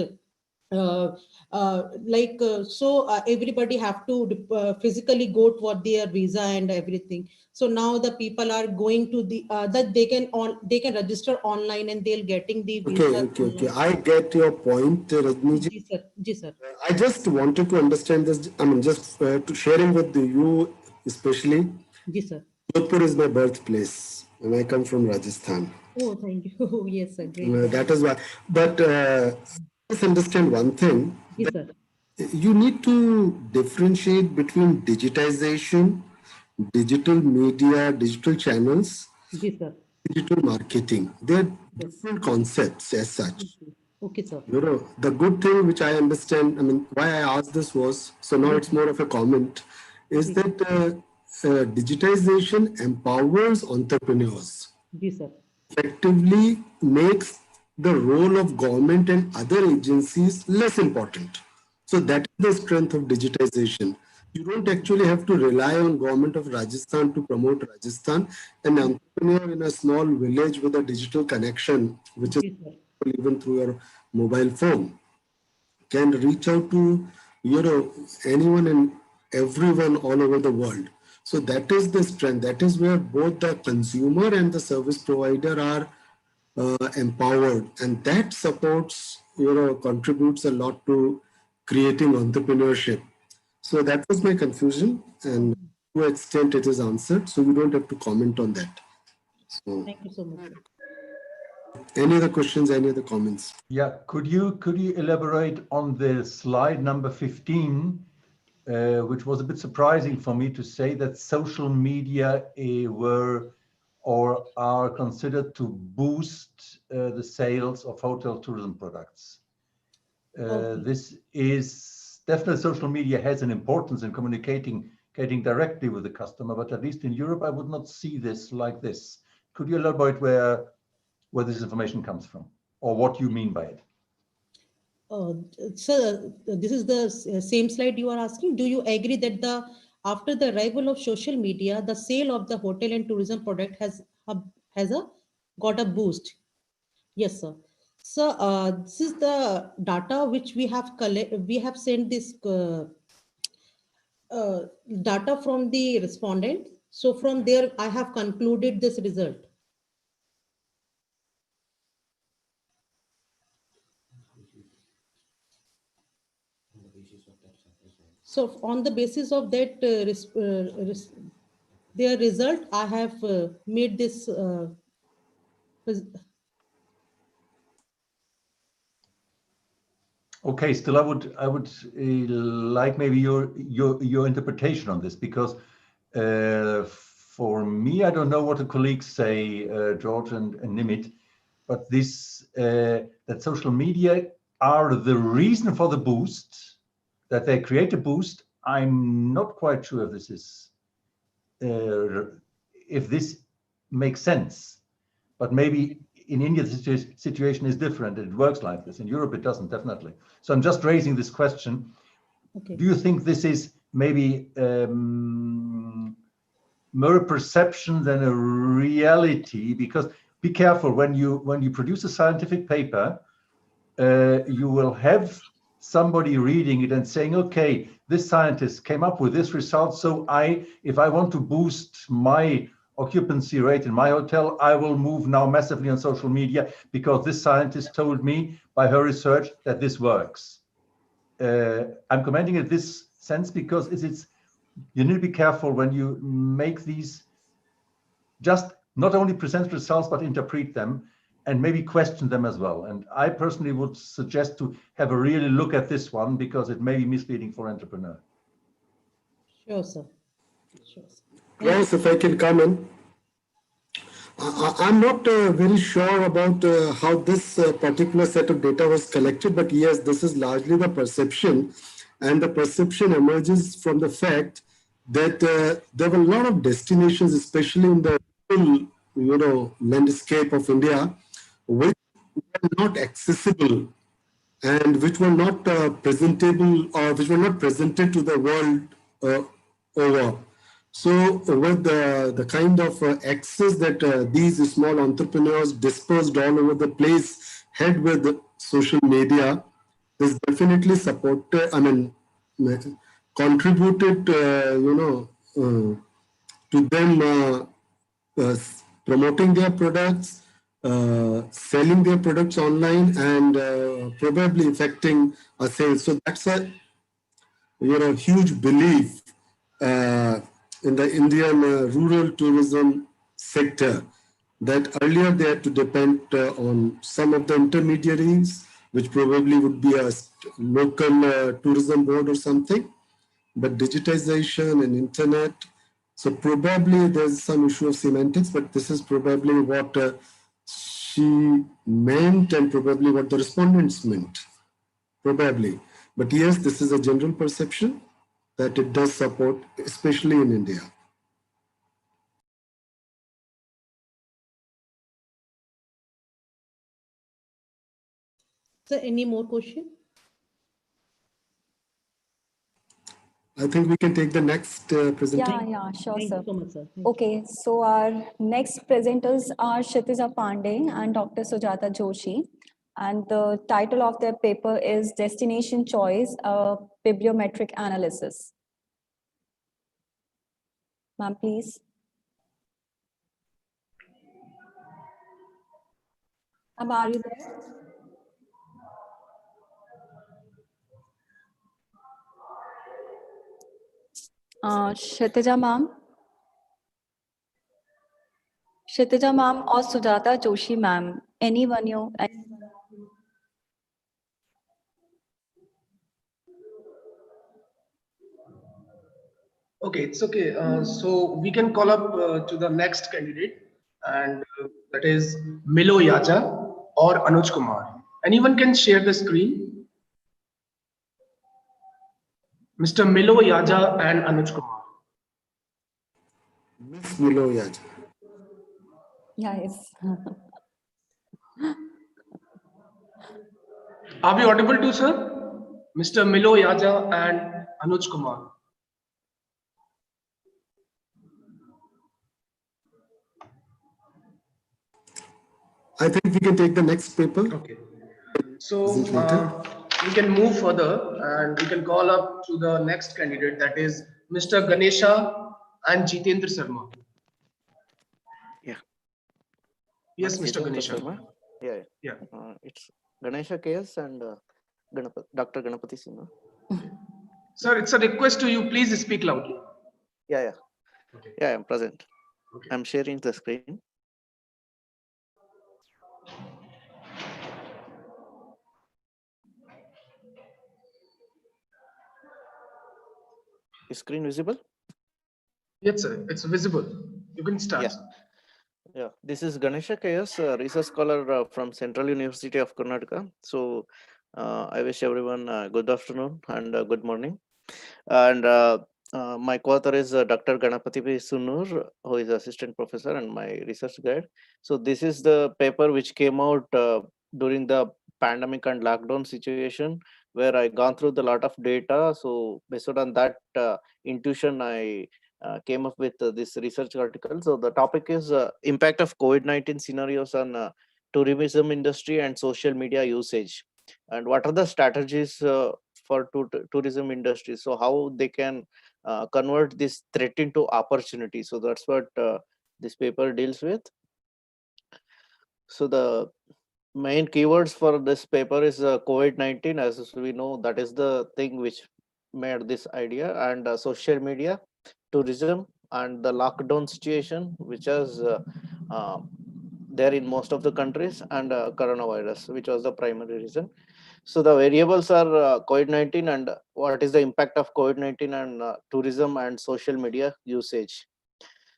everybody have to physically go for their visa and everything. So now the people are going to the that they can register online, and they'll getting the visa. Okay. I get your point, Rajni ji. Ji, sir. Ji, sir. I just wanted to understand this. I mean, just to sharing with you, especially. Ji, sir. Jodhpur is my birthplace, and I come from Rajasthan. Oh, thank you. Yes, sir. Great. That is why. But let's understand one thing. Yes, sir. You need to differentiate between digitization, digital media, digital channels, Yes, sir. digital marketing. They're different concepts as such. Okay, sir. You know, the good thing which I understand, I mean, why I asked this was, so now it's more of a comment, is that digitization empowers entrepreneurs. Yes, sir. Effectively makes the role of government and other agencies less important. So that is the strength of digitization. You don't actually have to rely on government of Rajasthan to promote Rajasthan. An entrepreneur in a small village with a digital connection, which is even through your mobile phone, can reach out to, you know, anyone and everyone all over the world. So that is the strength. That is where both the consumer and the service provider are empowered, and that supports, you know, contributes a lot to creating entrepreneurship. So that was my confusion, and to an extent it is answered. So we don't have to comment on that. So, thank you so much. Any other questions? Any other comments? Yeah, could you elaborate on the slide number 15, which was a bit surprising for me to say that social media were or are considered to boost the sales of hotel tourism products. This is definitely, social media has an importance in communicating directly with the customer, but at least in Europe, I would not see this like this. Could you elaborate where this information comes from, or what you mean by it? Sir, this is the same slide you are asking. Do you agree that after the arrival of social media, the sale of the hotel and tourism product got a boost? Yes, sir. So this is the data which we have sent this data from the respondent. So from there, I have concluded this result. So on the basis of that, their result, I have made this. Okay, still, I would like maybe your interpretation on this, because for me, I don't know what the colleagues say, George and Nimit, but this that social media are the reason for the boost, that they create a boost. I'm not quite sure if this makes sense, but maybe in India, the situation is different. It works like this. In Europe, it doesn't, definitely. So I'm just raising this question. Okay. Do you think this is maybe more a perception than a reality? Because be careful, when you produce a scientific paper, you will have somebody reading it and saying, okay, this scientist came up with this result, so if I want to boost my occupancy rate in my hotel, I will move now massively on social media because this scientist told me by her research that this works. I'm commenting in this sense because you need to be careful when you make these, just not only present results, but interpret them and maybe question them as well. And I personally would suggest to have a really look at this one, because it may be misleading for entrepreneur. Sure, sir. Sure, sir. Klaus, if I can come in. I'm not very sure about how this particular set of data was collected, but yes, this is largely the perception. And the perception emerges from the fact that there were a lot of destinations, especially in the landscape of India, which were not accessible and which were not presentable, or which were not presented to the world over. So with the kind of access that these small entrepreneurs dispersed all over the place had with social media, this definitely contributed, to them promoting their products, selling their products online, and probably affecting a sales. So that's a huge belief in the Indian rural tourism sector, that earlier they had to depend on some of the intermediaries, which probably would be a local tourism board or something, but digitization and internet. So probably there's some issue of semantics, but this is probably what she meant and probably what the respondents meant, probably. But yes, this is a general perception that it does support, especially in India. So any more question? I think we can take the next presentation. Yeah, sure, Thank sir. you so much, sir. Okay, so our next presenters are Kshitija Pandey and Dr. Sujata Joshi. And the title of their paper is Destination Choice, a Bibliometric Analysis. Ma'am, please. Ma'am, are you there? Kshitija ma'am. Kshitija ma'am or Sujata Joshi ma'am. Anyone you? Okay, it's okay. So we can call up to the next candidate, and that is Milo Yaja or Anuj Kumar. Anyone can share the screen. Mr. Milo Yaja and Anuj Kumar. Miss Milo Yaja. Yeah, yes. Are we audible to, sir? Mr. Milo Yaja and Anuj Kumar. I think we can take the next paper. Okay. So we can move further and we can call up to the next candidate, that is Mr. Ganesha and Jitendra Sharma. Yeah. Yes, Mr. Ganesha. Sharma. Yeah. It's Ganesha KS and Dr. Ganapati Sinha. Sir, it's a request to you. Please speak loudly. Yeah. Okay. Yeah, I'm present. Okay. I'm sharing the screen. Is screen visible? Yes, sir. It's visible. You can start. Yeah. Sir. Yeah, this is Ganesha KS, a research scholar from Central University of Karnataka. So I wish everyone good afternoon and good morning. And my co-author is Dr. Ganapati P. Sunur, who is assistant professor and my research guide. So this is the paper which came out during the pandemic and lockdown situation, where I gone through the lot of data. So based on that intuition, I came up with this research article. So the topic is impact of COVID-19 scenarios on tourism industry and social media usage, and what are the strategies for tourism industry, so how they can convert this threat into opportunity. So that's what this paper deals with. So the main keywords for this paper is COVID-19. As we know, that is the thing which made this idea, and social media, tourism, and the lockdown situation which is uh, there in most of the countries, and coronavirus, which was the primary reason. So the variables are COVID-19 and what is the impact of COVID-19 and tourism and social media usage.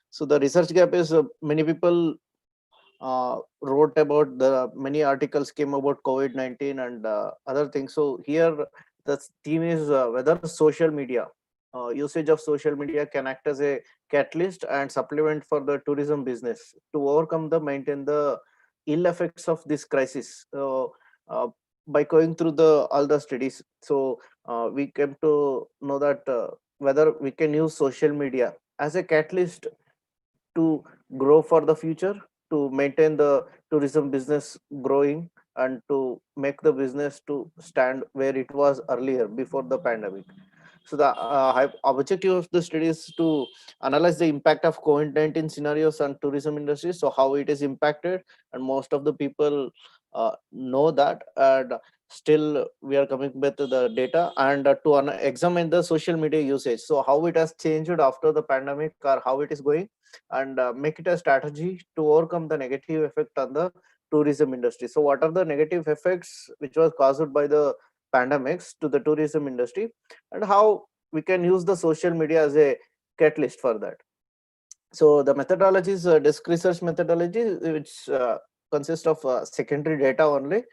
So the research gap is many people wrote about, the many articles came about COVID-19 and other things. So here the theme is whether social media, usage of social media can act as a catalyst and supplement for the tourism business to overcome the maintain the ill effects of this crisis. Uh, by going through the all the studies, so we came to know that whether we can use social media as a catalyst to grow for the future, to maintain the tourism business growing, and to make the business to stand where it was earlier before the pandemic. So the objective of the study is to analyze the impact of COVID-19 scenarios on tourism industry, so how it is impacted, and most of the people know that, and still we are coming with the data, and to examine the social media usage, so how it has changed after the pandemic or how it is going, and make it a strategy to overcome the negative effect on the tourism industry. So what are the negative effects which was caused by the pandemics to the tourism industry, and how we can use the social media as a catalyst for that. So the methodology is disk research methodology, which consists of secondary data only.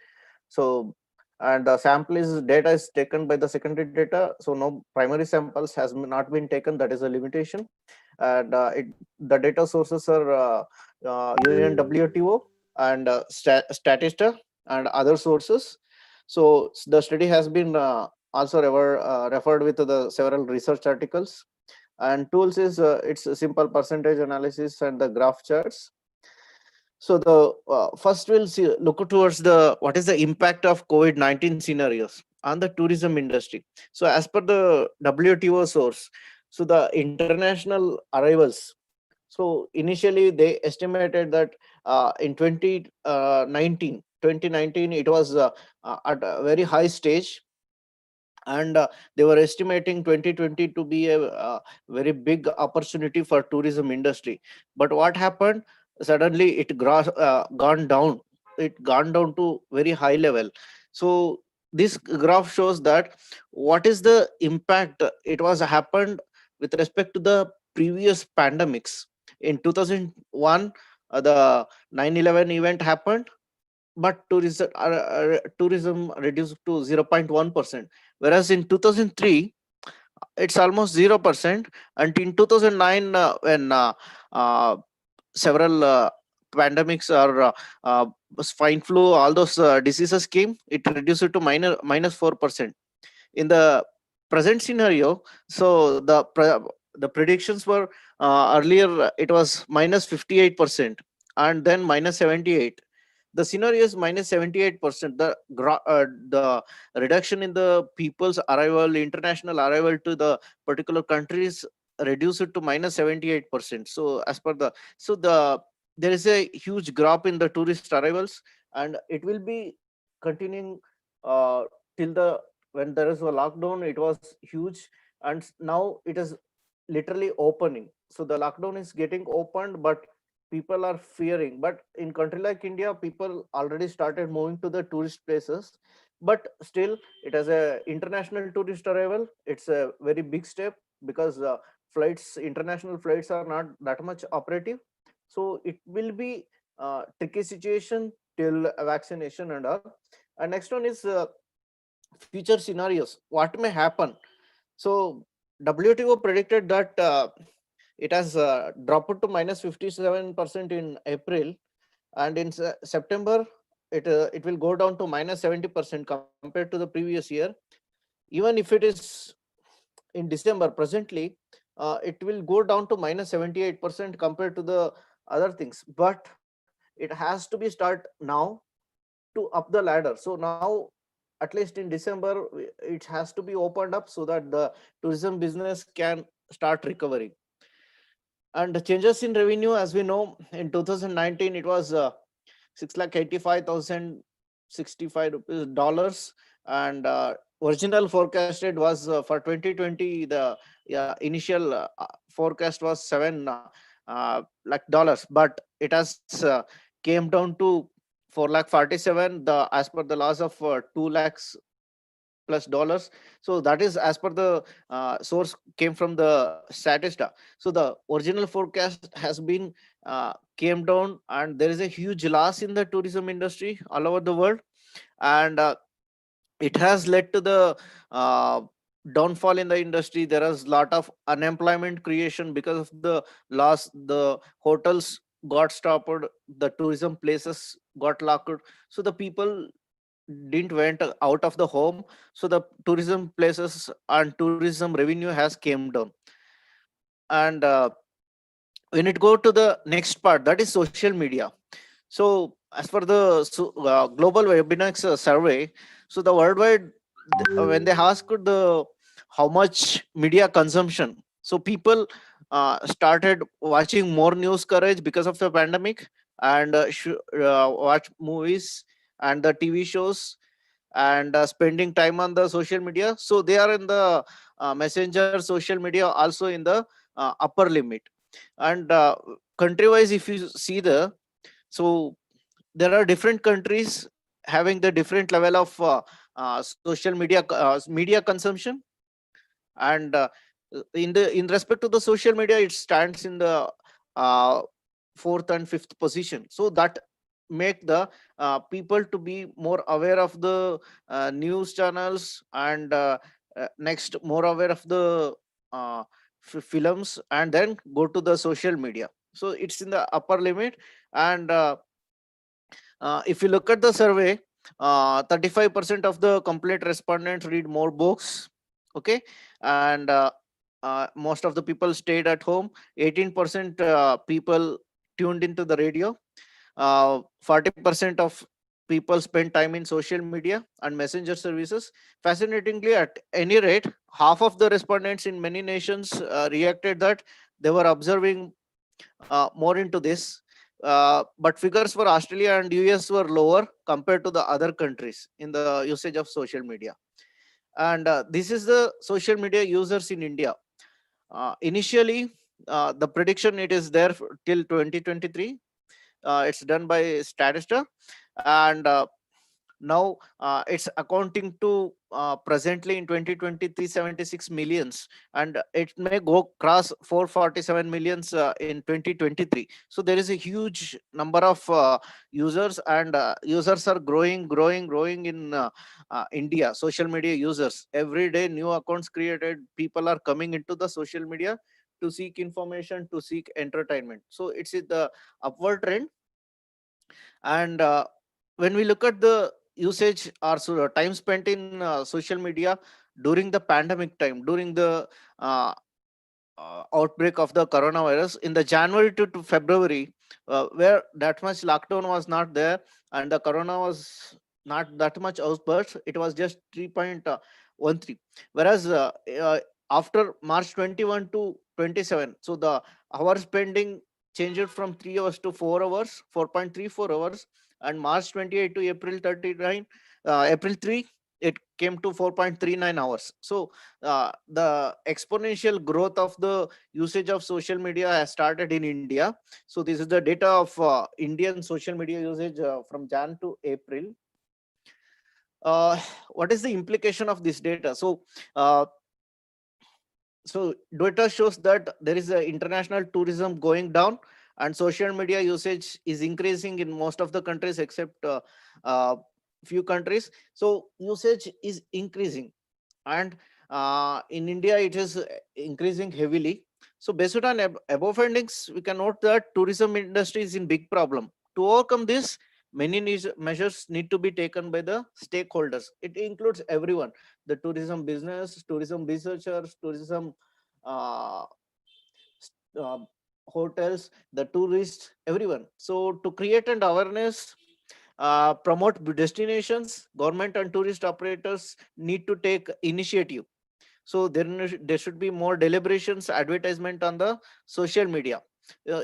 So, and the sample is data is taken by the secondary data, so no primary samples has not been taken, that is a limitation. And the data sources are union WTO and Statista and other sources. So the study has been also referred with the several research articles. And tools is it's a simple percentage analysis and the graph charts. So the first we'll see, look towards the what is the impact of COVID-19 scenarios on the tourism industry. So as per the WTO source, so the international arrivals, so initially they estimated that in 2019 it was at a very high stage, and they were estimating 2020 to be a very big opportunity for tourism industry. But what happened, suddenly it gone down, it gone down to very high level. So this graph shows that what is the impact it was happened with respect to the previous pandemics. In 2001 the 9/11 event happened, but tourism reduced to 0.1%, whereas in 2003 it's almost 0%, and in 2009 when several pandemics or swine flu, all those diseases came, it reduced it to minus 4%. In the present scenario, so the predictions were earlier it was minus 58% and then minus 78. The scenario is minus 78%. The reduction in the people's arrival, international arrival to the particular countries, reduce it to minus 78%. So as per the, so there is a huge drop in the tourist arrivals, and it will be continuing till the, when there is a lockdown it was huge, and now it is literally opening. So the lockdown is getting opened, but people are fearing. But in country like India, people already started moving to the tourist places, but still it has a international tourist arrival, it's a very big step. because flights, international flights are not that much operative. So it will be tricky situation till vaccination and all. And next one is future scenarios. What may happen? So WTO predicted that it has dropped to minus 57% in April, and in September it will go down to minus 70% compared to the previous year. Even if it is in December presently, it will go down to minus 78% compared to the other things. But it has to be start now to up the ladder. So now, at least in December, it has to be opened up so that the tourism business can start recovering. And the changes in revenue, as we know, in 2019 it was 6,85,065 rupees dollars, and original forecasted was for 2020, the initial forecast was 7 lakh dollars, but it has came down to 4 lakh 47, the as per the laws of 2 lakhs plus dollars. So that is as per the source came from the Statista. So the original forecast has been came down, and there is a huge loss in the tourism industry all over the world, and it has led to the downfall in the industry. There is a lot of unemployment creation because of the loss. The hotels got stopped, the tourism places got locked, so the people didn't went out of the home, so the tourism places and tourism revenue has came down. And when it go to the next part, that is social media. So as per the global Webinars survey, so the worldwide, when they asked the how much media consumption, so people started watching more news coverage because of the pandemic, and watch movies and the TV shows, and spending time on the social media. So they are in the messenger social media also in the upper limit. And country wise, if you see so there are different countries having the different level of social media consumption. And in respect to the social media, it stands in the uh, fourth and fifth position. So that make the people to be more aware of the news channels, and next more aware of the uh, films, and then go to the social media. So it's in the upper limit. And if you look at the survey, 35% of the complete respondents read more books. Okay. And most of the people stayed at home. 18% people tuned into the radio. 40% of people spend time in social media and messenger services. Fascinatingly, at any rate, half of the respondents in many nations reacted that they were observing more into this. But figures for Australia and US were lower compared to the other countries in the usage of social media. And this is the social media users in India. Initially, the prediction, it is there till 2023. It's done by Statista, and now it's accounting to presently in 2023 76 millions, and it may go cross 447 millions in 2023. So there is a huge number of users, and users are growing in India. Social media users, every day new accounts created, people are coming into the social media to seek information, to seek entertainment. So it's in the upward trend. And when we look at the usage or time spent in social media during the pandemic time, during the uh, outbreak of the coronavirus in the January to February, where that much lockdown was not there, and the corona was not that much outburst, it was just 3.13. Whereas after March 21 to 27, so the hour spending changed from 3 hours to 4 hours, 4.34 hours, and March 28 to April 39, April 3, it came to 4.39 hours. So the exponential growth of the usage of social media has started in India. So this is the data of Indian social media usage from Jan to April. What is the implication of this data? So so data shows that there is a international tourism going down, and social media usage is increasing in most of the countries except few countries. So usage is increasing, and in India it is increasing heavily. So based on above findings, we can note that tourism industry is in big problem. To overcome this, many measures need to be taken by the stakeholders. It includes everyone: the tourism business, tourism researchers, tourism uh, uh, hotels, the tourists, everyone. So to create an awareness, promote destinations, government and tourist operators need to take initiative. So there should be more deliberations, advertisement on the social media.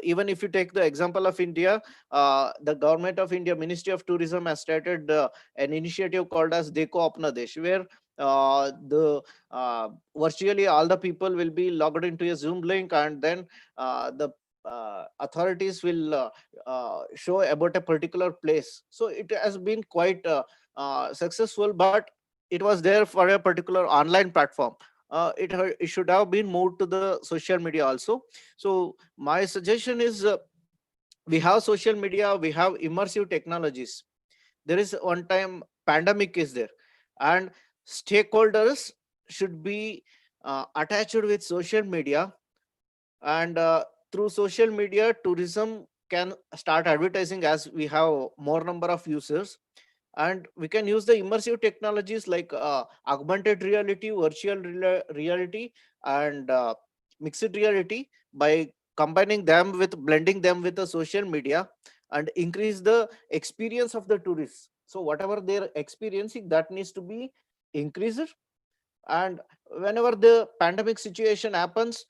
Even if you take the example of India, the government of India, Ministry of Tourism has started an initiative called as Dekho Apna Desh, where the virtually all the people will be logged into a Zoom link, and then the authorities will show about a particular place. So it has been quite successful, but it was there for a particular online platform. It should have been moved to the social media also. So my suggestion is, we have social media, we have immersive technologies. There is one time pandemic is there, and stakeholders should be attached with social media, and through social media tourism can start advertising as we have more number of users. And we can use the immersive technologies like augmented reality, virtual reality, and mixed reality, by combining them with, blending them with the social media, and increase the experience of the tourists. So whatever they're experiencing, that needs to be increased. And whenever the pandemic situation happens,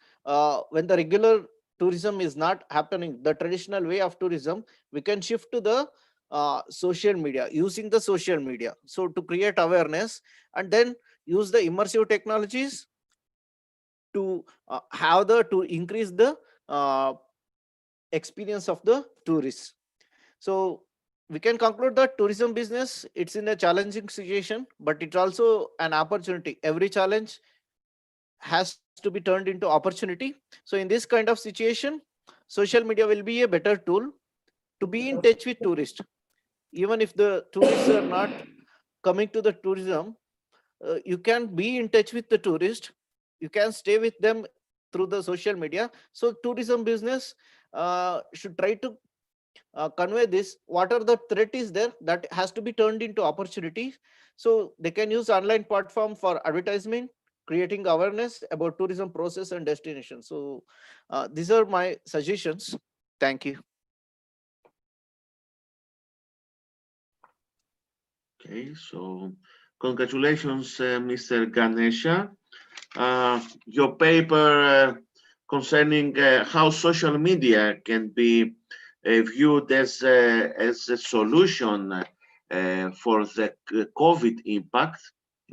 when the regular tourism is not happening, the traditional way of tourism, we can shift to the social media, using the social media, so to create awareness, and then use the immersive technologies to to increase the uh, experience of the tourists. So we can conclude that tourism business, it's in a challenging situation, but it's also an opportunity. Every challenge has to be turned into opportunity. So in this kind of situation, social media will be a better tool to be in touch with tourists. Even if the tourists are not coming to the tourism, you can be in touch with the tourist, you can stay with them through the social media. So tourism business should try to convey this, what are the threat is there, that has to be turned into opportunity. So they can use online platform for advertisement, creating awareness about tourism process and destination. So these are my suggestions. Thank you. Okay, so congratulations, Mr. Ganesha. Your paper concerning how social media can be viewed as a solution for the COVID impact.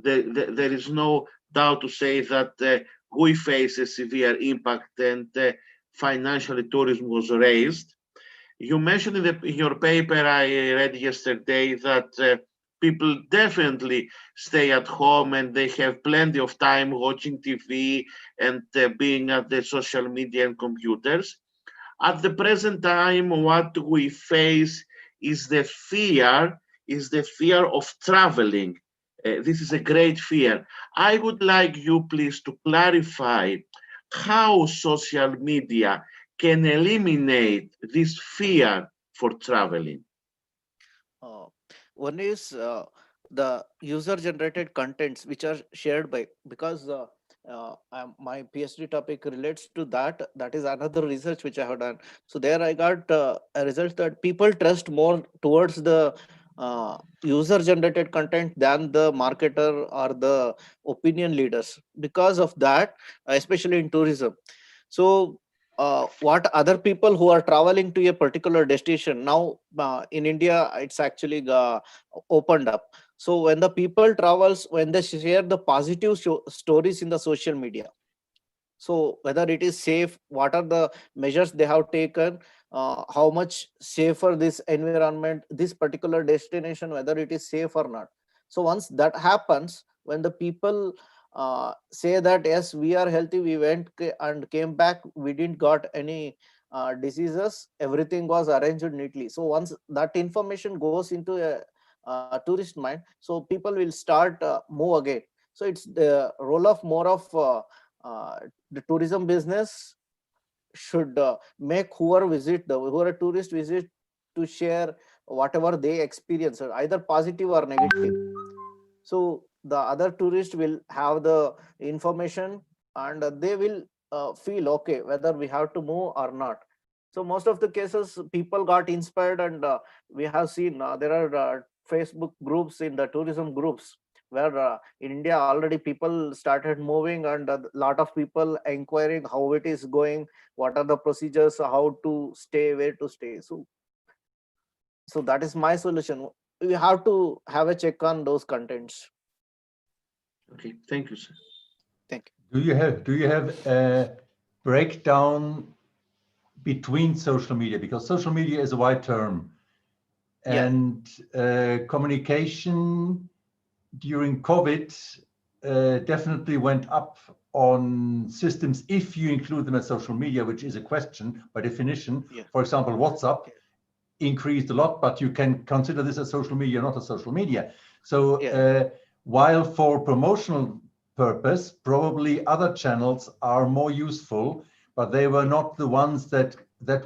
There is no doubt to say that we face a severe impact, and financially tourism was raised. You mentioned in your paper I read yesterday that people definitely stay at home and they have plenty of time watching TV and being at the social media and computers. At the present time, what we face is the fear of traveling. This is a great fear. I would like you please to clarify how social media can eliminate this fear for traveling. One is the user generated contents which are shared by, because my PhD topic relates to that. That is another research which I have done. So there I got a result that people trust more towards the user generated content than the marketer or the opinion leaders. Because of that, especially in tourism. So what other people who are traveling to a particular destination now, in India it's actually opened up. So when the people travels, when they share the positive stories in the social media, so whether it is safe, what are the measures they have taken, how much safer this environment, this particular destination, whether it is safe or not. So once that happens, when the people say that yes, we are healthy, we went and came back, we didn't got any diseases, everything was arranged neatly. So once that information goes into a tourist mind, so people will start move again. So it's the role of more of the tourism business should make whoever tourist visit to share whatever they experience, either positive or negative. So the other tourist will have the information, and they will feel okay whether we have to move or not. So most of the cases people got inspired, and we have seen there are Facebook groups in the tourism groups where in India already people started moving, and a lot of people inquiring how it is going, what are the procedures, how to stay, where to stay. So that is my solution. We have to have a check on those contents. Okay, thank you, sir. Thank you. Do you have a breakdown between social media? Because social media is a wide term, and communication during COVID definitely went up on systems if you include them as social media, which is a question by definition. For example, WhatsApp increased a lot, but you can consider this as social media, not a social media. So while for promotional purpose, probably other channels are more useful, but they were not the ones that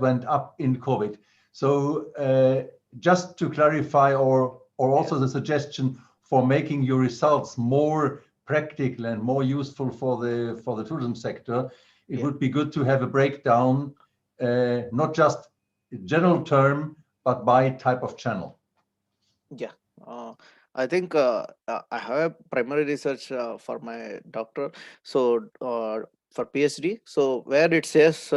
went up in COVID. So just to clarify, or also the suggestion for making your results more practical and more useful for the tourism sector, it would be good to have a breakdown, not just general term, but by type of channel. Yeah, I think I have a primary research for my doctor. So for PhD, so where it says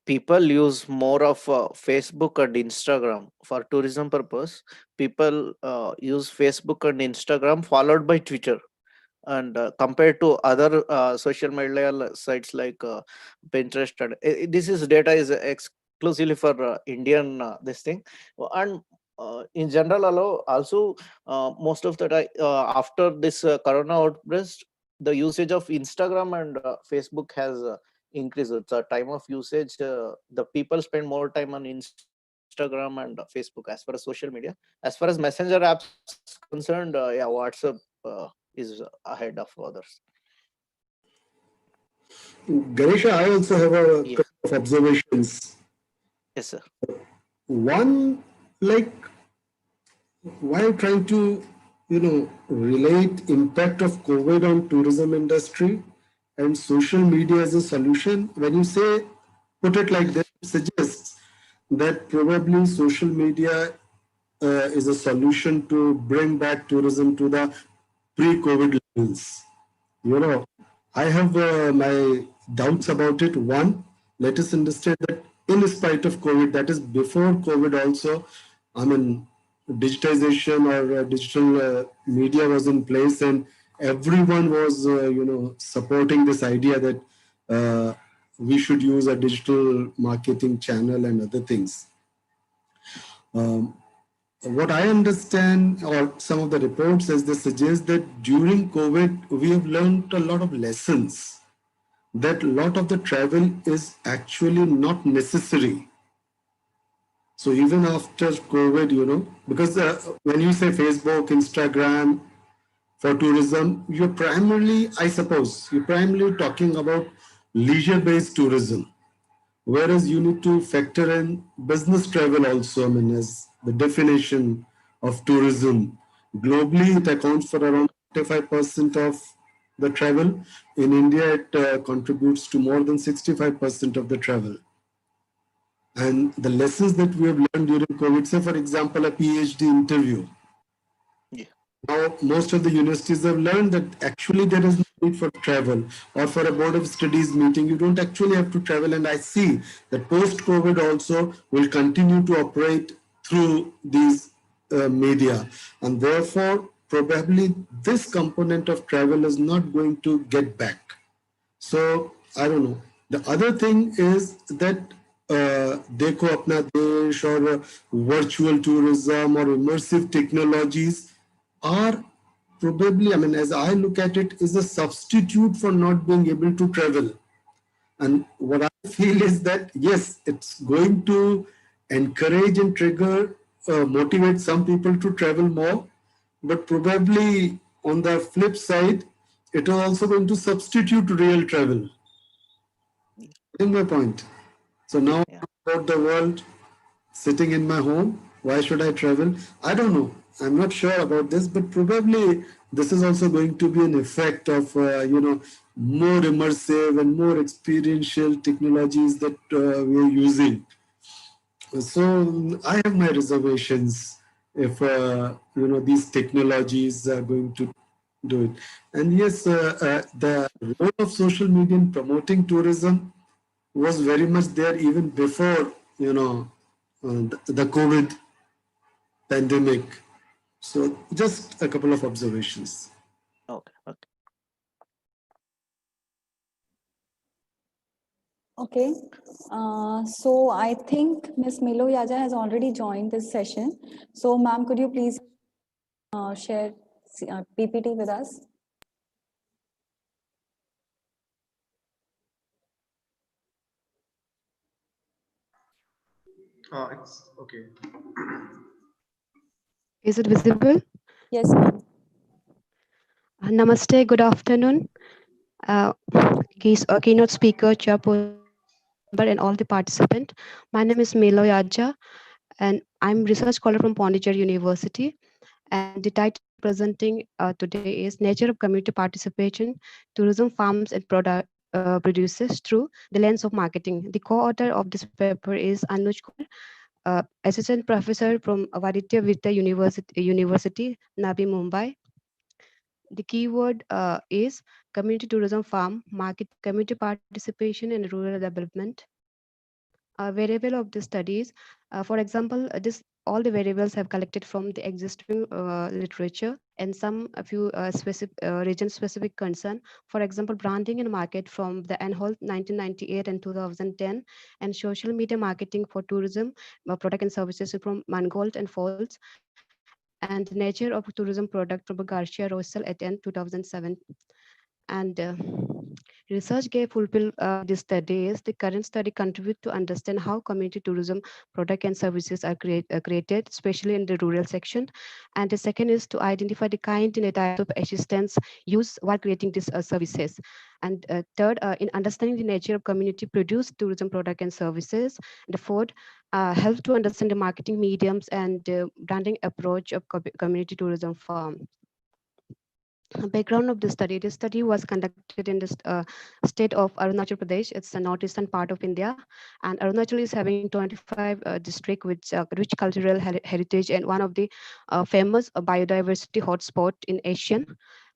people use more of Facebook and Instagram for tourism purpose. People use Facebook and Instagram followed by Twitter. And compared to other social media sites like Pinterest, and this is data is exclusively for Indian this thing. And in general also most of the time after this corona outbreak, the usage of Instagram and Facebook has increased. It's a time of usage, the people spend more time on Instagram and Facebook as far as social media. As far as messenger apps concerned, yeah, WhatsApp is ahead of others. Ganesha, I also have a couple of observations. Yes, sir. One, like, while trying to, relate impact of COVID on tourism industry and social media as a solution, when you say, put it like this, suggests that probably social media is a solution to bring back tourism to the pre-COVID levels. I have my doubts about it. One, let us understand that in spite of COVID, that is before COVID also, I mean, digitization or digital media was in place, and everyone was, supporting this idea that we should use a digital marketing channel and other things. What I understand, or some of the reports as they suggest, that during COVID, we have learned a lot of lessons, that a lot of the travel is actually not necessary. So even after COVID, because when you say Facebook, Instagram for tourism, you're primarily talking about leisure-based tourism. Whereas you need to factor in business travel also, I mean, as the definition of tourism. Globally, it accounts for around 35% of the travel. In India, it contributes to more than 65% of the travel. And the lessons that we have learned during COVID, say for example, a PhD interview. Now, most of the universities have learned that actually there is no need for travel, or for a board of studies meeting, you don't actually have to travel. And I see that post-COVID also will continue to operate through these media. And therefore, probably this component of travel is not going to get back. So, I don't know. The other thing is that Dekho Apna Desh or virtual tourism or immersive technologies are probably, I mean, as I look at it, is a substitute for not being able to travel. And what I feel is that, yes, it's going to encourage and trigger, motivate some people to travel more, but probably on the flip side, it is also going to substitute real travel. I think my point. So now Yeah. about the world, sitting in my home, why should I travel? I don't know. I'm not sure about this, but probably this is also going to be an effect of, more immersive and more experiential technologies that we're using. So I have my reservations if, these technologies are going to do it. And yes, the role of social media in promoting tourism was very much there even before, the COVID pandemic. So just a couple of observations. Okay. Okay. Okay, so I think Ms. Milo Yaja has already joined this session. So ma'am, could you please share PPT with us? It's okay. Is it visible? Yes, ma'am. Namaste, good afternoon. Keynote speaker, chairperson, member, and all the participants. My name is Milo Yaja, and I'm research scholar from Pondicherry University. And the title presenting today is Nature of Community Participation, Tourism Farms and Producers Through the Lens of Marketing. The co-author of this paper is Anuj Kumar, assistant professor from Aditya Vidya University, Navi Mumbai. The keyword is community tourism farm, market, community participation and rural development. Variable of the studies, for example, this all the variables have collected from the existing literature and some a few specific region specific concern. For example, branding and market from the Anhol 1998 and 2010, and social media marketing for tourism product and services from Mangold and Folds, and nature of tourism product from Garcia Rosell at end 2007. And research gave fulfill the studies. The current study contribute to understand how community tourism product and services are created, especially in the rural section. And the second is to identify the kind and the types of assistance used while creating these services. And third, in understanding the nature of community produced tourism product and services. The fourth, help to understand the marketing mediums and branding approach of community tourism firm. Background of the study. This study was conducted in the state of Arunachal Pradesh. It's the northeastern part of India, and Arunachal is having 25 district with rich cultural heritage and one of the famous biodiversity hotspot in Asian.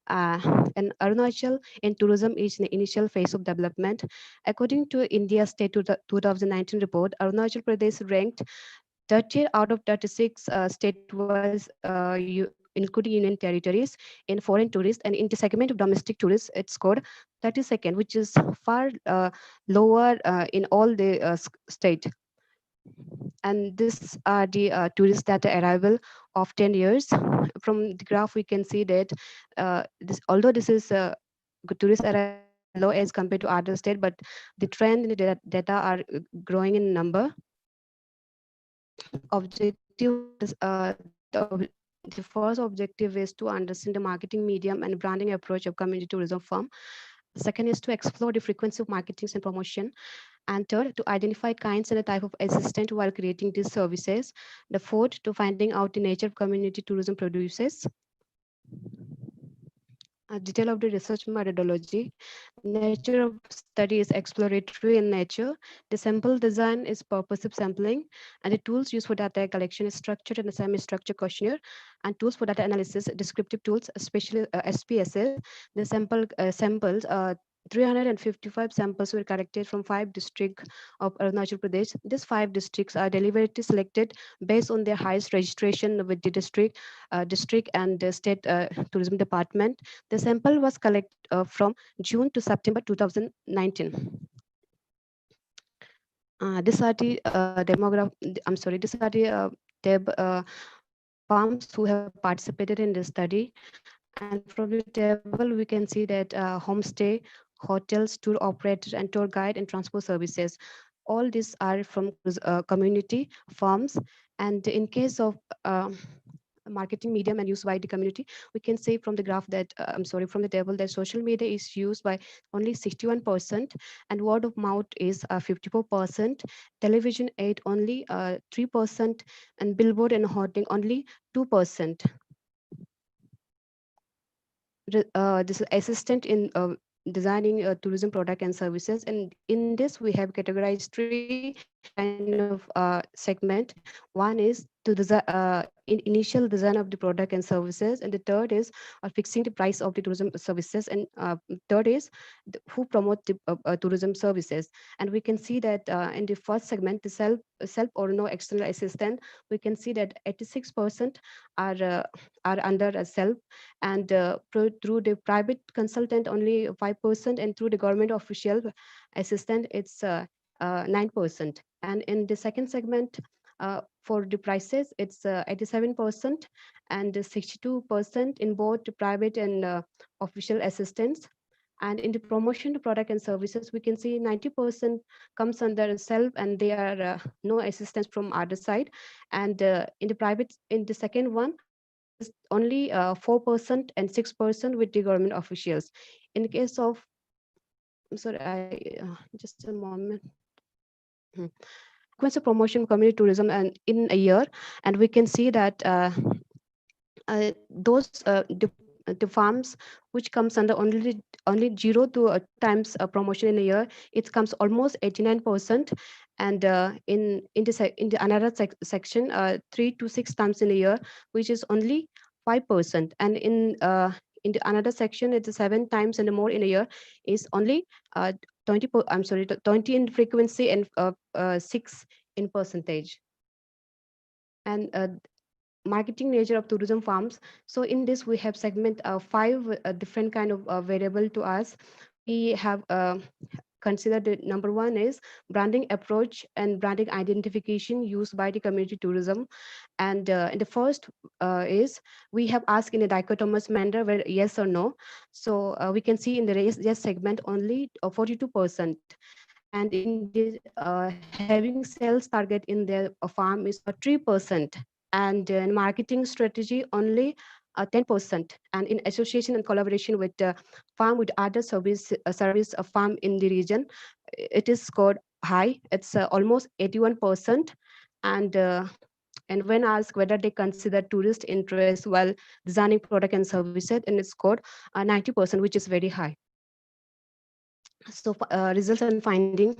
And Arunachal in tourism is in the initial phase of development. According to India State 2019 report, Arunachal Pradesh ranked 30 out of 36 state-wise, including union territories, in foreign tourists, and in the segment of domestic tourists, it scored 32nd, which is far lower in all the state. And this are the tourist data arrival of 10 years. From the graph, we can see that although this is tourist arrival low as compared to other state, but the trend in the data are growing in number. Objective is, the first objective is to understand the marketing medium and branding approach of community tourism firm. The second is to explore the frequency of marketing and promotion. And third, to identify kinds and the type of assistant while creating these services. The fourth, to finding out the nature of community tourism producers. A detail of the research methodology. Nature of study is exploratory in nature. The sample design is purposive sampling, and the tools used for data collection is structured and semi-structured questionnaire, and tools for data analysis, descriptive tools, especially SPSS. The samples 355 samples were collected from 5 districts of Arunachal Pradesh. These 5 districts are deliberately selected based on their highest registration with the district and the state tourism department. The sample was collected from June to September 2019. These are the these are the farms who have participated in this study. And from the table, we can see that homestay, hotels, tour operators, and tour guide and transport services. All these are from community farms. And in case of marketing medium and used by the community, we can say from the graph that from the table that social media is used by only 61%, and word of mouth is 54%, television aid only 3%, and billboard and hoarding only 2%. This is assistant in designing tourism product and services, and in this we have categorized three kind of segment. One is to the initial design of the product and services, and the third is fixing the price of the tourism services, and third is who promote the tourism services. And we can see that in the first segment, the self or no external assistant, we can see that 86% are under a self, and through the private consultant only 5%, and through the government official assistant it's 9%. And in the second segment, for the prices it's 87% and 62% in both the private and official assistants. And in the promotion to product and services, we can see 90% comes under self, and they are no assistance from other side. And in the private, in the second one, is only 4% and 6% with the government officials. In case of, I'm sorry, just a moment. Frequency promotion community tourism and in a year, and we can see that those the farms which comes under only 0 to 2 times promotion in a year, it comes almost 89%. And in the another section 3 to 6 times in a year, which is only 5%. And in the another section, it's 7 times and more in a year, is only 20 in frequency and 6 in percentage. And marketing nature of tourism farms. So in this we have segment 5 different kind of variable to us. We have considered the number one is branding approach and branding identification used by the community tourism. And in the first is we have asked in a dichotomous manner where yes or no. So we can see in the yes segment only 42%. And in the having sales target in their farm is 3%. And in marketing strategy only 10%. And in association and collaboration with the farm with other service farm in the region, it is scored high. It's almost 81%. And when asked whether they consider tourist interest while designing product and services, and it's scored 90%, which is very high. So results and finding.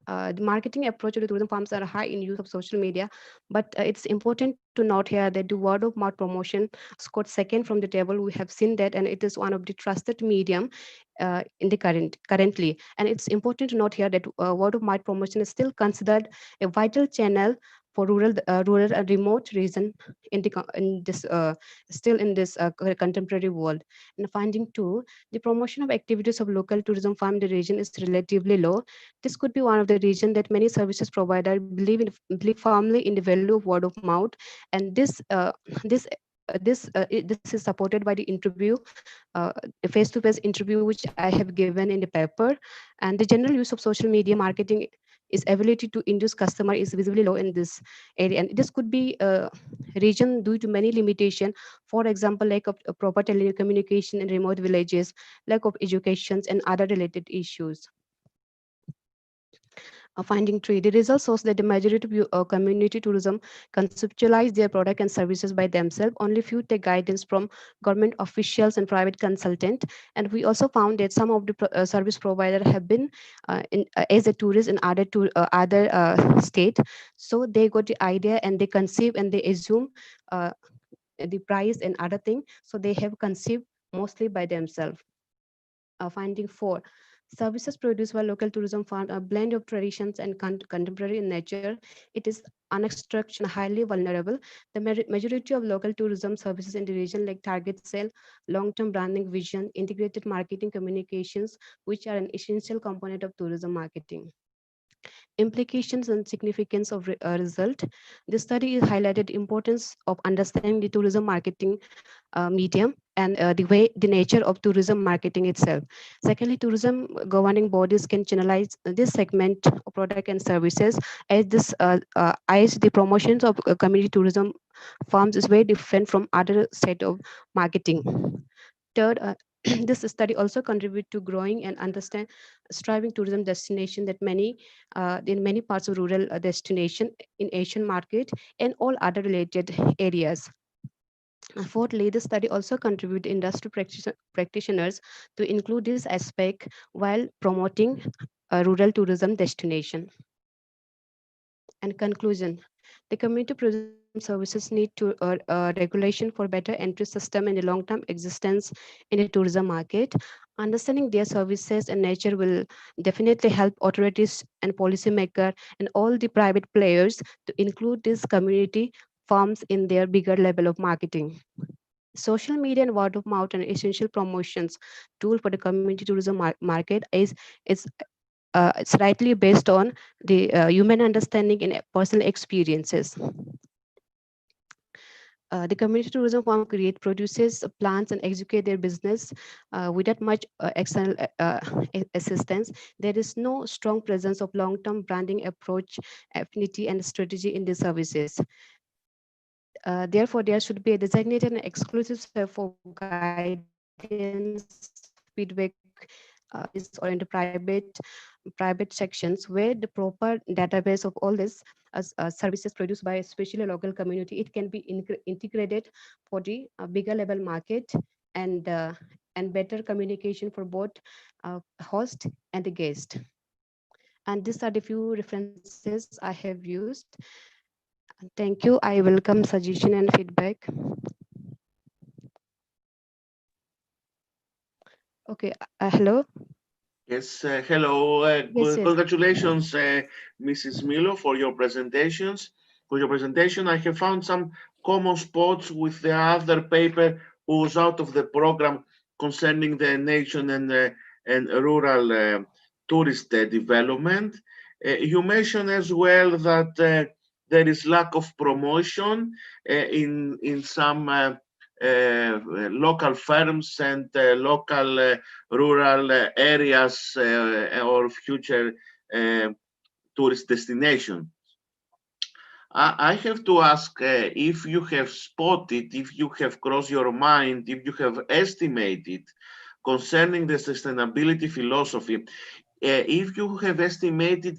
The marketing approach of the tourism farms are high in use of social media, but it's important to note here that the word of mouth promotion scored second from the table. We have seen that, and it is one of the trusted medium in the currently. And it's important to note here that word of mouth promotion is still considered a vital channel for rural and remote region in this still in this contemporary world. And finding two, the promotion of activities of local tourism farm in the region is relatively low. This could be one of the reasons that many services providers believe firmly in the value of word of mouth, and this is supported by the interview, face-to-face interview which I have given in the paper. And the general use of social media marketing is ability to induce customer is visibly low in this area, and this could be a region due to many limitation. For example, lack of proper telecommunication in remote villages, lack of education, and other related issues. Finding three, the result shows that the majority of community tourism conceptualize their product and services by themselves. Only few take guidance from government officials and private consultant. And we also found that some of the service providers have been as a tourist in other state. So they got the idea and they conceive and they assume the price and other thing. So they have conceived mostly by themselves. Finding four, services produced by local tourism farm a blend of traditions and contemporary in nature. It is unstructured and highly vulnerable. The majority of local tourism services in the region like target sale, long-term branding vision, integrated marketing communications, which are an essential component of tourism marketing. Implications and significance of result. This study highlighted importance of understanding the tourism marketing medium and the nature of tourism marketing itself. Secondly, tourism governing bodies can channelize this segment of product and services as the promotions of community tourism firms is very different from other set of marketing. Third, this study also contribute to growing and understand striving tourism destination that in many parts of rural destination in Asian market and all other related areas. Fourthly, the study also contributed industry practitioners to include this aspect while promoting a rural tourism destination. And conclusion, the community tourism services need to regulation for better entry system in the long-term existence in the tourism market. Understanding their services and nature will definitely help authorities and policymakers and all the private players to include these community farms in their bigger level of marketing. Social media and word of mouth and essential promotions tool for the community tourism market it's rightly based on the human understanding and personal experiences. The community tourism firm produces plans and execute their business without much external assistance. There is no strong presence of long-term branding approach, affinity, and strategy in the services. Therefore, there should be a designated and exclusive server for guidance, feedback, this or into private sections where the proper database of all these services produced by especially local community, it can be integrated for the bigger level market and better communication for both host and the guest. And these are the few references I have used. Thank you. I welcome suggestion and feedback. Okay, hello. Yes, hello. Yes. Congratulations, Mrs. Milo, for your presentations. For your presentation, I have found some common spots with the other paper who was out of the program concerning the nation and rural tourist development. You mentioned as well that there is lack of promotion in some local firms and local rural areas or future tourist destinations. I have to ask if you have spotted, if you have crossed your mind, if you have estimated concerning the sustainability philosophy, if you have estimated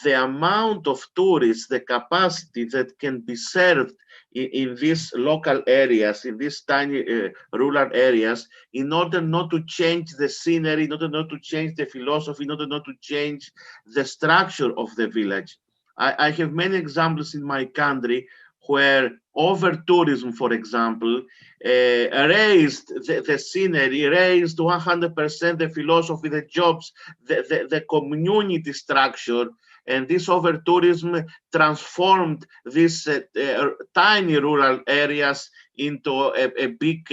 the amount of tourists, the capacity that can be served in these local areas, in these tiny rural areas, in order not to change the scenery, in order not to change the philosophy, in order not to change the structure of the village. I have many examples in my country where over-tourism, for example, raised the scenery, raised 100% the philosophy, the jobs, the community structure, and this over-tourism transformed these tiny rural areas into a big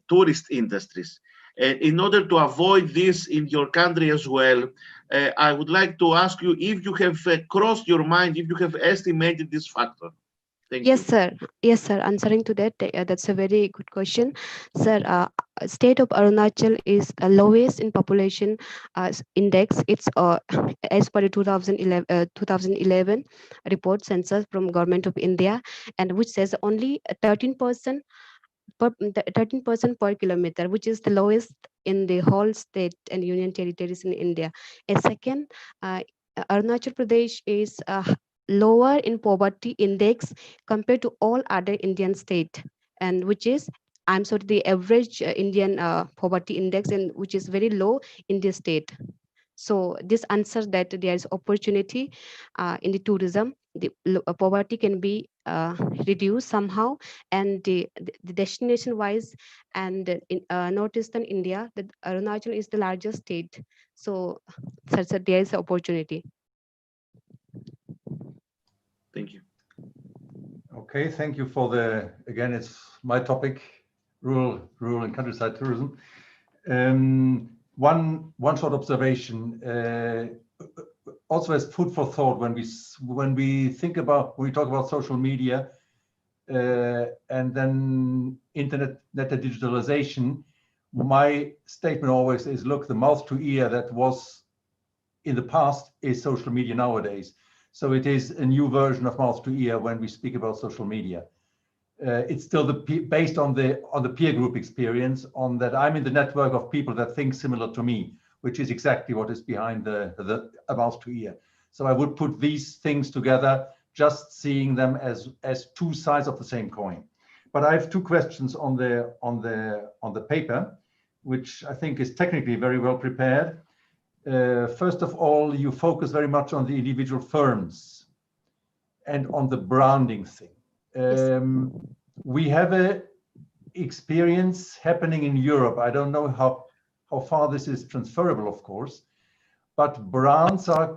tourist industries. And in order to avoid this in your country as well, I would like to ask you if you have crossed your mind, if you have estimated this factor. Thank yes, you. sir. Yes, sir. Answering to that, that's a very good question, sir. State of Arunachal is lowest in population index. It's as per the 2011 report census from Government of India, and which says only 13% per kilometer, which is the lowest in the whole state and union territories in India. And second, Arunachal Pradesh is lower in poverty index compared to all other Indian state, and which is the average Indian poverty index, and which is very low in this state. So this answers that there is opportunity in the tourism. The poverty can be reduced somehow, and the destination wise, and in northeastern India, the Arunachal is the largest state. So there is opportunity. Thank you. Okay, thank you for again, it's my topic, rural and countryside tourism. One short observation. also as food for thought when we talk about social media and then internet digitalization. My statement always is, look, the mouth to ear that was in the past is social media nowadays. So it is a new version of mouth to ear when we speak about social media. It's still based on the peer group experience, on that I'm in the network of people that think similar to me, which is exactly what is behind the mouth to ear. So I would put these things together, just seeing them as two sides of the same coin. But I have two questions on the paper, which I think is technically very well prepared. First of all, you focus very much on the individual firms and on the branding thing. We have a experience happening in Europe. I don't know how far this is transferable, of course, but brands are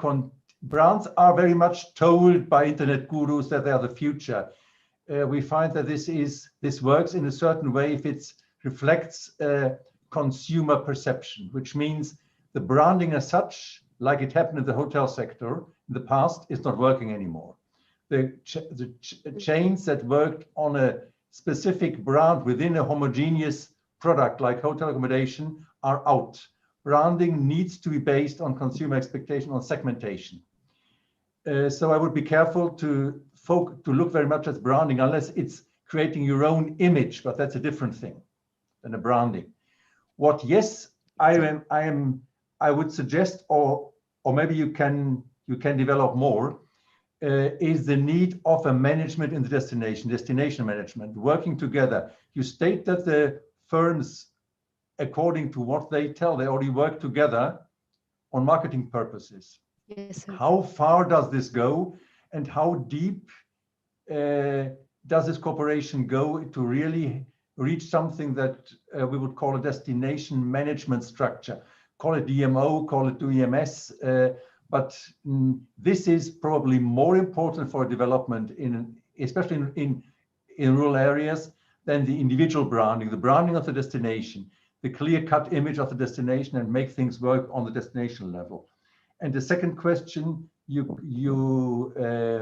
very much told by internet gurus that they are the future. We find that this works in a certain way if it reflects consumer perception, which means the branding as such, like it happened in the hotel sector in the past, is not working anymore. The chains that worked on a specific brand within a homogeneous product like hotel accommodation are out. Branding needs to be based on consumer expectation, on segmentation. So I would be careful to look very much at branding unless it's creating your own image, but that's a different thing than a branding. What yes, I would suggest, or maybe you can develop more, is the need of a management in the destination management, working together. You state that the firms, according to what they tell, they already work together on marketing purposes. Yes, sir. How far does this go, and how deep does this cooperation go to really reach something that we would call a destination management structure? Call it DMO, call it DMS, but this is probably more important for development, especially in rural areas, than the individual branding, the branding of the destination, the clear-cut image of the destination, and make things work on the destination level. And the second question, you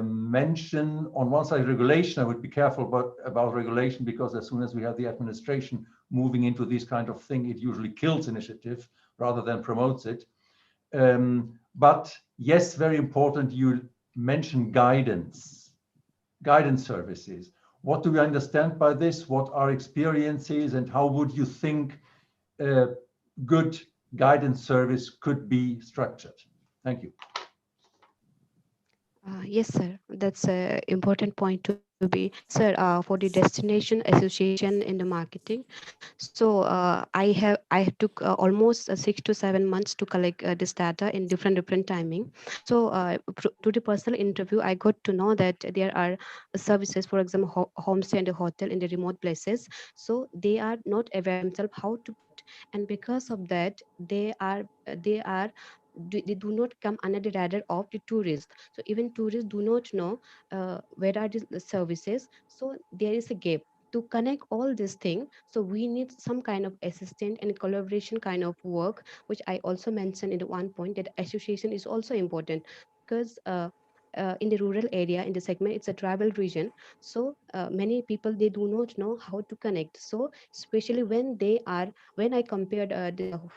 mention on one side regulation. I would be careful about regulation, because as soon as we have the administration moving into this kind of thing, it usually kills initiative rather than promotes it. But yes, very important, you mentioned guidance services. What do we understand by this? What are experiences, and how would you think a good guidance service could be structured? Thank you. Yes, sir. That's an important point to be, sir, for the destination association in the marketing. So I took almost 6 to 7 months to collect this data in different timing. So to the personal interview, I got to know that there are services, for example, homestay and a hotel in the remote places. So they are not aware themselves how to, and because of that, they do not come under the radar of the tourists. So even tourists do not know where are the services. So there is a gap to connect all these things. So we need some kind of assistant and collaboration kind of work, which I also mentioned in the one point, that association is also important, because in the rural area, in the segment, it's a tribal region. So many people, they do not know how to connect. So especially when I compared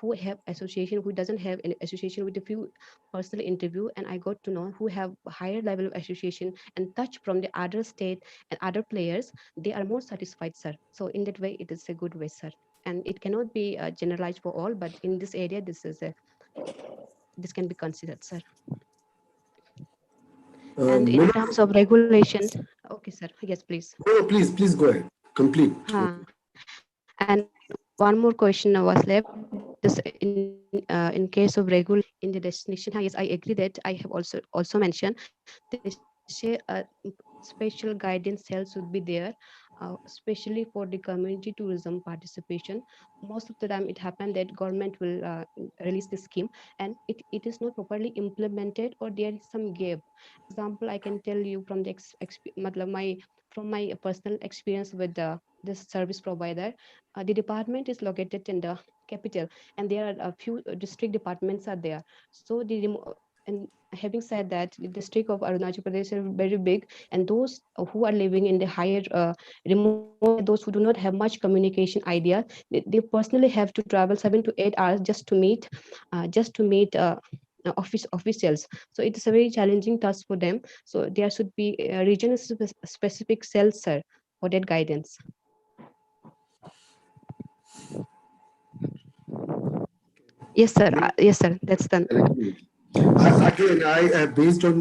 who have association, who doesn't have an association, with a few personal interview, and I got to know who have higher level of association and touch from the other state and other players, they are more satisfied, sir. So in that way, it is a good way, sir. And it cannot be generalized for all, but in this area, this can be considered, sir. And in terms of regulation, okay, sir. Yes, please. No, please go ahead. Complete. And one more question was left. This in case of regulation in the destination, yes, I agree that I have also mentioned special guidance cells should be there, especially for the community tourism participation. Most of the time, it happened that government will release the scheme, and it is not properly implemented, or there is some gap. Example, I can tell you from the from my personal experience with this service provider. The department is located in the capital, and there are a few district departments are there. So and having said that, the district of Arunachal Pradesh is very big, and those who are living in the higher remote, those who do not have much communication idea, they personally have to travel 7 to 8 hours just to meet officials. So it is a very challenging task for them. So there should be a region specific cells, sir, for that guidance. Yes, sir. Yes, sir. That's done. Again, based on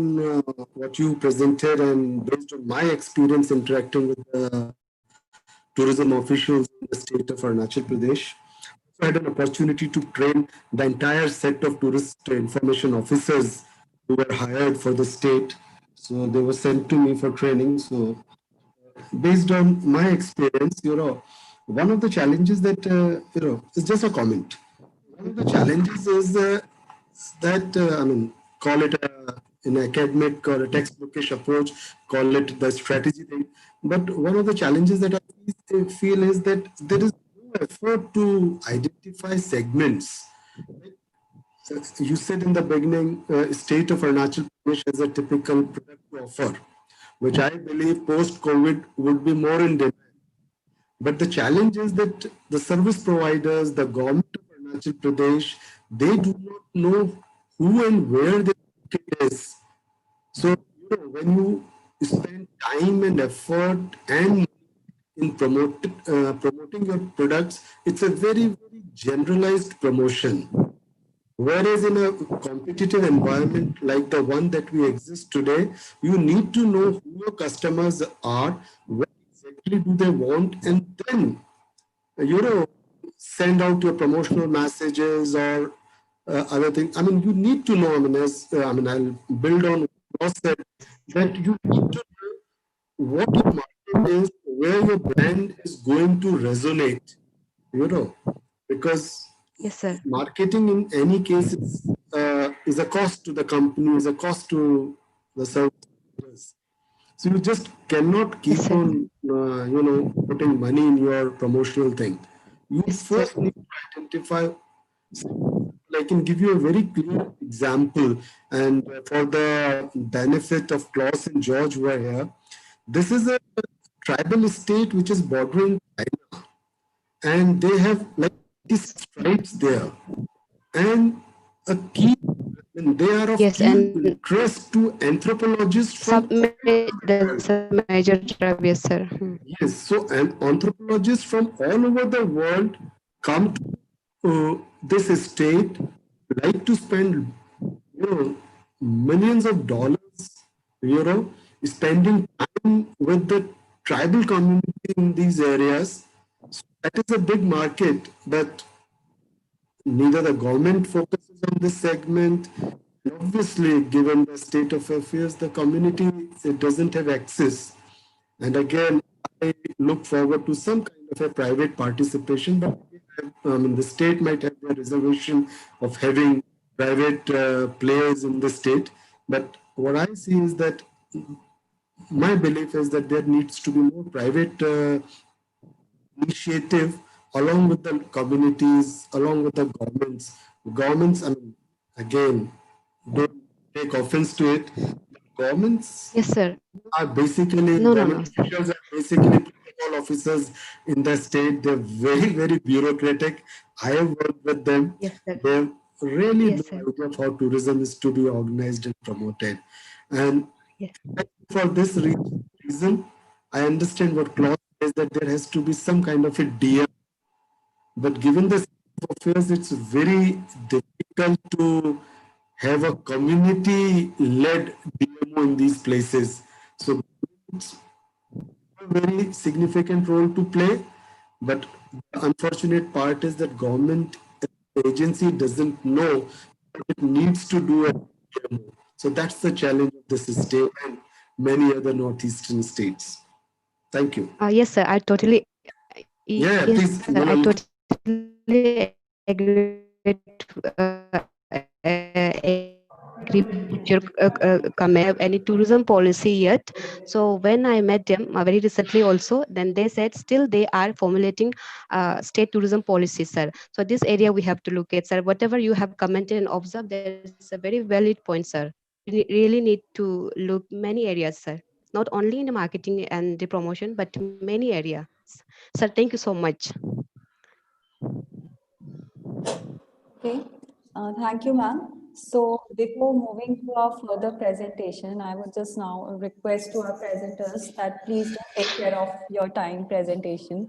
what you presented and based on my experience interacting with the tourism officials in the state of Arunachal Pradesh, I had an opportunity to train the entire set of tourist information officers who were hired for the state. So they were sent to me for training. So based on my experience, one of the challenges that, it's just a comment. One of the challenges is that, call it an academic or a textbookish approach, call it the strategy thing. But one of the challenges that I feel is that there is no effort to identify segments. You said in the beginning, state of Arunachal Pradesh has a typical product offer, which I believe post-COVID would be more in demand. But the challenge is that the service providers, the government of Arunachal Pradesh, they do not know who and where the market is. So, when you spend time and effort and in promoting your products, it's a very, very generalized promotion. Whereas in a competitive environment like the one that we exist today, you need to know who your customers are, what exactly do they want, and then, send out your promotional messages or other things. You need to know, I'll build on what Ross said, that you need to know what your market is, where your brand is going to resonate, because yes, sir, marketing in any case is a cost to the company, is a cost to the service. So you just cannot keep yes, on, putting money in your promotional thing. You first need to identify. I can give you a very clear example, and for the benefit of Klaus and George who are here, this is a tribal state which is bordering China, and they have like these tribes there, and a key, they are of yes, key and interest to anthropologists from that's a major tribe, yes, sir. Yes, so anthropologists from all over the world come to this state, like to spend, millions of dollars, spending time with the tribal community in these areas. So that is a big market, but neither the government focuses on this segment. Obviously, given the state of affairs, the community, it doesn't have access. And again, I look forward to some kind of a private participation, but the state might have the reservation of having private players in the state. But what I see is that my belief is that there needs to be more private initiative along with the communities, along with the governments. Governments, again, don't take offense to it. Governments, yes, sir, are basically, government officials are basically protocol officers in the state. They're very, very bureaucratic. I have worked with them. yes, sir. They have really Yes, no sir. idea of how tourism is to be organized and promoted. And Yes. for this reason, I understand what Claude says, that there has to be some kind of a DM. But given the state of affairs, it's very difficult to have a community-led DMO in these places. So it's a very significant role to play, but the unfortunate part is that government agency doesn't know what it needs to do a DMO. So that's the challenge of this state and many other northeastern states. Thank you. Yes, sir. I totally. Yeah, Yes, please. sir. I totally agree with agree with your comment any tourism policy yet. So when I met them very recently also, then they said still they are formulating state tourism policy, sir. So this area we have to look at, sir. Whatever you have commented and observed, there is a very valid point, sir. We really need to look many areas, sir. Not only in the marketing and the promotion, but many areas. Sir, thank you so much. Okay, thank you, ma'am. So before moving to our further presentation, I would just now request to our presenters that please do take care of your time presentation.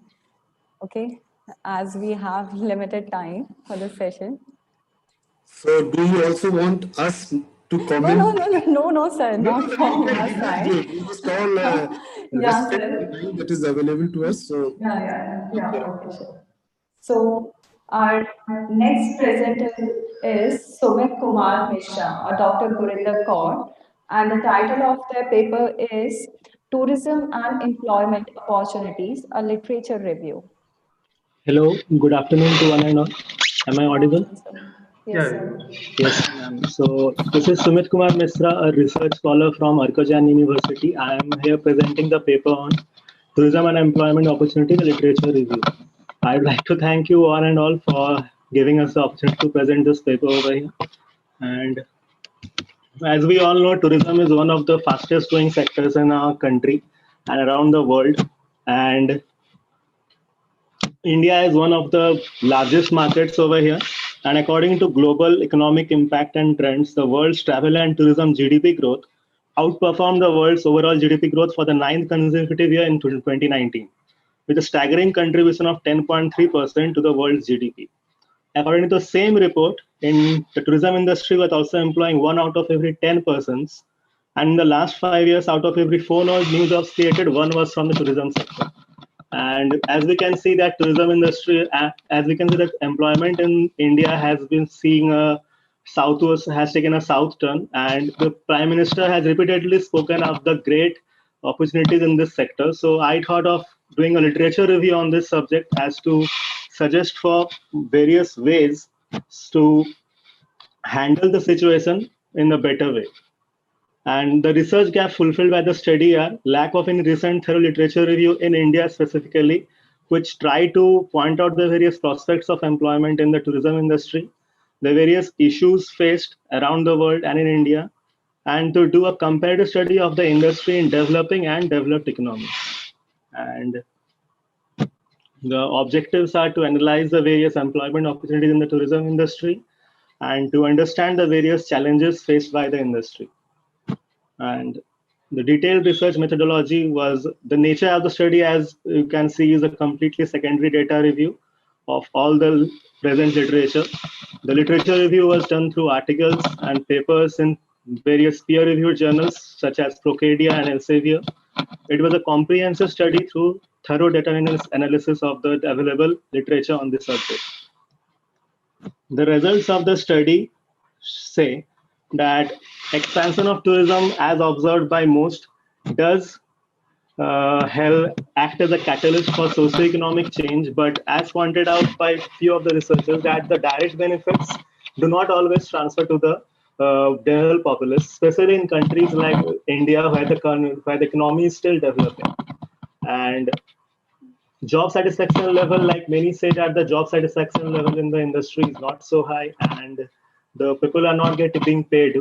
Okay, as we have limited time for the session. So do you also want us to No, no, comment? no, no, no, no, sir, No, not no, from we our must side. give. We must all Yeah, respect the sir. time that is available to us. So Yeah, okay, sure. So our next presenter is Sumit Kumar Mishra or Dr. Gurinder Kaur, and the title of their paper is Tourism and Employment Opportunities, a Literature Review. Hello, good afternoon to one and all. Am I Good audible? afternoon, sir. Yes, sir. Yes, ma'am. So this is Sumit Kumar Misra, a research scholar from Arkajan University. I am here presenting the paper on Tourism and Employment Opportunity, the Literature Review. I'd like to thank you one and all for giving us the opportunity to present this paper over here. And as we all know, tourism is one of the fastest growing sectors in our country and around the world. And India is one of the largest markets over here. And according to Global Economic Impact and Trends, the world's travel and tourism GDP growth outperformed the world's overall GDP growth for the ninth consecutive year in 2019, with a staggering contribution of 10.3% to the world's GDP. According to the same report, in the tourism industry was also employing 1 out of every 10 persons. And in the last 5 years, out of every 4 new jobs created, 1 was from the tourism sector. And as we can see that tourism industry, as we can see that employment in India has been seeing a has taken a south turn, and the Prime Minister has repeatedly spoken of the great opportunities in this sector. So I thought of doing a literature review on this subject as to suggest for various ways to handle the situation in a better way. And the research gap fulfilled by the study are lack of any recent thorough literature review in India specifically, which try to point out the various prospects of employment in the tourism industry, the various issues faced around the world and in India, and to do a comparative study of the industry in developing and developed economies. And the objectives are to analyze the various employment opportunities in the tourism industry and to understand the various challenges faced by the industry. And the detailed research methodology was the nature of the study, as you can see, is a completely secondary data review of all the present literature. The literature review was done through articles and papers in various peer-reviewed journals such as Procadia and Elsevier. It was a comprehensive study through thorough data analysis of the available literature on this subject. The results of the study say that expansion of tourism, as observed by most, does act as a catalyst for socioeconomic change, but as pointed out by few of the researchers, that the direct benefits do not always transfer to the general populace, especially in countries like India, where the economy is still developing. And job satisfaction level, like many say that the job satisfaction level in the industry is not so high, and the people are not being paid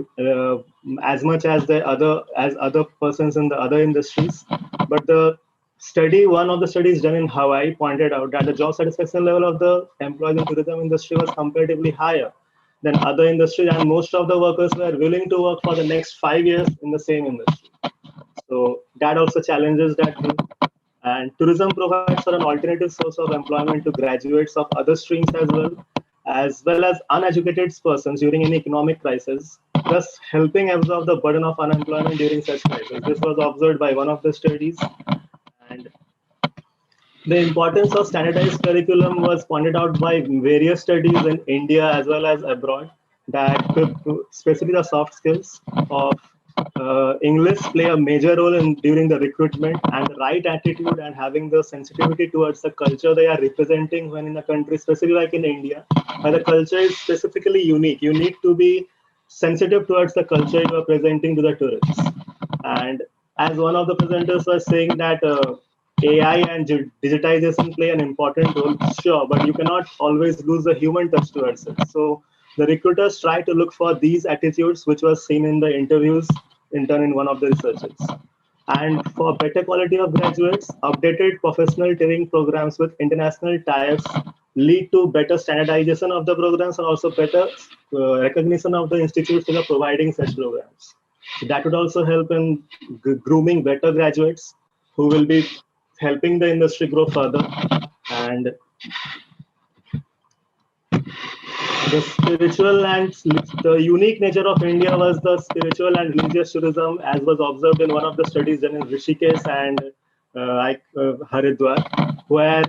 as much as other persons in the other industries. But one of the studies done in Hawaii pointed out that the job satisfaction level of the employees in tourism industry was comparatively higher than other industries, and most of the workers were willing to work for the next 5 years in the same industry. So that also challenges that view. And tourism provides for an alternative source of employment to graduates of other streams as well as uneducated persons during any economic crisis, thus helping absorb the burden of unemployment during such crisis. This was observed by one of the studies. And the importance of standardized curriculum was pointed out by various studies in India as well as abroad, that especially the soft skills of English play a major role during the recruitment, and the right attitude and having the sensitivity towards the culture they are representing when in a country, especially like in India, where the culture is specifically unique. You need to be sensitive towards the culture you are presenting to the tourists. And as one of the presenters was saying that AI and digitization play an important role, sure, but you cannot always lose the human touch towards it. So the recruiters try to look for these attitudes, which was seen in the interviews in turn in one of the researches. And for better quality of graduates, updated professional training programs with international ties lead to better standardization of the programs and also better recognition of the institutes that are providing such programs. That would also help in grooming better graduates who will be helping the industry grow further. And the spiritual and the unique nature of India was the spiritual and religious tourism, as was observed in one of the studies done in Rishikesh and Haridwar, where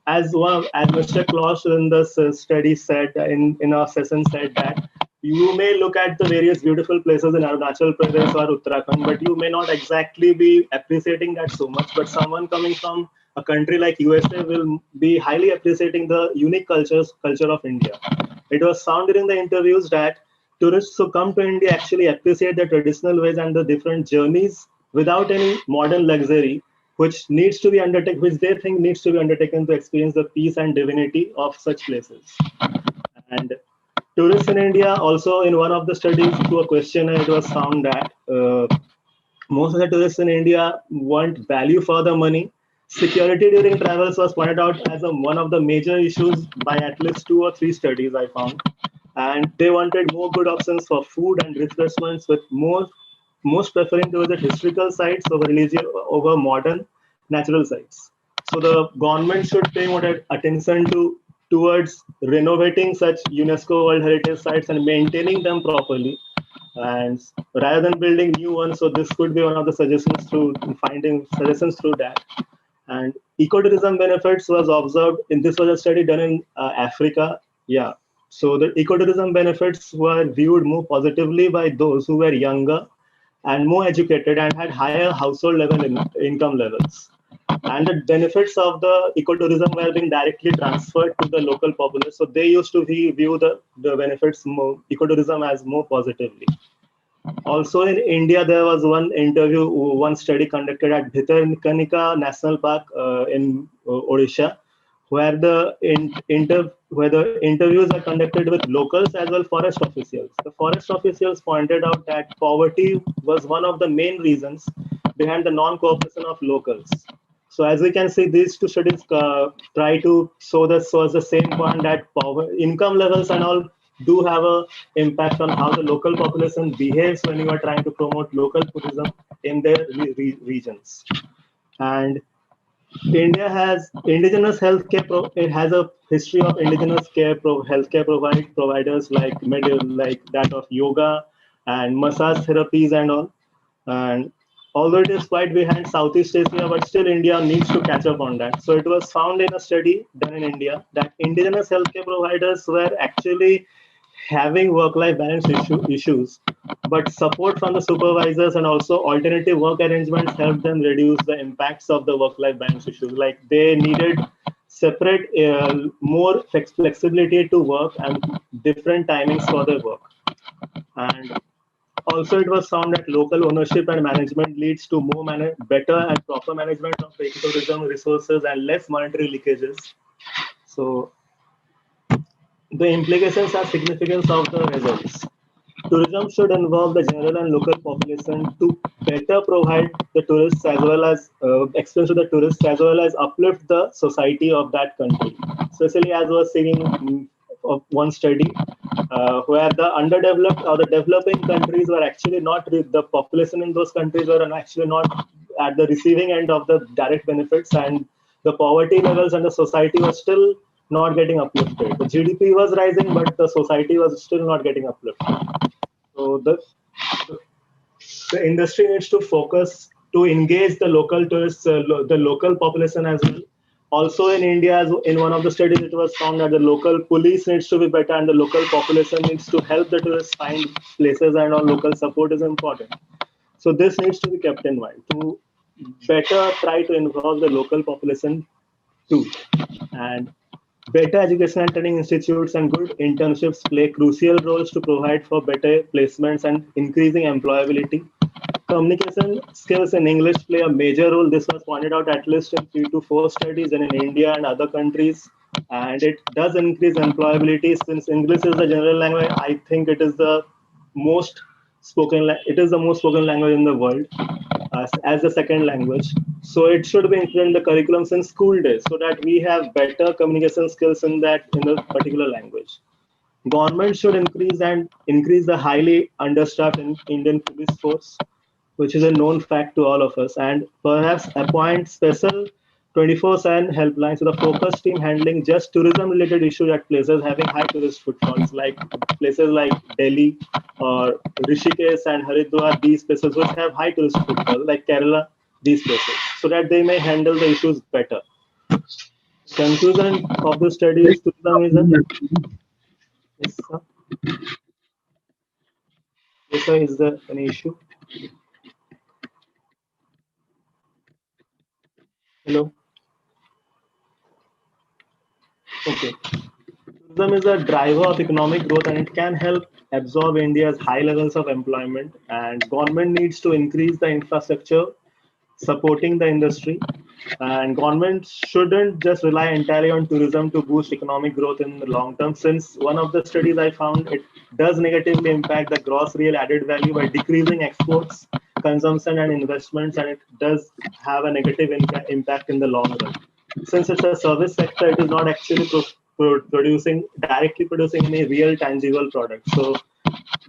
as Mr. Kloss in the study said in our session said that you may look at the various beautiful places in Arunachal Pradesh or Uttarakhand, but you may not exactly be appreciating that so much. But someone coming from a country like USA will be highly appreciating the unique culture of India. It was found during the interviews that tourists who come to India actually appreciate the traditional ways and the different journeys without any modern luxury, which needs to be undertaken, which they think needs to be undertaken to experience the peace and divinity of such places. And tourists in India also, in one of the studies through a questionnaire, it was found that most of the tourists in India want value for the money. Security during travels was pointed out as one of the major issues by at least 2 or 3 studies I found. And they wanted more good options for food and refreshments, with most preferring towards the historical sites over religious over modern natural sites. So the government should pay more attention towards renovating such UNESCO World Heritage sites and maintaining them properly, and rather than building new ones. So this could be one of the suggestions through finding suggestions through that. And ecotourism benefits was observed in this was a study done in Africa. Yeah. So the ecotourism benefits were viewed more positively by those who were younger and more educated and had higher household level income levels. And the benefits of the ecotourism were being directly transferred to the local populace. So they used to view the benefits ecotourism as more positively. Also in India, there was one study conducted at Bhitarkanika National Park in Odisha, where the interviews are conducted with locals as well forest officials. The forest officials pointed out that poverty was one of the main reasons behind the non-cooperation of locals. So as we can see, these 2 studies try to show the same point that income levels and all do have an impact on how the local population behaves when you are trying to promote local tourism in their regions. And India has indigenous healthcare. It has a history of indigenous healthcare providers like that of yoga and massage therapies and all. And although it is quite behind Southeast Asia, but still India needs to catch up on that. So it was found in a study done in India that indigenous healthcare providers were actually having work-life balance issues, but support from the supervisors and also alternative work arrangements helped them reduce the impacts of the work-life balance issues. Like they needed separate, more flexibility to work and different timings for their work. And also, it was found that local ownership and management leads to better and proper management of the ecotourism resources and less monetary leakages. So the implications are significance of the results. Tourism should involve the general and local population to better provide the tourists as well as experience to the tourists as well as uplift the society of that country. Especially as was seen of one study where the underdeveloped or the developing countries were actually not, the population in those countries were actually not at the receiving end of the direct benefits, and the poverty levels and the society was still not getting uplifted. The GDP was rising, but the society was still not getting uplifted. So the industry needs to focus to engage the local tourists, the local population as well. Also in India, in one of the studies, it was found that the local police needs to be better and the local population needs to help the tourists find places, and all local support is important. So this needs to be kept in mind to better try to involve the local population too. And Better education and training institutes and good internships play crucial roles to provide for better placements and increasing employability. Communication skills in English play a major role. This was pointed out at least in 3 to 4 studies and in India and other countries. And it does increase employability since English is the general language. I think it is the most spoken language in the world as the second language. So it should be included in the curriculum since school days so that we have better communication skills in the particular language. Government should increase the highly understaffed in Indian police force, which is a known fact to all of us, and perhaps appoint special 24/7 helplines with a focus team handling just tourism-related issues at places having high tourist footfalls, like places like Delhi or Rishikesh and Haridwar, these places which have high tourist footfall, like Kerala, these places, so that they may handle the issues better. Conclusion of the study is tourism is yes, sir. Yes, sir, is there any issue? Hello. Okay. Tourism is a driver of economic growth and it can help absorb India's high levels of employment, and government needs to increase the infrastructure supporting the industry, and government shouldn't just rely entirely on tourism to boost economic growth in the long term, since one of the studies I found it does negatively impact the gross real added value by decreasing exports, consumption and investments, and it does have a negative impact in the long run. Since it's a service sector, it is not actually directly producing any real tangible product. So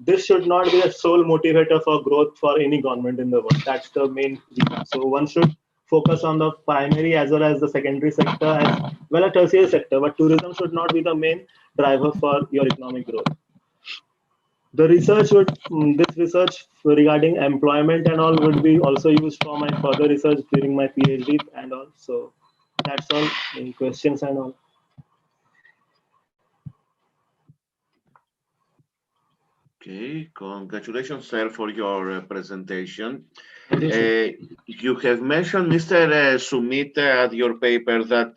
this should not be a sole motivator for growth for any government in the world. That's the main reason. So one should focus on the primary as well as the secondary sector as well as tertiary sector, but tourism should not be the main driver for your economic growth. The research this research regarding employment and all would be also used for my further research during my PhD and all. So that's all. Any questions and all? Okay, congratulations, sir, for your presentation. You. You have mentioned, Mr. Sumit, at your paper that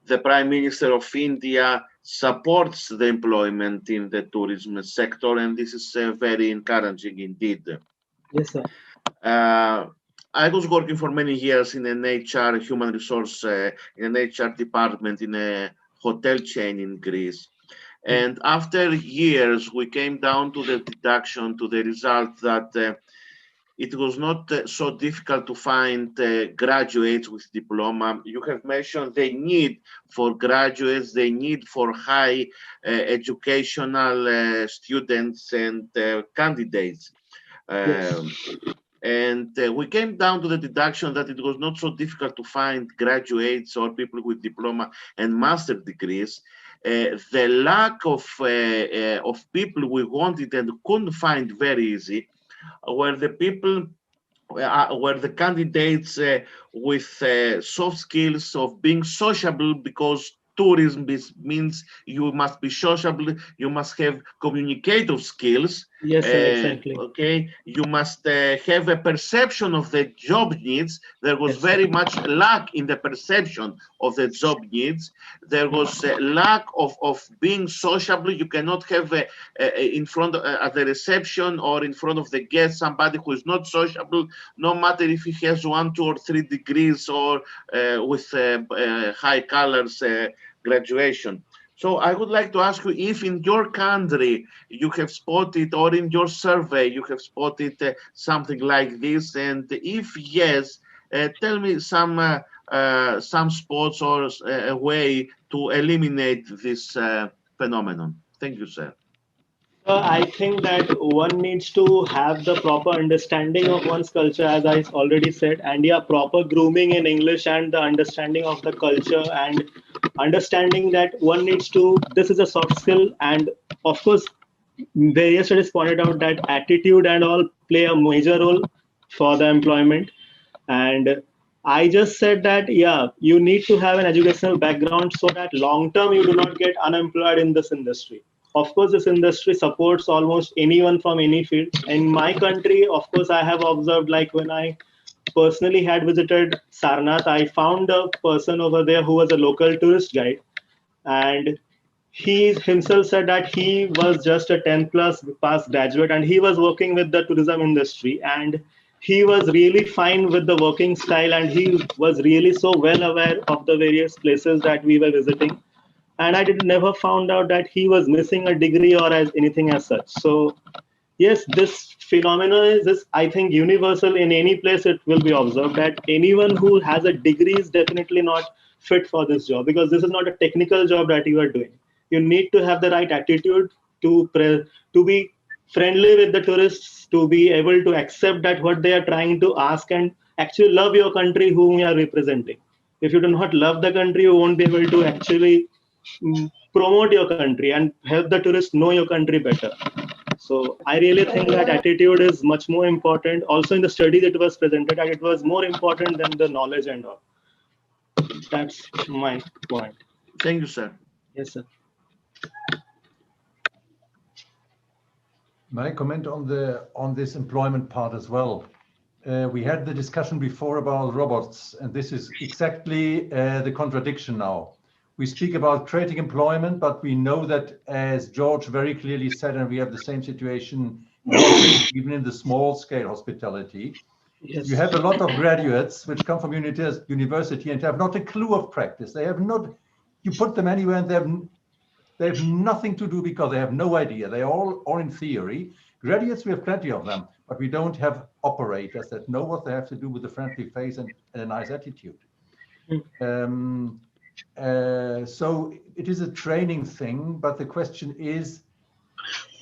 the Prime Minister of India supports the employment in the tourism sector, and this is very encouraging indeed. Yes, sir. I was working for many years in an HR, human resource, in an HR department in a hotel chain in Greece. And after years, we came down to the deduction, to the result that it was not so difficult to find graduates with diploma. You have mentioned the need for graduates, the need for high educational students and candidates. And we came down to the deduction that it was not so difficult to find graduates or people with diploma and master degrees. The lack of people we wanted and couldn't find very easy were the people, were the candidates with soft skills of being sociable, because tourism means you must be sociable, you must have communicative skills. Yes, exactly. Okay, you must have a perception of the job needs. There was very much lack in the perception of the job needs. There was a lack of being sociable. You cannot have in front at the reception or in front of the guest somebody who is not sociable, no matter if he has 1, 2, or 3 degrees or with high colors graduation. So I would like to ask you if in your country you have spotted, or in your survey you have spotted something like this, and if yes, tell me some spots or a way to eliminate this phenomenon. Thank you, sir. I think that one needs to have the proper understanding of one's culture, as I already said, and yeah, proper grooming in English and the understanding of the culture, and understanding that one needs to, this is a soft skill, and of course, various studies pointed out that attitude and all play a major role for the employment. And I just said that, yeah, you need to have an educational background so that long term you do not get unemployed in this industry. Of course, this industry supports almost anyone from any field. In my country, of course, I have observed, like when I personally had visited Sarnath, I found a person over there who was a local tourist guide. And he himself said that he was just a 10 plus pass graduate and he was working with the tourism industry, and he was really fine with the working style, and he was really so well aware of the various places that we were visiting. And I did never found out that he was missing a degree or as anything as such. So yes, this phenomenon is, I think, universal. In any place it will be observed that anyone who has a degree is definitely not fit for this job, because this is not a technical job that you are doing. You need to have the right attitude to be friendly with the tourists, to be able to accept that what they are trying to ask, and actually love your country whom you are representing. If you do not love the country, you won't be able to actually promote your country and help the tourists know your country better. So I really think that attitude is much more important. Also in the study that was presented, that it was more important than the knowledge and all. That's my point. Thank you, sir. Yes, sir. May I comment on this employment part as well? We had the discussion before about robots, and this is exactly the contradiction now. We speak about creating employment, but we know that, as George very clearly said, and we have the same situation even in the small scale hospitality. Yes. You have a lot of graduates which come from university and have not a clue of practice. They have not, you put them anywhere and they have nothing to do because they have no idea. They all in theory. Graduates, we have plenty of them, but we don't have operators that know what they have to do with a friendly face and a nice attitude. So it is a training thing, but the question is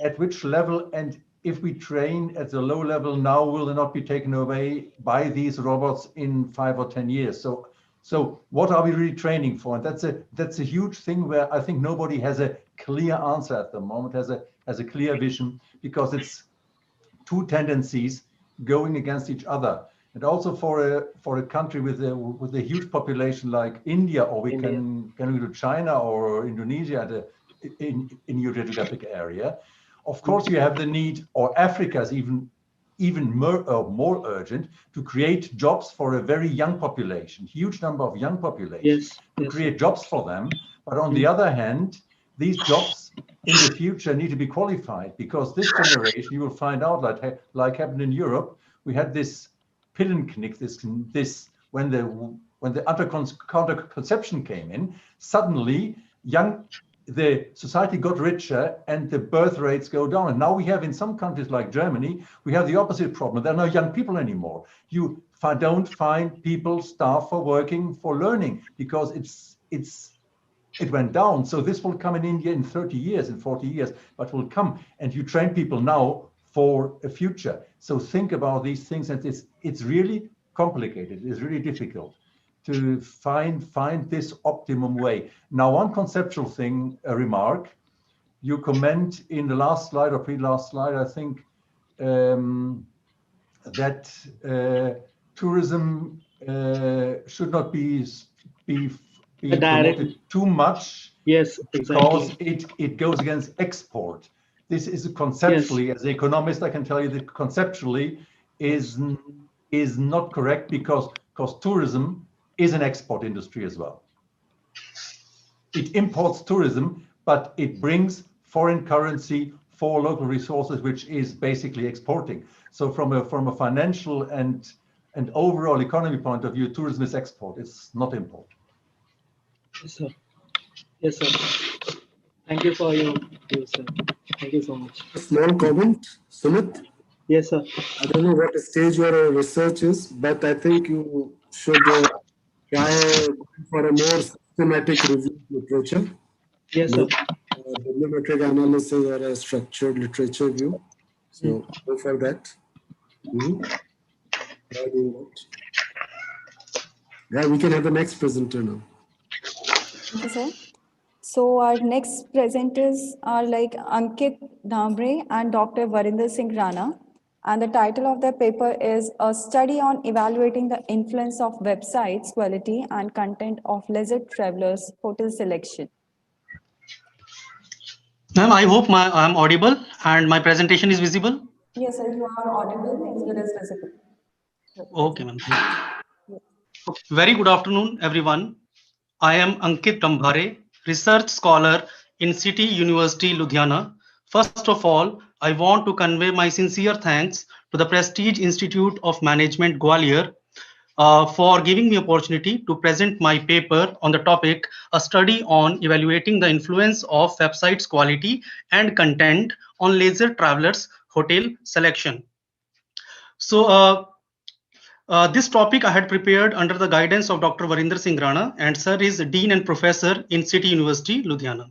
at which level, and if we train at the low level now, will they not be taken away by these robots in 5 or 10 years? So what are we really training for? And that's a huge thing where I think nobody has a clear answer at the moment, has a clear vision, because it's two tendencies going against each other. And also for a country with a huge population like India, or we can go to China or Indonesia in your geographic area. Of course, you have the need, or Africa is even more urgent, to create jobs for a very young population, huge number of young population, to create jobs for them. But on the other hand, these jobs in the future need to be qualified, because this generation, you will find out, like happened in Europe, we had this Pillenknick, this when the counterconception came in, suddenly the society got richer and the birth rates go down. And now we have, in some countries like Germany, we have the opposite problem. There are no young people anymore. You don't find people, staff for working, for learning, because it went down. So this will come in India in 30 years, in 40 years, but will come. And you train people now for a future. So think about these things, and it's really complicated. It's really difficult to find this optimum way. Now, one conceptual thing, a remark, you comment in the last slide or pre-last slide, I think, that tourism should not be promoted too much. Yes, because exactly. it goes against export. This is conceptually, as an economist, I can tell you that conceptually is not correct, because tourism is an export industry as well. It imports tourism, but it brings foreign currency for local resources, which is basically exporting. So from a financial and overall economy point of view, tourism is export. It's not import. Yes, sir. Yes, sir. Thank you for your views, sir. Thank you so much. A small comment, Sumit. Yes, sir. I don't know what stage your research is, but I think you should try for a more systematic review of literature. Yes, sir. Bibliometric analysis or a structured literature view. So go for that. Yeah, we can have the next presenter now. Thank you, sir. So our next presenters are like Ankit Dhambre and Dr. Varinder Singh Rana. And the title of their paper is A Study on Evaluating the Influence of Websites Quality and Content of Leisure Travelers Hotel Selection. Ma'am, I hope I'm audible and my presentation is visible. Yes, sir, you are audible as well as visible. Okay, ma'am. Very good afternoon, everyone. I am Ankit Dhambre, research scholar in City University, Ludhiana. First of all, I want to convey my sincere thanks to the Prestige Institute of Management, Gwalior, for giving me opportunity to present my paper on the topic, a study on evaluating the influence of websites quality and content on leisure travelers hotel selection. So this topic I had prepared under the guidance of Dr. Varinder Singh Rana, and sir is Dean and Professor in City University, Ludhiana.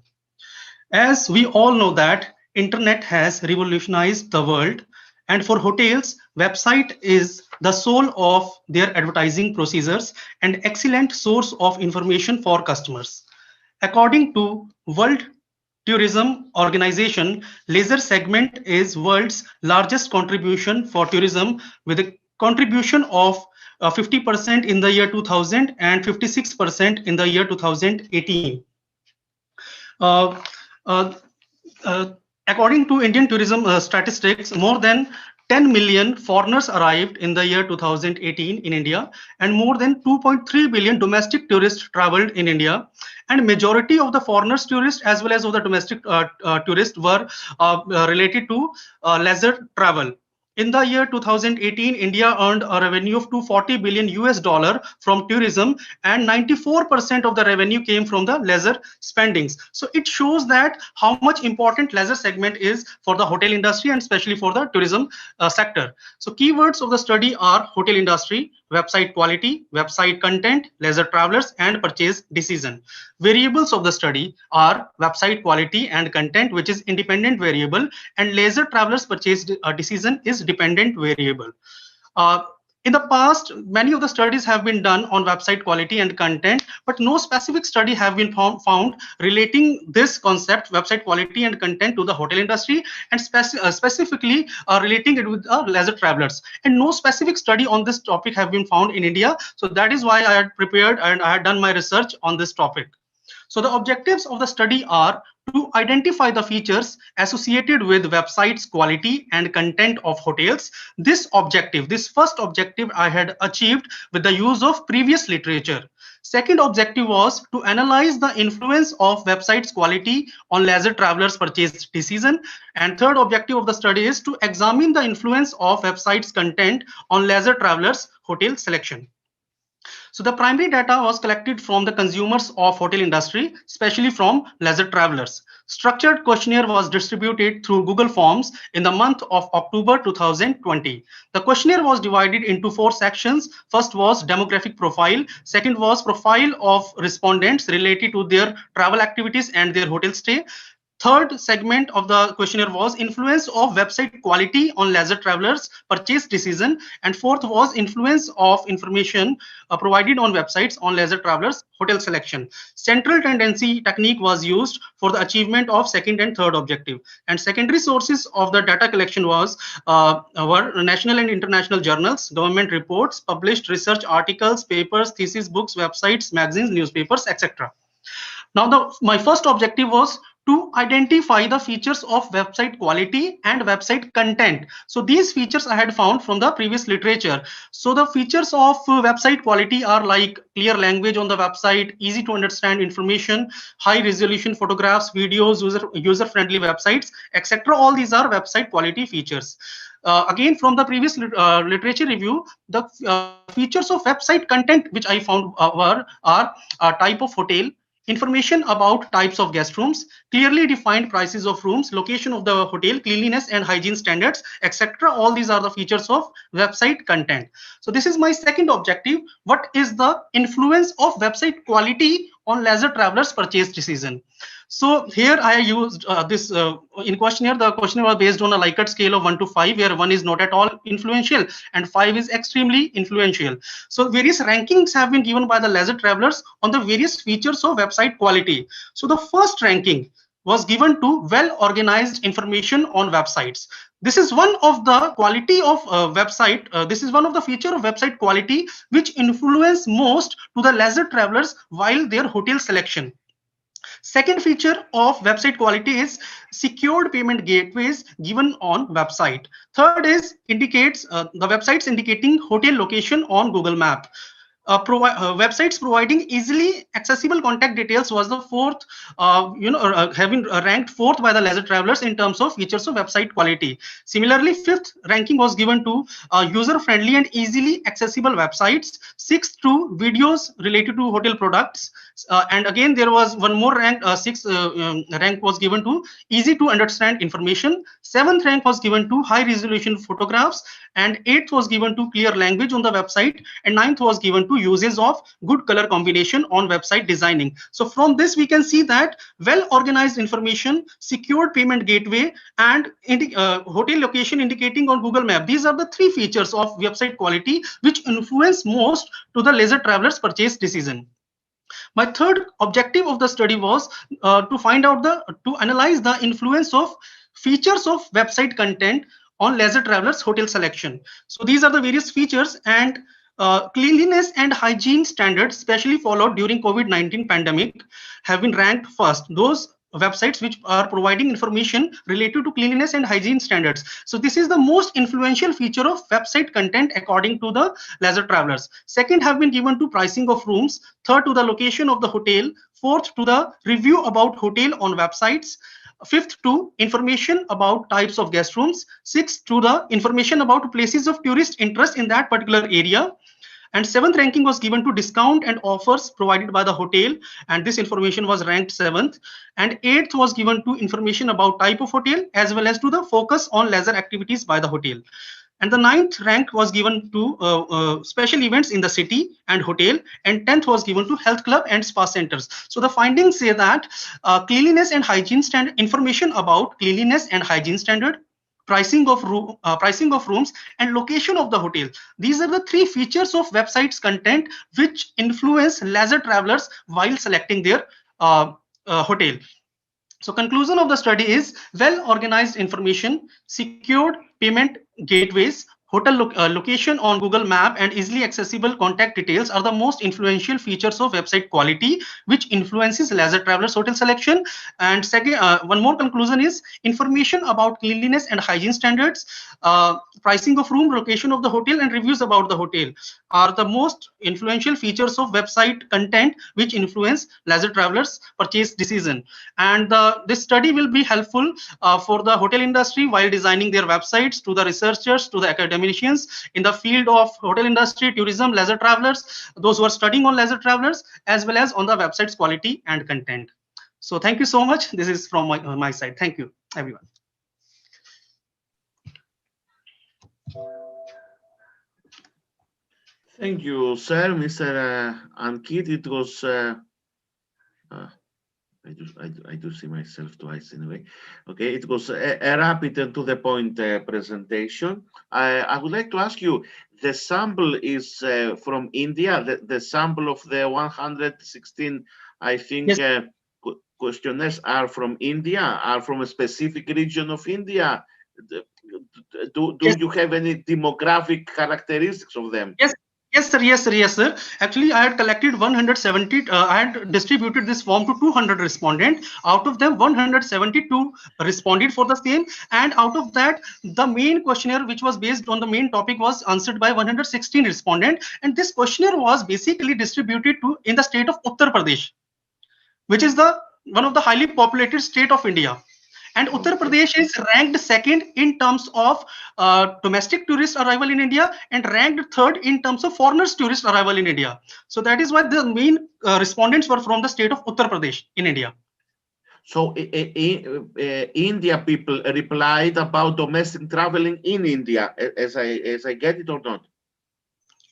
As we all know that internet has revolutionized the world, and for hotels, website is the soul of their advertising procedures and excellent source of information for customers. According to World Tourism Organization, leisure segment is world's largest contribution for tourism with a contribution of 50% in the year 2000 and 56% in the year 2018. Uh, uh, uh, According to Indian tourism statistics, more than 10 million foreigners arrived in the year 2018 in India, and more than 2.3 billion domestic tourists traveled in India. And majority of the foreigners tourists as well as of the domestic tourists were related to leisure travel. In the year 2018, India earned a revenue of 240 billion US dollar from tourism, and 94% of the revenue came from the leisure spendings. So it shows that how much important leisure segment is for the hotel industry and especially for the tourism sector. So keywords of the study are hotel industry, website quality, website content, leisure travelers, and purchase decision. Variables of the study are website quality and content, which is independent variable, and leisure travelers purchase decision is dependent variable. In the past, many of the studies have been done on website quality and content, but no specific study have been found relating this concept, website quality and content, to the hotel industry, and specifically relating it with leisure travelers. And no specific study on this topic have been found in India. So that is why I had prepared and I had done my research on this topic. So the objectives of the study are to identify the features associated with websites quality and content of hotels. This first objective I had achieved with the use of previous literature. Second objective was to analyze the influence of websites quality on leisure travelers purchase decision. And third objective of the study is to examine the influence of websites content on leisure travelers hotel selection. So the primary data was collected from the consumers of hotel industry, especially from leisure travelers. Structured questionnaire was distributed through Google Forms in the month of October 2020. The questionnaire was divided into 4 sections. First was demographic profile. Second was profile of respondents related to their travel activities and their hotel stay. Third segment of the questionnaire was influence of website quality on leisure travelers purchase decision, and fourth was influence of information provided on websites on leisure travelers hotel selection. Central tendency technique was used for the achievement of second and third objective, and secondary sources of the data collection were national and international journals, government reports, published research articles, papers, thesis, books, websites, magazines, newspapers, etc. Now, my first objective was to identify the features of website quality and website content. So these features I had found from the previous literature. So the features of website quality are like clear language on the website, easy to understand information, high resolution photographs, videos, user-friendly websites, etc. All these are website quality features. Again, from the previous literature review, the features of website content which I found are type of hotel, information about types of guest rooms, clearly defined prices of rooms, location of the hotel, cleanliness and hygiene standards, etc. All these are the features of website content. So this is my second objective. What is the influence of website quality on leisure travelers purchase decision? So here I used this in questionnaire. The questionnaire was based on a Likert scale of 1 to 5, where 1 is not at all influential and 5 is extremely influential. So various rankings have been given by the leisure travelers on the various features of website quality. So the first ranking was given to well-organized information on websites. This is one of the quality of website. This is one of the feature of website quality which influence most to the leisure travelers while their hotel selection. Second feature of website quality is secured payment gateways given on website. Third is indicates the websites indicating hotel location on Google Map. websites providing easily accessible contact details was the fourth, having ranked fourth by the leisure travelers in terms of features of website quality. Similarly, fifth ranking was given to user-friendly and easily accessible websites. Sixth to videos related to hotel products. And again, there was one more rank, sixth rank was given to easy to understand information. Seventh rank was given to high resolution photographs, and eighth was given to clear language on the website, and ninth was given to uses of good color combination on website designing. So from this we can see that well organized information, secured payment gateway, and hotel location indicating on Google Map, these are the three features of website quality which influence most to the leisure travelers purchase decision. My third objective of the study was to analyze the influence of features of website content on leisure travelers hotel selection. So these are the various features, and cleanliness and hygiene standards, especially followed during COVID-19 pandemic, have been ranked first. Those websites which are providing information related to cleanliness and hygiene standards. So this is the most influential feature of website content according to the leisure travelers. Second have been given to pricing of rooms. Third to the location of the hotel. Fourth to the review about hotel on websites. Fifth to information about types of guest rooms. Sixth to the information about places of tourist interest in that particular area. And seventh ranking was given to discount and offers provided by the hotel, and this information was ranked seventh. And eighth was given to information about type of hotel as well as to the focus on leisure activities by the hotel. And the ninth rank was given to special events in the city and hotel, and 10th was given to health club and spa centers. So the findings say that cleanliness and hygiene standard, information about cleanliness and hygiene standard, pricing of rooms, and location of the hotel, these are the three features of websites content which influence leisure travelers while selecting their hotel. So conclusion of the study is well organized information, secured payment gateways, hotel location on Google Map, and easily accessible contact details are the most influential features of website quality which influences leisure travelers hotel selection. And second, one more conclusion is information about cleanliness and hygiene standards, pricing of room, location of the hotel, and reviews about the hotel are the most influential features of website content which influence leisure travelers purchase decision. And this study will be helpful for the hotel industry while designing their websites, to the researchers, to the academicians in the field of hotel industry, tourism, leisure travelers, those who are studying on leisure travelers, as well as on the website's quality and content. So thank you so much. This is from my side. Thank you, everyone. Thank you, sir, Mr. Ankit. It was I do see myself twice anyway. Okay, it was a rapid and to the point presentation. I would like to ask you, the sample is from India. The sample of the 116, I think, yes, questionnaires are from India, are from a specific region of India. Do yes, you have any demographic characteristics of them? Yes. Yes, sir. Yes, sir. Yes, sir. Actually, I had collected 170. I had distributed this form to 200 respondents. Out of them, 172 responded for the same. And out of that, the main questionnaire, which was based on the main topic, was answered by 116 respondents. And this questionnaire was basically distributed to in the state of Uttar Pradesh, which is one of the highly populated state of India. And Uttar Pradesh is ranked second in terms of domestic tourist arrival in India, and ranked third in terms of foreigners tourist arrival in India. So that is why the main respondents were from the state of Uttar Pradesh in India. So India people replied about domestic traveling in India, as I get it or not?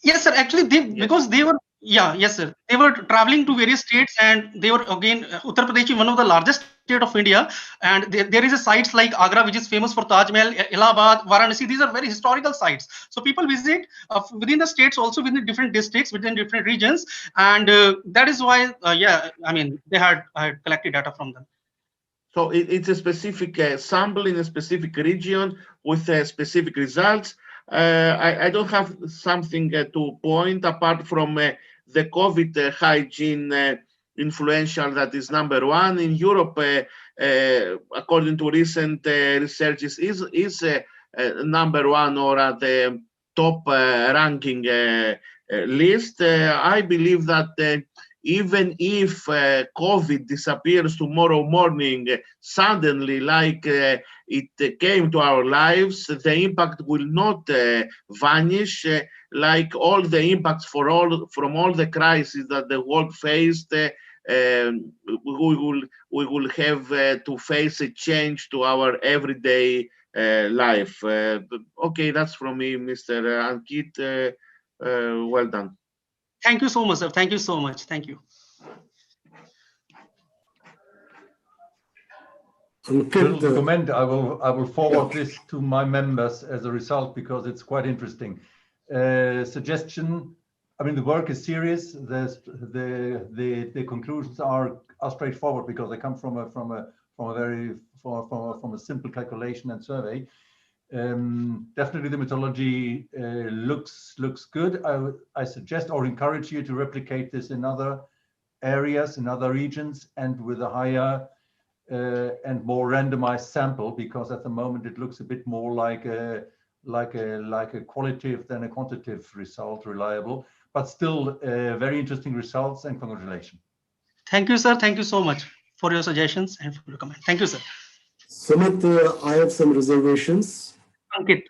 Yes, sir. Actually, because they were, yes, sir. They were traveling to various states, and they were, again, Uttar Pradesh is one of the largest state of India, and there is a sites like Agra, which is famous for Taj Mahal, Allahabad, Varanasi. These are very historical sites. So people visit within the states, also within different districts, within different regions, and that is why, I mean, I had collected data from them. So it's a specific sample in a specific region with specific results. I don't have something to point apart from the COVID hygiene influential, that is number one in Europe. According to recent researches, is number one or at the top ranking list. I believe that even if COVID disappears tomorrow morning suddenly, like it came to our lives, the impact will not vanish. Like all the impacts from all the crises that the world faced, we will have to face a change to our everyday life. Okay, that's from me, Mr. Ankit. Well done. Thank you so much, sir. Thank you so much. Thank you. Little comment. I will forward this to my members as a result because it's quite interesting. Suggestion. I mean, the work is serious. The conclusions are straightforward because they come from a simple calculation and survey. Definitely the methodology looks good. I suggest or encourage you to replicate this in other areas, in other regions, and with a higher and more randomized sample, because at the moment it looks a bit more like a qualitative than a quantitative result, reliable, but still very interesting results, and congratulations. Thank you, sir. Thank you so much for your suggestions and for your comment. Thank you, sir. Sumit, I have some reservations. Ankit.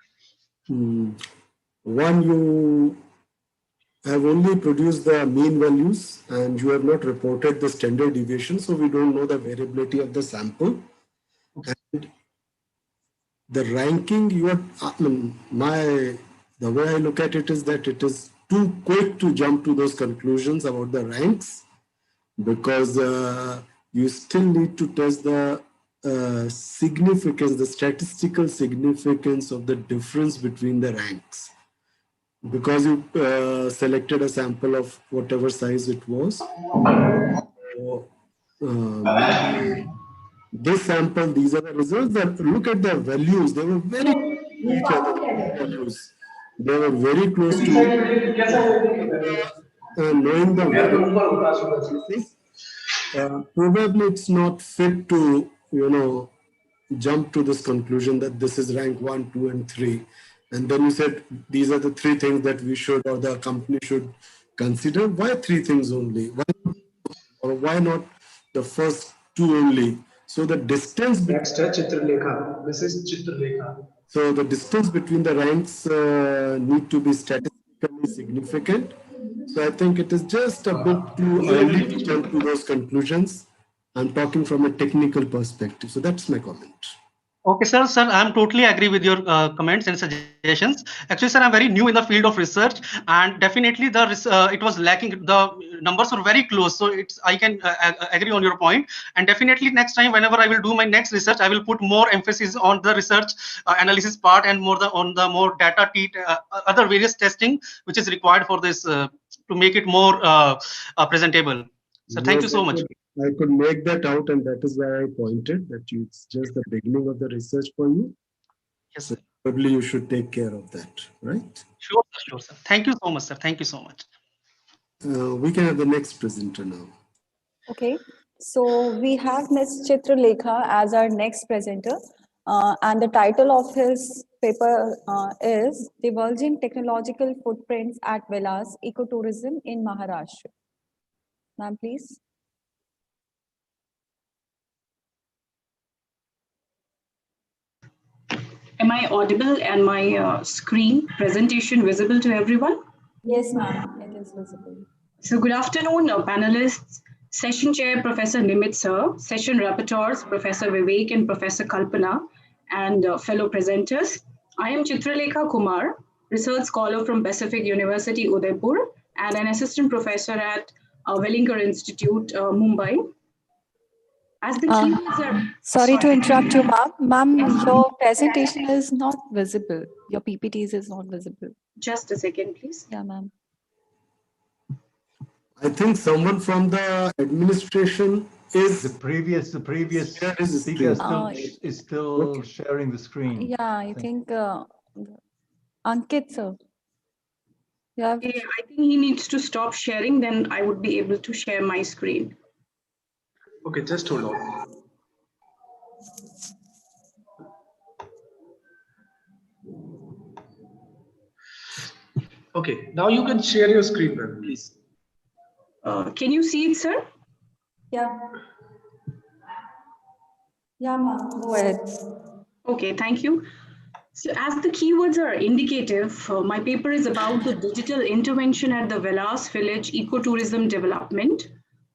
One, you have only produced the mean values and you have not reported the standard deviation, so we don't know the variability of the sample. And the ranking, the way I look at it is that it is too quick to jump to those conclusions about the ranks, because you still need to test the significance, the statistical significance of the difference between the ranks. Because you selected a sample of whatever size it was. Maybe this sample, these are the results. That look at the values, they were very close to each other. Values. They were very close to knowing the values. Probably it's not fit to, jump to this conclusion that this is rank 1, 2, and 3. And then you said these are the 3 things that we should, or the company should consider. Why 3 things only? Why not the first 2 only? So the distance. Next, Chitralekha. This is Chitralekha. So the distance between the ranks need to be statistically significant. So I think it is just a bit too early to jump to those conclusions. I'm talking from a technical perspective. So that's my comment. Okay, sir. Sir, I'm totally agree with your comments and suggestions. Actually, sir, I'm very new in the field of research, and definitely it was lacking. The numbers were very close, so I can agree on your point. And definitely next time, whenever I will do my next research, I will put more emphasis on the research analysis part and on the more data other various testing which is required for this to make it more presentable. So thank you so much. I could make that out, and that is why I pointed that it's just the beginning of the research for you. Yes, so sir. Probably you should take care of that, right? Sure, sir. Thank you so much, sir. Thank you so much. We can have the next presenter now. Okay, so we have Ms. Chitralekha as our next presenter, and the title of his paper is Divulging Technological Footprints at Villas, Ecotourism in Maharashtra. Ma'am, please. Am I audible and my screen presentation visible to everyone? Yes, ma'am, it is visible. So good afternoon, panelists, session chair, Professor Nimit sir, session rapporteurs, Professor Vivek and Professor Kalpana, and fellow presenters. I am Chitralekha Kumar, research scholar from Pacific University, Udaipur, and an assistant professor at Wellinger Institute, Mumbai. As the keywords are... Sorry to interrupt you, ma'am. Ma'am, your presentation is not visible. Your PPTs is not visible. Just a second, please. Yeah, ma'am. I think someone from the administration is the previous speaker is still sharing the screen. Yeah, I think Ankit sir. Yeah. Okay, I think he needs to stop sharing, then I would be able to share my screen. Okay, just hold on. Okay, now you can share your screen, ma'am, please. Can you see it, sir? Yeah. Yeah, ma'am. Go ahead. Okay, thank you. So as the keywords are indicative, my paper is about the digital intervention at the Velas Village ecotourism development.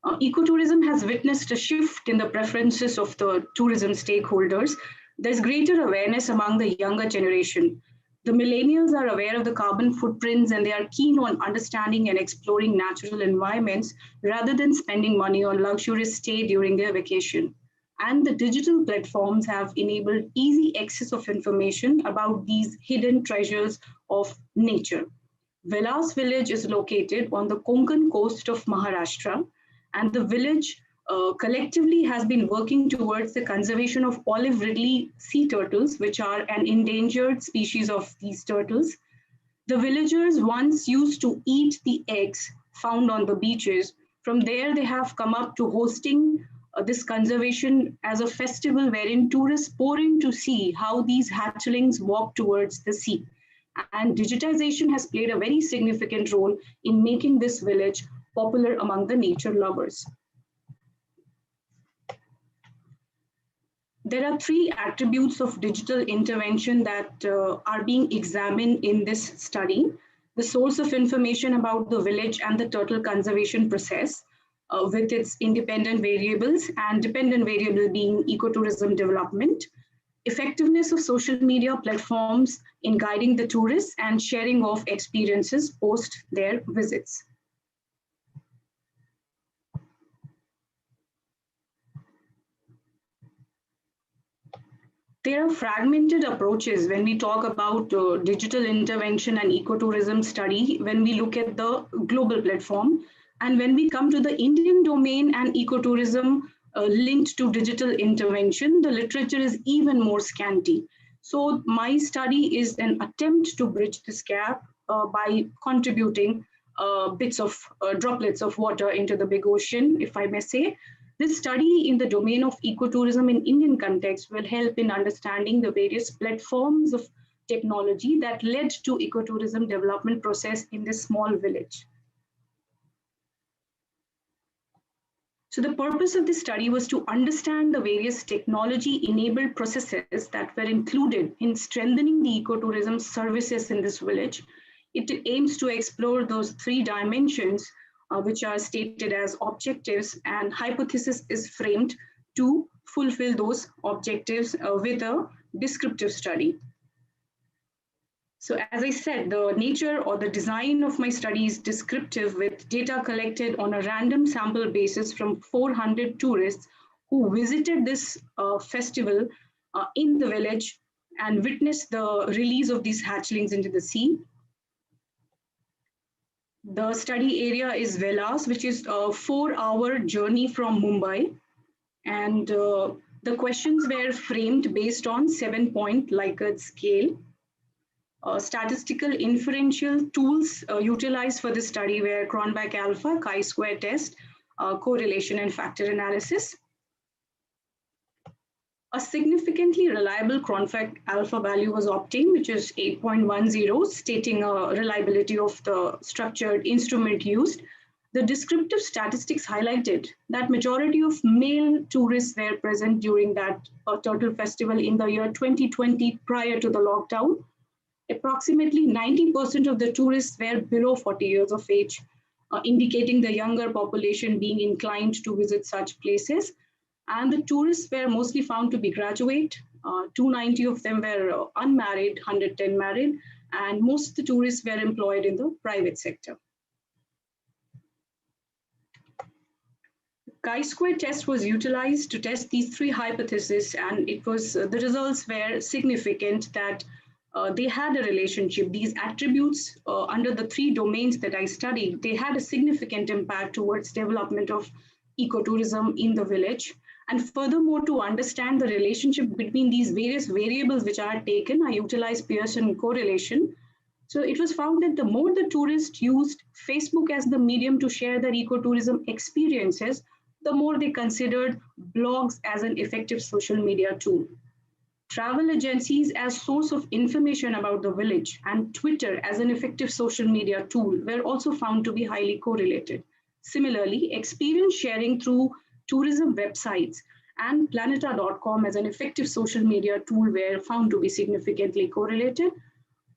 Ecotourism has witnessed a shift in the preferences of the tourism stakeholders. There's greater awareness among the younger generation. The millennials are aware of the carbon footprints and they are keen on understanding and exploring natural environments rather than spending money on luxurious stay during their vacation. And the digital platforms have enabled easy access of information about these hidden treasures of nature. Velas village is located on the Konkan coast of Maharashtra, and the village collectively has been working towards the conservation of olive ridley sea turtles, which are an endangered species of these turtles. The villagers once used to eat the eggs found on the beaches. From there, they have come up to hosting this conservation as a festival wherein tourists pour in to see how these hatchlings walk towards the sea. And digitization has played a very significant role in making this village popular among the nature lovers. There are three attributes of digital intervention that are being examined in this study: the source of information about the village and the turtle conservation process, with its independent variables and dependent variable being ecotourism development, effectiveness of social media platforms in guiding the tourists and sharing of experiences post their visits. There are fragmented approaches when we talk about digital intervention and ecotourism study, when we look at the global platform. And when we come to the Indian domain and ecotourism linked to digital intervention, the literature is even more scanty. So my study is an attempt to bridge this gap by contributing bits of droplets of water into the big ocean, if I may say. This study in the domain of ecotourism in Indian context will help in understanding the various platforms of technology that led to ecotourism development process in this small village. So the purpose of this study was to understand the various technology-enabled processes that were included in strengthening the ecotourism services in this village. It aims to explore those three dimensions which are stated as objectives, and hypothesis is framed to fulfill those objectives with a descriptive study. So as I said, the nature or the design of my study is descriptive, with data collected on a random sample basis from 400 tourists who visited this festival in the village and witnessed the release of these hatchlings into the sea. The study area is Velas, which is a 4-hour journey from Mumbai. And the questions were framed based on 7-point Likert scale. Statistical inferential tools utilized for this study were Cronbach alpha, chi-square test, correlation and factor analysis. A significantly reliable Cronbach alpha value was obtained, which is 8.10, stating a reliability of the structured instrument used. The descriptive statistics highlighted that majority of male tourists were present during that turtle festival in the year 2020 prior to the lockdown. Approximately 90% of the tourists were below 40 years of age, indicating the younger population being inclined to visit such places. And the tourists were mostly found to be graduate. 290 of them were unmarried, 110 married, and most of the tourists were employed in the private sector. Chi-square test was utilized to test these three hypotheses, and it was the results were significant that they had a relationship. These attributes under the three domains that I studied, they had a significant impact towards development of ecotourism in the village. And furthermore, to understand the relationship between these various variables which are taken, I utilized Pearson correlation. So it was found that the more the tourists used Facebook as the medium to share their ecotourism experiences, the more they considered blogs as an effective social media tool. travel agencies as source of information about the village, and Twitter as an effective social media tool were also found to be highly correlated. Similarly, experience sharing through tourism websites and planeta.com as an effective social media tool were found to be significantly correlated.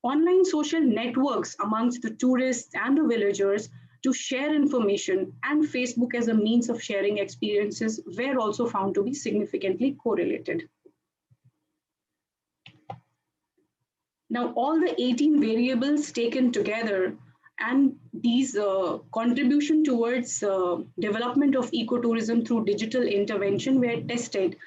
Online social networks amongst the tourists and the villagers to share information, and Facebook as a means of sharing experiences were also found to be significantly correlated. Now, all the 18 variables taken together and these contribution towards development of ecotourism through digital intervention were tested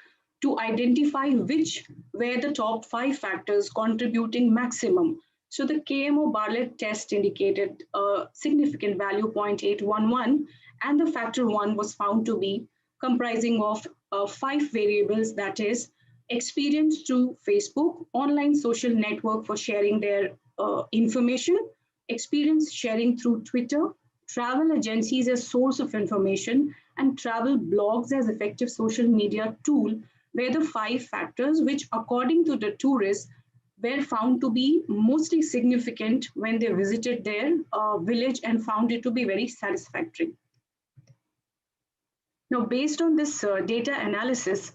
to identify which were the top 5 factors contributing maximum. So the KMO Bartlett test indicated a significant value 0.811, and the factor 1 was found to be comprising of 5 variables, that is, experience through Facebook, online social network for sharing their information, experience sharing through Twitter, travel agencies as source of information, and travel blogs as effective social media tool were the 5 factors which, according to the tourists, were found to be mostly significant when they visited their village and found it to be very satisfactory. Now, based on this data analysis,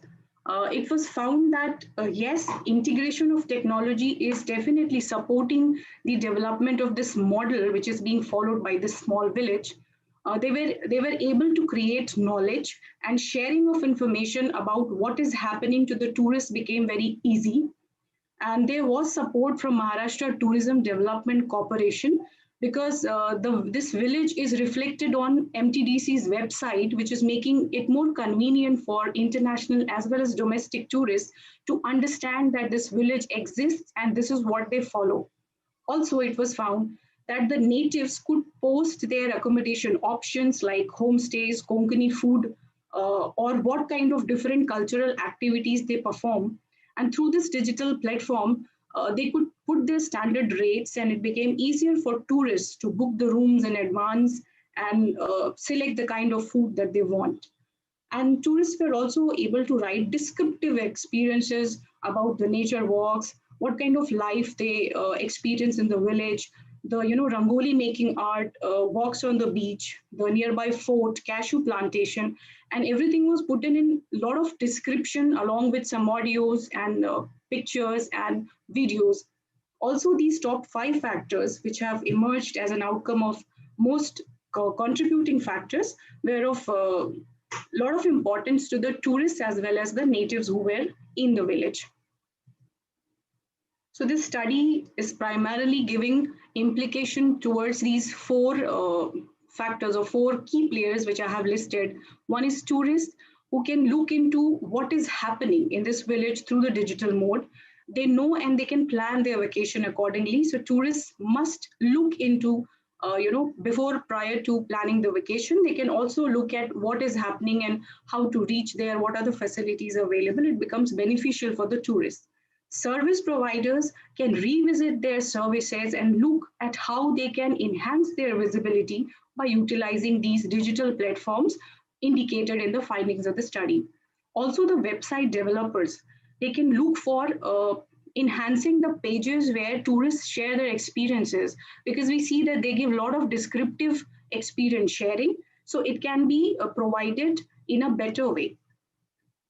it was found that yes, integration of technology is definitely supporting the development of this model, which is being followed by this small village. They were able to create knowledge, and sharing of information about what is happening to the tourists became very easy. And there was support from Maharashtra Tourism Development Corporation, because this village is reflected on MTDC's website, which is making it more convenient for international as well as domestic tourists to understand that this village exists and this is what they follow. Also, it was found that the natives could post their accommodation options like homestays, Konkani food, or what kind of different cultural activities they perform. And through this digital platform, they could put their standard rates, and it became easier for tourists to book the rooms in advance and select the kind of food that they want. And tourists were also able to write descriptive experiences about the nature walks, what kind of life they experience in the village, the rangoli making art, walks on the beach, the nearby fort, cashew plantation, and everything was put in a lot of description along with some audios and pictures and videos. Also, these top 5 factors, which have emerged as an outcome of most contributing factors, were of a lot of importance to the tourists as well as the natives who were in the village. So this study is primarily giving implication towards these 4 factors or 4 key players which I have listed. One is tourists, who can look into what is happening in this village through the digital mode. They know and they can plan their vacation accordingly. So tourists must look into, prior to planning the vacation, they can also look at what is happening and how to reach there, what are the facilities available. It becomes beneficial for the tourists. Service providers can revisit their services and look at how they can enhance their visibility by utilizing these digital platforms indicated in the findings of the study. Also, the website developers, they can look for enhancing the pages where tourists share their experiences, because we see that they give a lot of descriptive experience sharing. So it can be provided in a better way.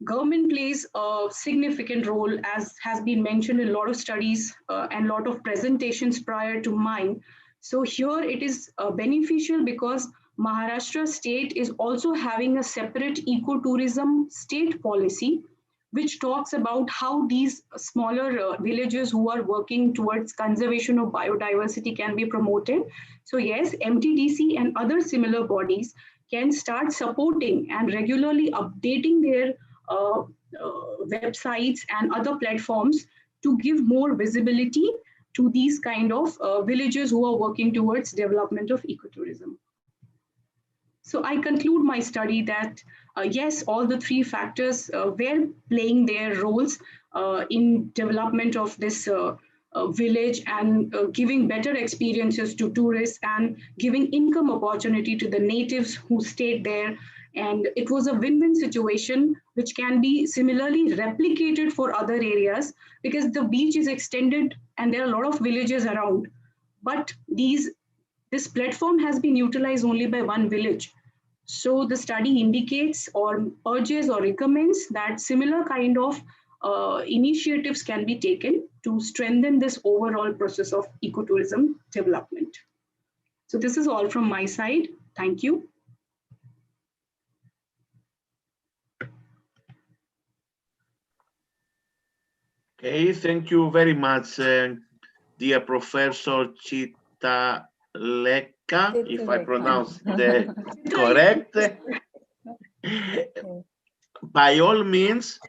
Government plays a significant role, as has been mentioned in a lot of studies and a lot of presentations prior to mine. So here it is beneficial because Maharashtra state is also having a separate ecotourism state policy, which talks about how these smaller villages who are working towards conservation of biodiversity can be promoted. So yes, MTDC and other similar bodies can start supporting and regularly updating their websites and other platforms to give more visibility to these kind of villages who are working towards development of ecotourism. So I conclude my study that yes, all the 3 factors were playing their roles in development of this village and giving better experiences to tourists and giving income opportunity to the natives who stayed there. And it was a win-win situation, which can be similarly replicated for other areas because the beach is extended and there are a lot of villages around. But this platform has been utilized only by one village. So the study indicates or urges or recommends that similar kind of initiatives can be taken to strengthen this overall process of ecotourism development. So this is all from my side. Thank you. Okay, thank you very much, dear Professor Chitaleka, if I pronounce it correct. By all means,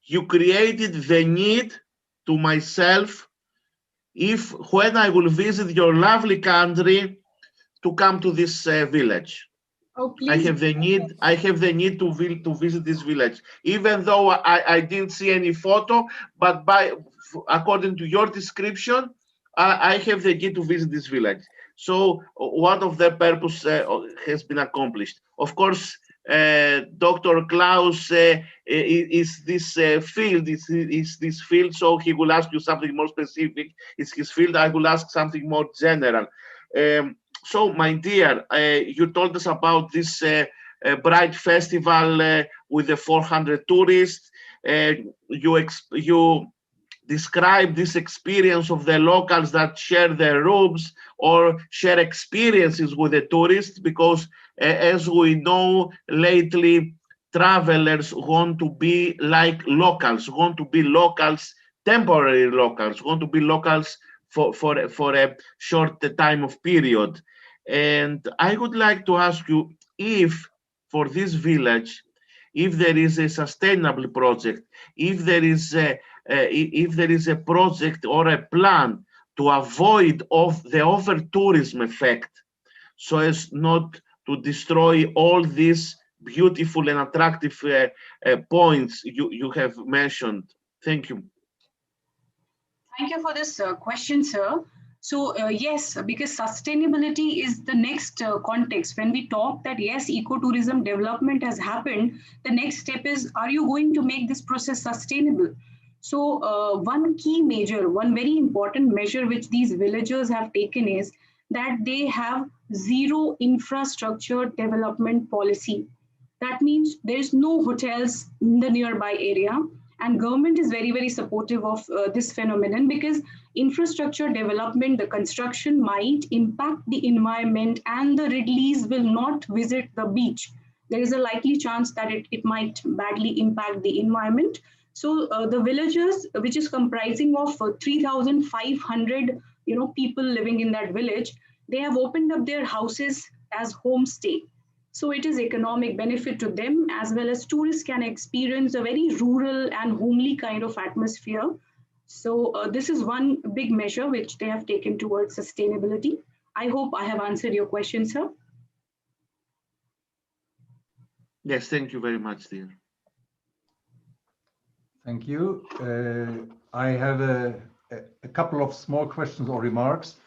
you created the need to myself, if when I will visit your lovely country, to come to this village. Oh, please. I have the need to visit this village, even though I didn't see any photo, but according to your description, I have the need to visit this village. So one of the purpose has been accomplished. Of course, Dr. Klaus is this field, is this field, so he will ask you something more specific. It's his field. I will ask something more general. So, my dear, you told us about this Bright Festival with the 400 tourists. You describe this experience of the locals that share their rooms or share experiences with the tourists, because as we know lately, travelers want to be like locals, temporary locals, want to be locals for a short time of period. And I would like to ask you if for this village, if there is a sustainable project, if there is a project or a plan to avoid the over-tourism effect, so as not to destroy all these beautiful and attractive points you have mentioned. Thank you. Thank you for this question, sir. So yes, because sustainability is the next context. When we talk that yes, ecotourism development has happened, the next step is, are you going to make this process sustainable? So one very important measure which these villagers have taken is that they have zero infrastructure development policy. That means there's no hotels in the nearby area. And government is very, very supportive of this phenomenon, because infrastructure development, the construction might impact the environment and the Ridleys will not visit the beach. There is a likely chance that it might badly impact the environment. So the villagers, which is comprising of 3,500 people living in that village, they have opened up their houses as homestay. So it is economic benefit to them, as well as tourists can experience a very rural and homely kind of atmosphere. So this is one big measure which they have taken towards sustainability. I hope I have answered your question, sir. Yes, thank you very much, dear. Thank you. I have a couple of small questions or remarks.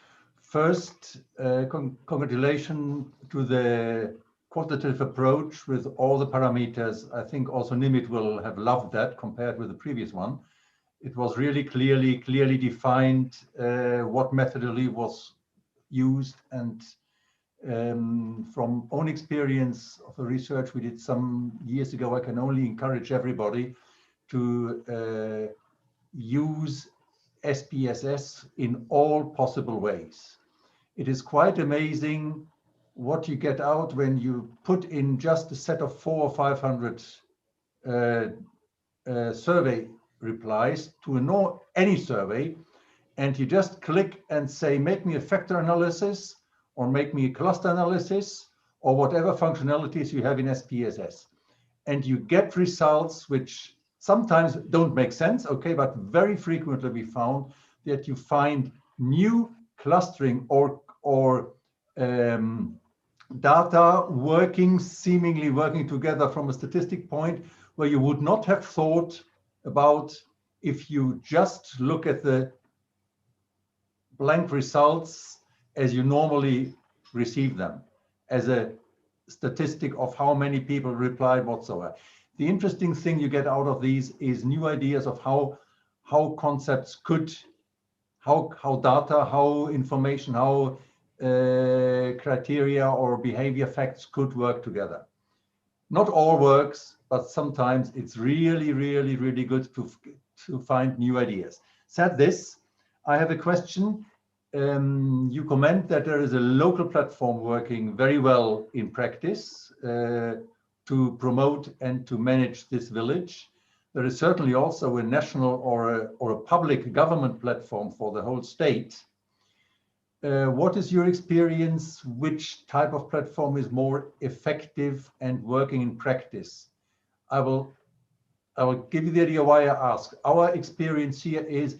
First, congratulations to the quantitative approach with all the parameters. I think also Nimit will have loved that compared with the previous one. It was really clearly defined what methodology was used, and from own experience of the research we did some years ago, I can only encourage everybody to use SPSS in all possible ways. It is quite amazing what you get out when you put in just a set of 400 or 500 survey replies to any survey, and you just click and say, make me a factor analysis or make me a cluster analysis or whatever functionalities you have in SPSS. And you get results which sometimes don't make sense, okay, but very frequently we found that you find new clustering or data seemingly working together from a statistic point where you would not have thought about if you just look at the blank results as you normally receive them, as a statistic of how many people replied whatsoever. The interesting thing you get out of these is new ideas of how concepts could, how data, how information, how criteria or behavior facts could work together. Not all works, but sometimes it's really, really, really good to find new ideas. Said this, I have a question. You comment that there is a local platform working very well in practice to promote and to manage this village. There is certainly also a national or a public government platform for the whole state. What is your experience? Which type of platform is more effective and working in practice? I will give you the idea why I ask. Our experience here is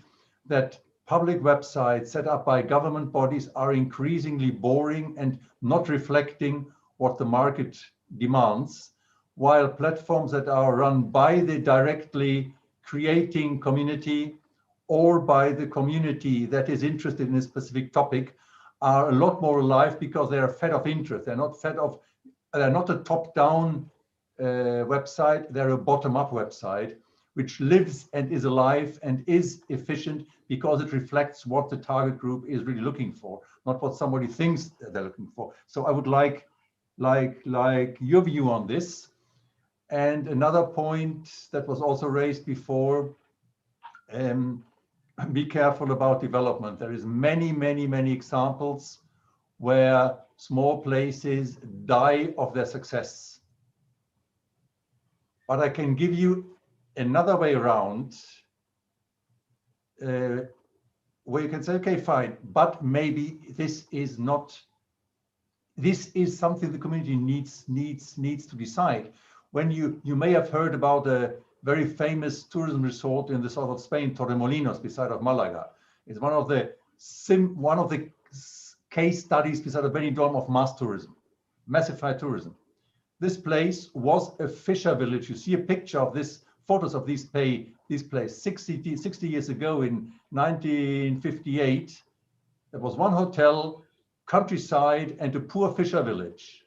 that public websites set up by government bodies are increasingly boring and not reflecting what the market demands, while platforms that are run by the directly creating community or by the community that is interested in a specific topic are a lot more alive because they are fed of interest. They're not a top-down website, they're a bottom-up website, which lives and is alive and is efficient because it reflects what the target group is really looking for, not what somebody thinks they're looking for. So I would like your view on this. And another point that was also raised before, be careful about development. There is many examples where small places die of their success. But I can give you another way around, where you can say, okay, fine, but maybe this is something the community needs to decide. When you may have heard about a very famous tourism resort in the south of Spain, Torremolinos, beside of Malaga. It's one of the case studies beside of Benidorm of mass tourism, massified tourism. This place was a fisher village. You see a picture of this, photos of this place 60 years ago in 1958. There was one hotel, countryside, and a poor fisher village.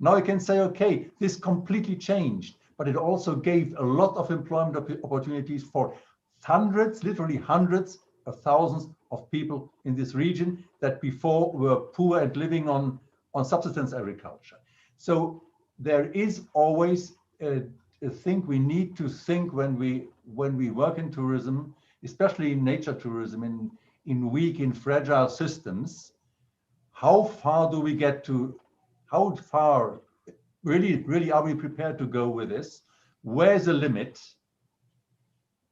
Now you can say, okay, this completely changed, but it also gave a lot of employment opportunities for hundreds, literally hundreds of thousands of people in this region that before were poor and living on subsistence agriculture. So there is always a thing we need to think when we work in tourism, especially in nature tourism, in weak, in fragile systems. How far do we get to? How far really are we prepared to go with this? Where's the limit?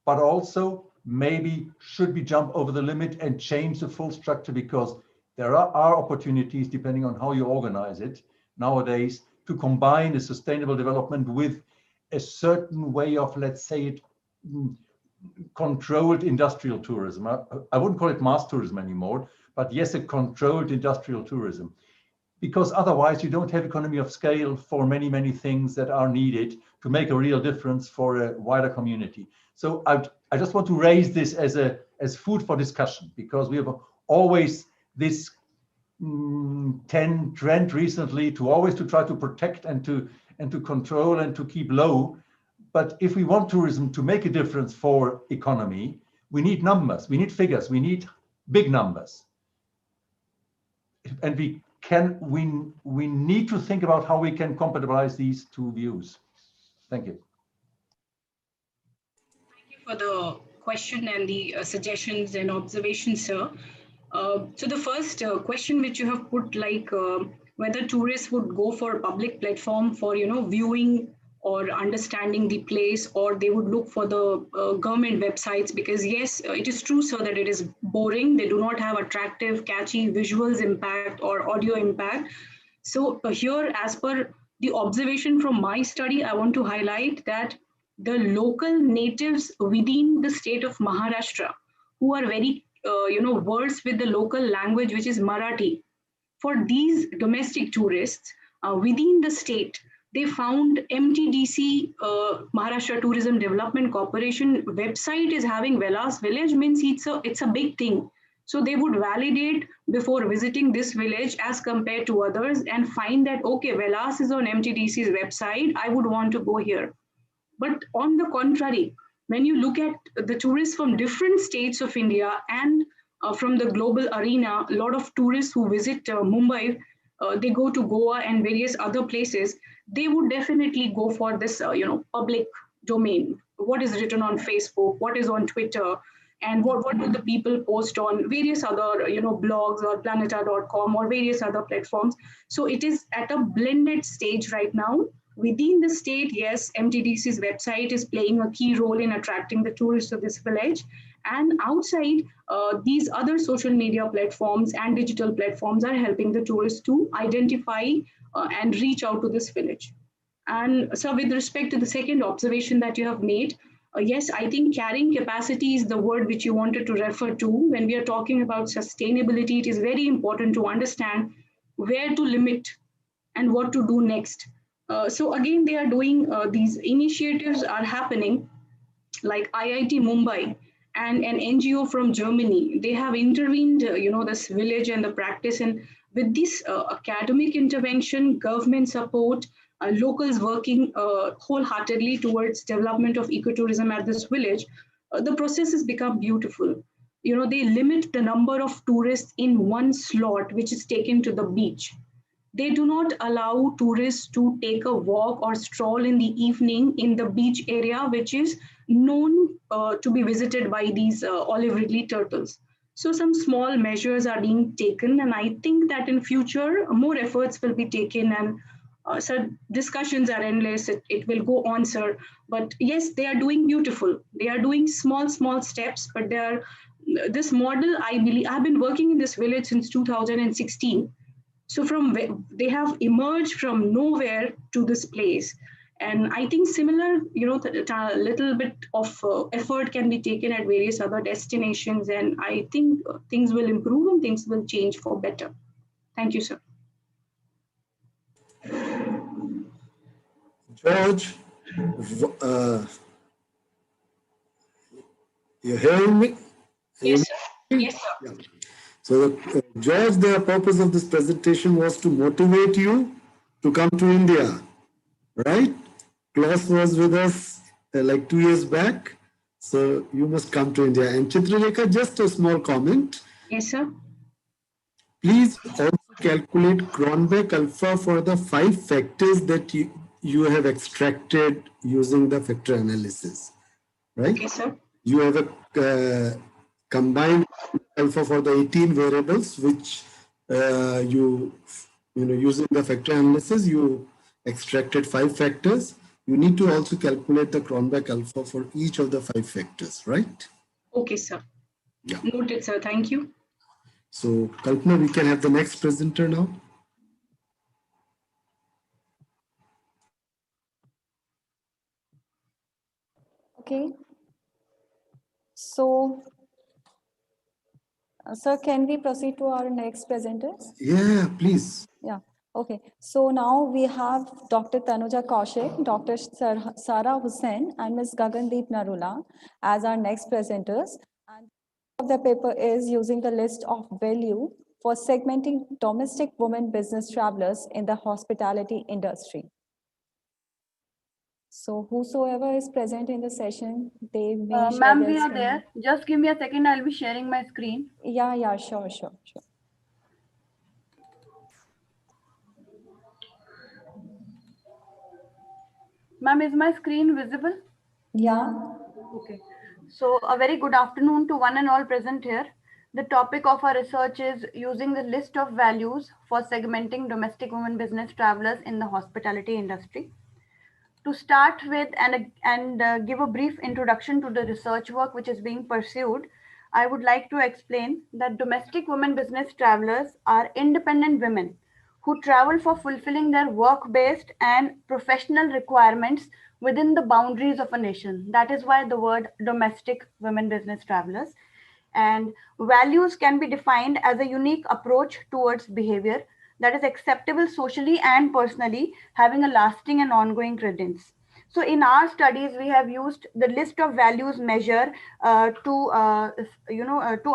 But also maybe should we jump over the limit and change the full structure, because there are opportunities, depending on how you organize it nowadays, to combine a sustainable development with a certain way of, let's say it, controlled industrial tourism. I wouldn't call it mass tourism anymore, but yes, a controlled industrial tourism. Because otherwise you don't have economy of scale for many things that are needed to make a real difference for a wider community. So I just want to raise this as food for discussion, because we have always this trend recently to always to try to protect and to control and to keep low. But if we want tourism to make a difference for economy, we need numbers, we need figures, we need big numbers. And we need to think about how we can compatibilize these two views. Thank you. Thank you for the question and the suggestions and observations, sir. So the first question which you have put, like whether tourists would go for a public platform for viewing or understanding the place, or they would look for the government websites, because yes, it is true, sir, that it is boring. They do not have attractive, catchy visuals impact or audio impact. So here, as per the observation from my study, I want to highlight that the local natives within the state of Maharashtra, who are very versed with the local language, which is Marathi, for these domestic tourists within the state, they found MTDC, Maharashtra Tourism Development Corporation website is having Velas Village, means it's a big thing. So they would validate before visiting this village as compared to others and find that, okay, Velas is on MTDC's website, I would want to go here. But on the contrary, when you look at the tourists from different states of India and from the global arena, a lot of tourists who visit Mumbai, they go to Goa and various other places, they would definitely go for this, public domain. What is written on Facebook, what is on Twitter, and what do the people post on various other, blogs or planeta.com or various other platforms. So it is at a blended stage right now. Within the state, yes, MTDC's website is playing a key role in attracting the tourists to this village. And outside, these other social media platforms and digital platforms are helping the tourists to identify and reach out to this village. And so with respect to the second observation that you have made, yes, I think carrying capacity is the word which you wanted to refer to. When we are talking about sustainability, it is very important to understand where to limit and what to do next. So again, they are doing these initiatives are happening, like IIT Mumbai and an NGO from Germany. They have intervened, this village and the practice, and with this academic intervention, government support, locals working wholeheartedly towards development of ecotourism at this village, the process has become beautiful. They limit the number of tourists in one slot, which is taken to the beach. They do not allow tourists to take a walk or stroll in the evening in the beach area, which is known to be visited by these olive ridley turtles. So some small measures are being taken, and I think that in future more efforts will be taken. And so discussions are endless. It will go on, sir. But yes, they are doing beautiful. They are doing small steps, but they are this model. I believe I've been working in this village since 2016. So they have emerged from nowhere to this place. And I think similar, a little bit of effort can be taken at various other destinations. And I think things will improve and things will change for better. Thank you, sir. George, you hearing me? Yes, sir. Yes, sir. Yeah. So, George, the purpose of this presentation was to motivate you to come to India, right? Klaus was with us like 2 years back. So you must come to India. And Chitralekha, just a small comment. Yes, sir. Please also calculate Cronbach alpha for the 5 factors that you have extracted using the factor analysis, right? Okay, sir. You have a combined alpha for the 18 variables, which using the factor analysis, you extracted 5 factors. You need to also calculate the Cronbach alpha for each of the 5 factors, right? Okay, sir. Yeah. Noted, sir. Thank you. So, Kalpana, we can have the next presenter now. Okay. So, sir, can we proceed to our next presenters? Yeah, please. Yeah. Okay. So now we have Dr. Tanuja Kaushik, Dr. Sara Hussain, and Ms. Gagandeep Narula as our next presenters. And the paper is using the list of value for segmenting domestic women business travelers in the hospitality industry. So whosoever is present in the session, they may ma'am, we are there. Just give me a second. I'll be sharing my screen. Yeah, sure. Ma'am, is my screen visible? Yeah. Okay. So a very good afternoon to one and all present here. The topic of our research is using the list of values for segmenting domestic women business travelers in the hospitality industry. To start with and give a brief introduction to the research work which is being pursued, I would like to explain that domestic women business travelers are independent women who travel for fulfilling their work-based and professional requirements within the boundaries of a nation. That is why the word domestic women business travelers. And values can be defined as a unique approach towards behavior that is acceptable socially and personally, having a lasting and ongoing credence. So in our studies, we have used the list of values measure to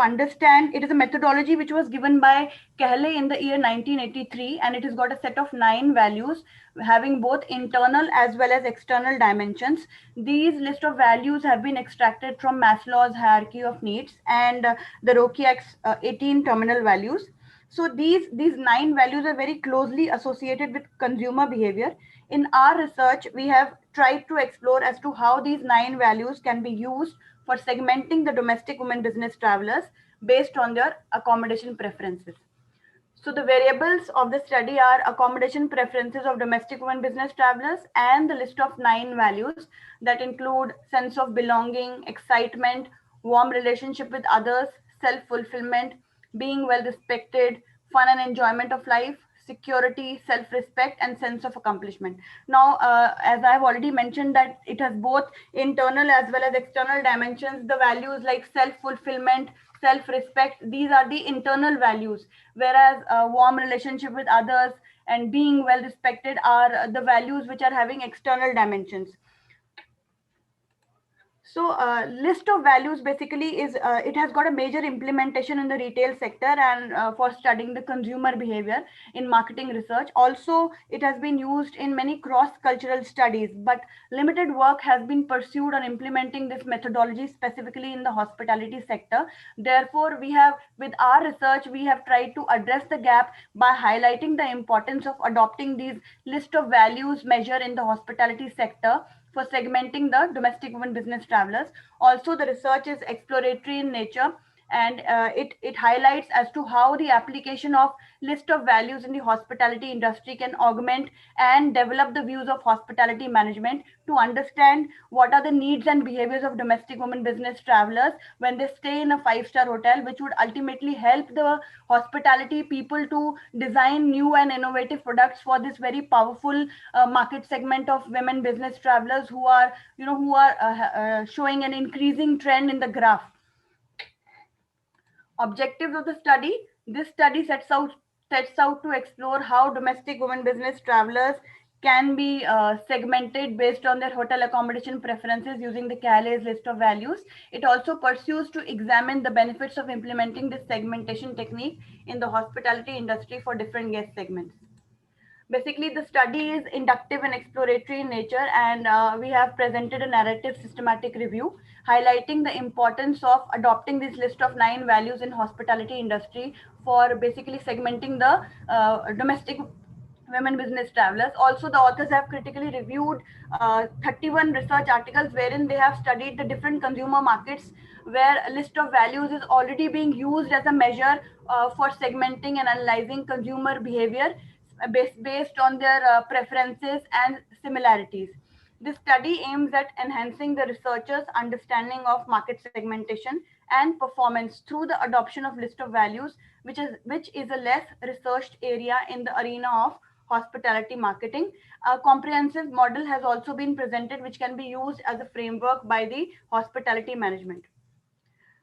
understand. It is a methodology which was given by Kehle in the year 1983, and it has got a set of 9 values having both internal as well as external dimensions. These list of values have been extracted from Maslow's hierarchy of needs and the Rokiak's 18 terminal values. So these 9 values are very closely associated with consumer behavior. In our research, we have tried to explore as to how these 9 values can be used for segmenting the domestic women business travelers based on their accommodation preferences. So the variables of the study are accommodation preferences of domestic women business travelers and the list of 9 values that include sense of belonging, excitement, warm relationship with others, self-fulfillment, being well respected, fun and enjoyment of life, security, self-respect, and sense of accomplishment. Now, as I've already mentioned that it has both internal as well as external dimensions, the values like self-fulfillment, self-respect, these are the internal values, whereas warm relationship with others and being well respected are the values which are having external dimensions. So list of values basically is, it has got a major implementation in the retail sector and for studying the consumer behavior in marketing research. Also, it has been used in many cross-cultural studies, but limited work has been pursued on implementing this methodology specifically in the hospitality sector. Therefore, we have, with our research, we have tried to address the gap by highlighting the importance of adopting these list of values measure in the hospitality sector for segmenting the domestic women business travelers. Also, the research is exploratory in nature, and it highlights as to how the application of list of values in the hospitality industry can augment and develop the views of hospitality management to understand what are the needs and behaviors of domestic women business travelers when they stay in a 5-star hotel, which would ultimately help the hospitality people to design new and innovative products for this very powerful market segment of women business travelers who are showing an increasing trend in the graph. Objectives of the study: this study sets out to explore how domestic women business travelers can be segmented based on their hotel accommodation preferences using the Calais list of values. It also pursues to examine the benefits of implementing this segmentation technique in the hospitality industry for different guest segments. Basically, the study is inductive and exploratory in nature, and we have presented a narrative systematic review highlighting the importance of adopting this list of 9 values in hospitality industry for basically segmenting the domestic women business travelers. Also, the authors have critically reviewed 31 research articles wherein they have studied the different consumer markets where a list of values is already being used as a measure for segmenting and analyzing consumer behavior based on their preferences and similarities. This study aims at enhancing the researchers' understanding of market segmentation and performance through the adoption of list of values, which is a less researched area in the arena of hospitality marketing. A comprehensive model has also been presented, which can be used as a framework by the hospitality management.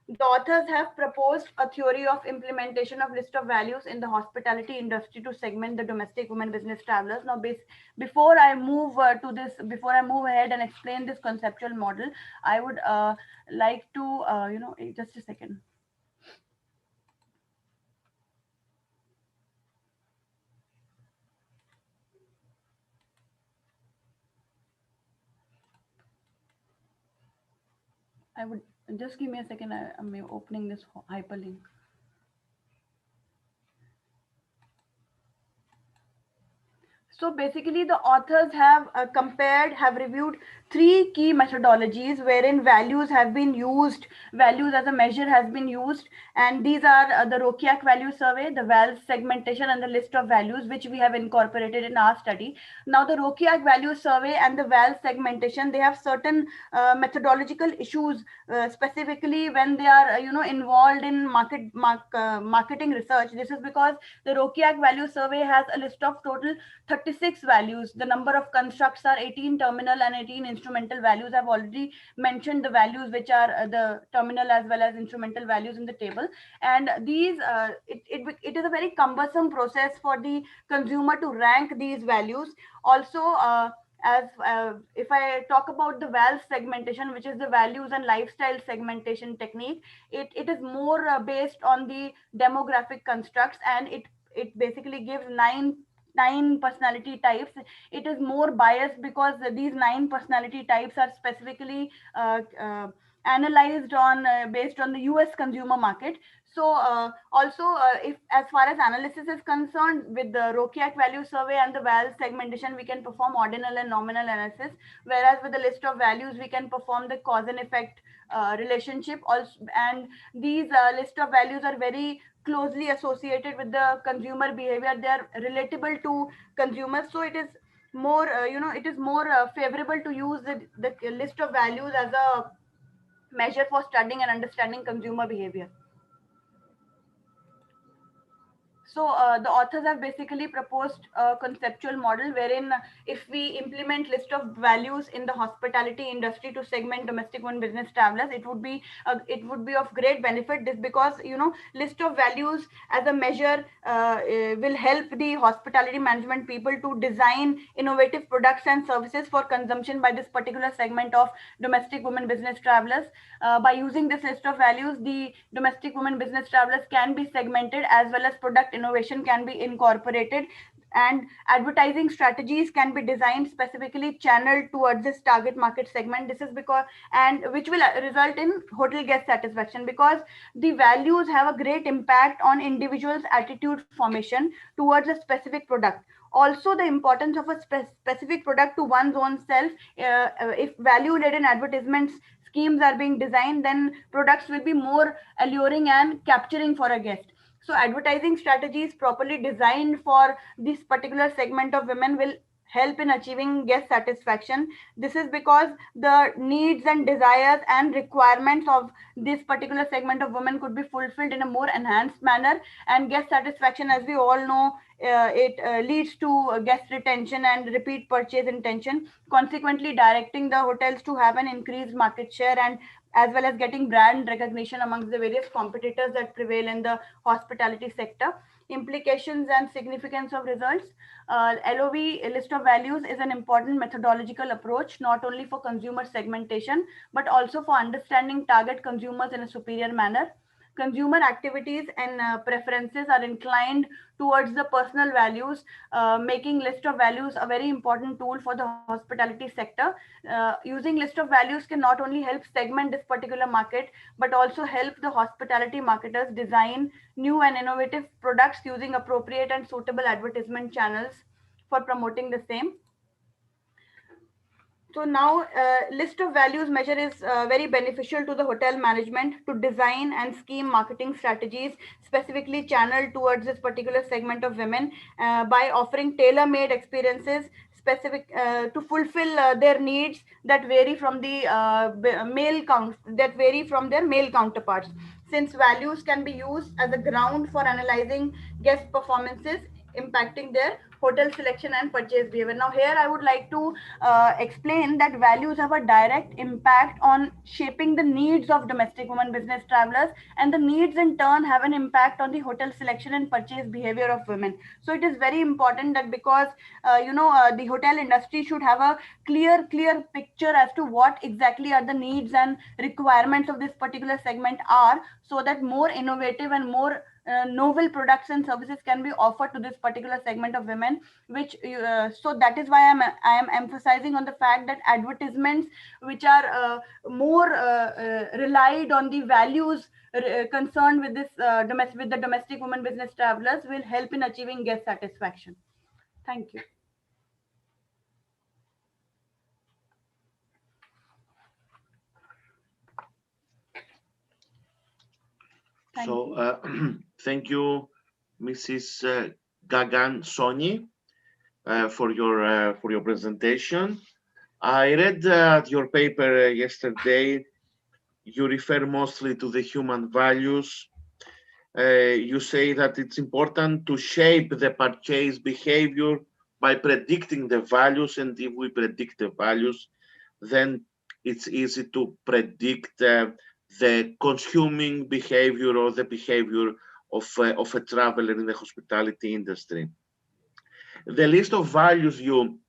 The authors have proposed a theory of implementation of list of values in the hospitality industry to segment the domestic women business travelers. Now, before I move ahead and explain this conceptual model, I would like to, just a second. I would just give me a second. I'm opening this hyperlink. So basically, the authors have reviewed 3 key methodologies wherein values have been used, values as a measure has been used, and these are the Rokiak value survey, the VALS segmentation, and the list of values, which we have incorporated in our study. Now, the Rokiak value survey and the VALS segmentation, they have certain methodological issues, specifically when they are involved in marketing research. This is because the Rokiak value survey has a list of total 36 values. The number of constructs are 18 terminal and 18 instrumental values. I've already mentioned the values which are the terminal as well as instrumental values in the table. And these, it is a very cumbersome process for the consumer to rank these values. Also, as if I talk about the VAL segmentation, which is the values and lifestyle segmentation technique, it is more based on the demographic constructs, and it basically gives nine personality types. It is more biased because these 9 personality types are specifically analyzed on based on the US consumer market. So also, if as far as analysis is concerned, with the ROCIAC value survey and the VAL segmentation, we can perform ordinal and nominal analysis, whereas with the list of values, we can perform the cause and effect relationship also. And these list of values are very closely associated with the consumer behavior. They are relatable to consumers, so it is more it is more favorable to use the list of values as a measure for studying and understanding consumer behavior. So the authors have basically proposed a conceptual model wherein if we implement list of values in the hospitality industry to segment domestic women business travelers, it would be of great benefit. This because list of values as a measure will help the hospitality management people to design innovative products and services for consumption by this particular segment of domestic women business travelers. By using this list of values, the domestic women business travelers can be segmented, as well as product innovation can be incorporated, and advertising strategies can be designed specifically channeled towards this target market segment. This is because, and which will result in hotel guest satisfaction, because the values have a great impact on individuals' attitude formation towards a specific product. Also, the importance of a specific product to one's own self. If value-laden advertisements schemes are being designed, then products will be more alluring and capturing for a guest. So advertising strategies properly designed for this particular segment of women will help in achieving guest satisfaction. This is because the needs and desires and requirements of this particular segment of women could be fulfilled in a more enhanced manner, and guest satisfaction, as we all know, it leads to guest retention and repeat purchase intention, consequently directing the hotels to have an increased market share, and as well as getting brand recognition amongst the various competitors that prevail in the hospitality sector. Implications and significance of results. LOV, list of values, is an important methodological approach, not only for consumer segmentation, but also for understanding target consumers in a superior manner. Consumer activities and preferences are inclined towards the personal values, making list of values a very important tool for the hospitality sector. Using list of values can not only help segment this particular market, but also help the hospitality marketers design new and innovative products using appropriate and suitable advertisement channels for promoting the same. So now list of values measure is very beneficial to the hotel management to design and scheme marketing strategies specifically channeled towards this particular segment of women by offering tailor-made experiences specific to fulfill their needs that vary from the their male counterparts. Since values can be used as a ground for analyzing guest performances impacting their hotel selection and purchase behavior. Now here I would like to explain that values have a direct impact on shaping the needs of domestic women business travelers, and the needs in turn have an impact on the hotel selection and purchase behavior of women. So it is very important that because the hotel industry should have a clear picture as to what exactly are the needs and requirements of this particular segment are, so that more innovative and more novel products and services can be offered to this particular segment of women, which so that is why I am emphasizing on the fact that advertisements which are more relied on the values concerned with this with the domestic women business travelers will help in achieving guest satisfaction. Thank you. So thank you, Mrs. Gagan Soni, for your presentation. I read your paper yesterday. You refer mostly to the human values. You say that it's important to shape the purchase behavior by predicting the values, and if we predict the values, then it's easy to predict the consuming behavior or the behavior of a traveler in the hospitality industry. The list of values you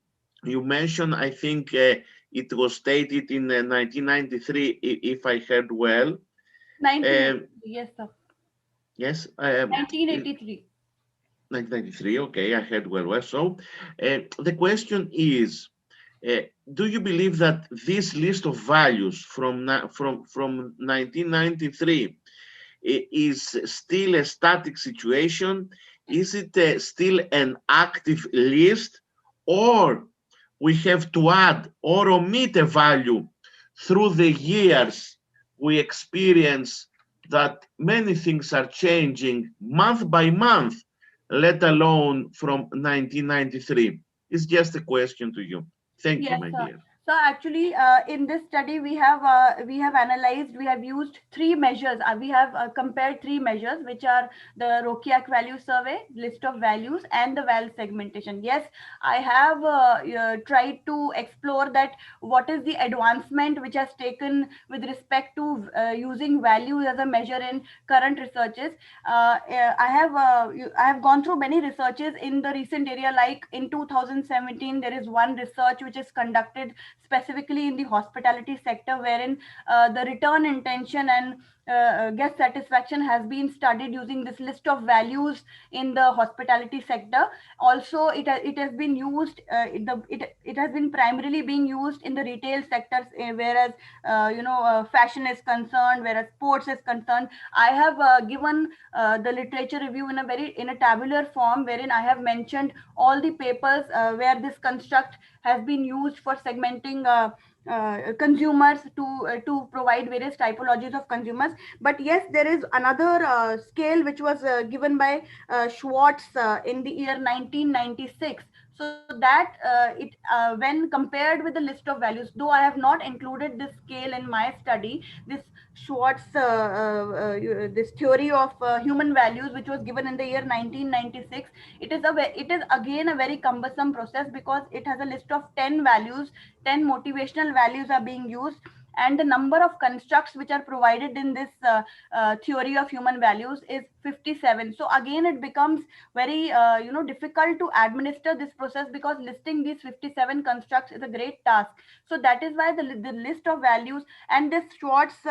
you mentioned, I think it was stated in 1993, if I heard well. 1983, yes, sir. Yes. 1983. 1993. Okay, I heard well. So the question is, do you believe that this list of values from 1993 is still a static situation? Is it still an active list, or we have to add or omit a value through the years? We experience that many things are changing month by month, let alone from 1993. It's just a question to you. Thank you, Yes, my sir. dear. So actually, in this study, we have analyzed, we have used three measures. We have compared three measures, which are the ROCIAC value survey, list of values, and the value segmentation. Yes, I have tried to explore that what is the advancement which has taken with respect to using values as a measure in current researches. I have gone through many researches in the recent area. Like in 2017, there is one research which is conducted specifically in the hospitality sector, wherein the return intention and guest satisfaction has been studied using this list of values in the hospitality sector. Also, it has been used. It has been primarily being used in the retail sectors, whereas fashion is concerned, whereas sports is concerned. I have given the literature review in a tabular form, wherein I have mentioned all the papers where this construct has been used for segmenting consumers to provide various typologies of consumers. But yes, there is another scale which was given by Schwartz in the year 1996. So that when compared with the list of values, though I have not included this scale in my study, this Schwartz this theory of human values, which was given in the year 1996, it is again a very cumbersome process, because it has a list of 10 values. 10 motivational values are being used, and the number of constructs which are provided in this theory of human values is 57. So again, it becomes very difficult to administer this process, because listing these 57 constructs is a great task. So that is why the list of values and this Schwartz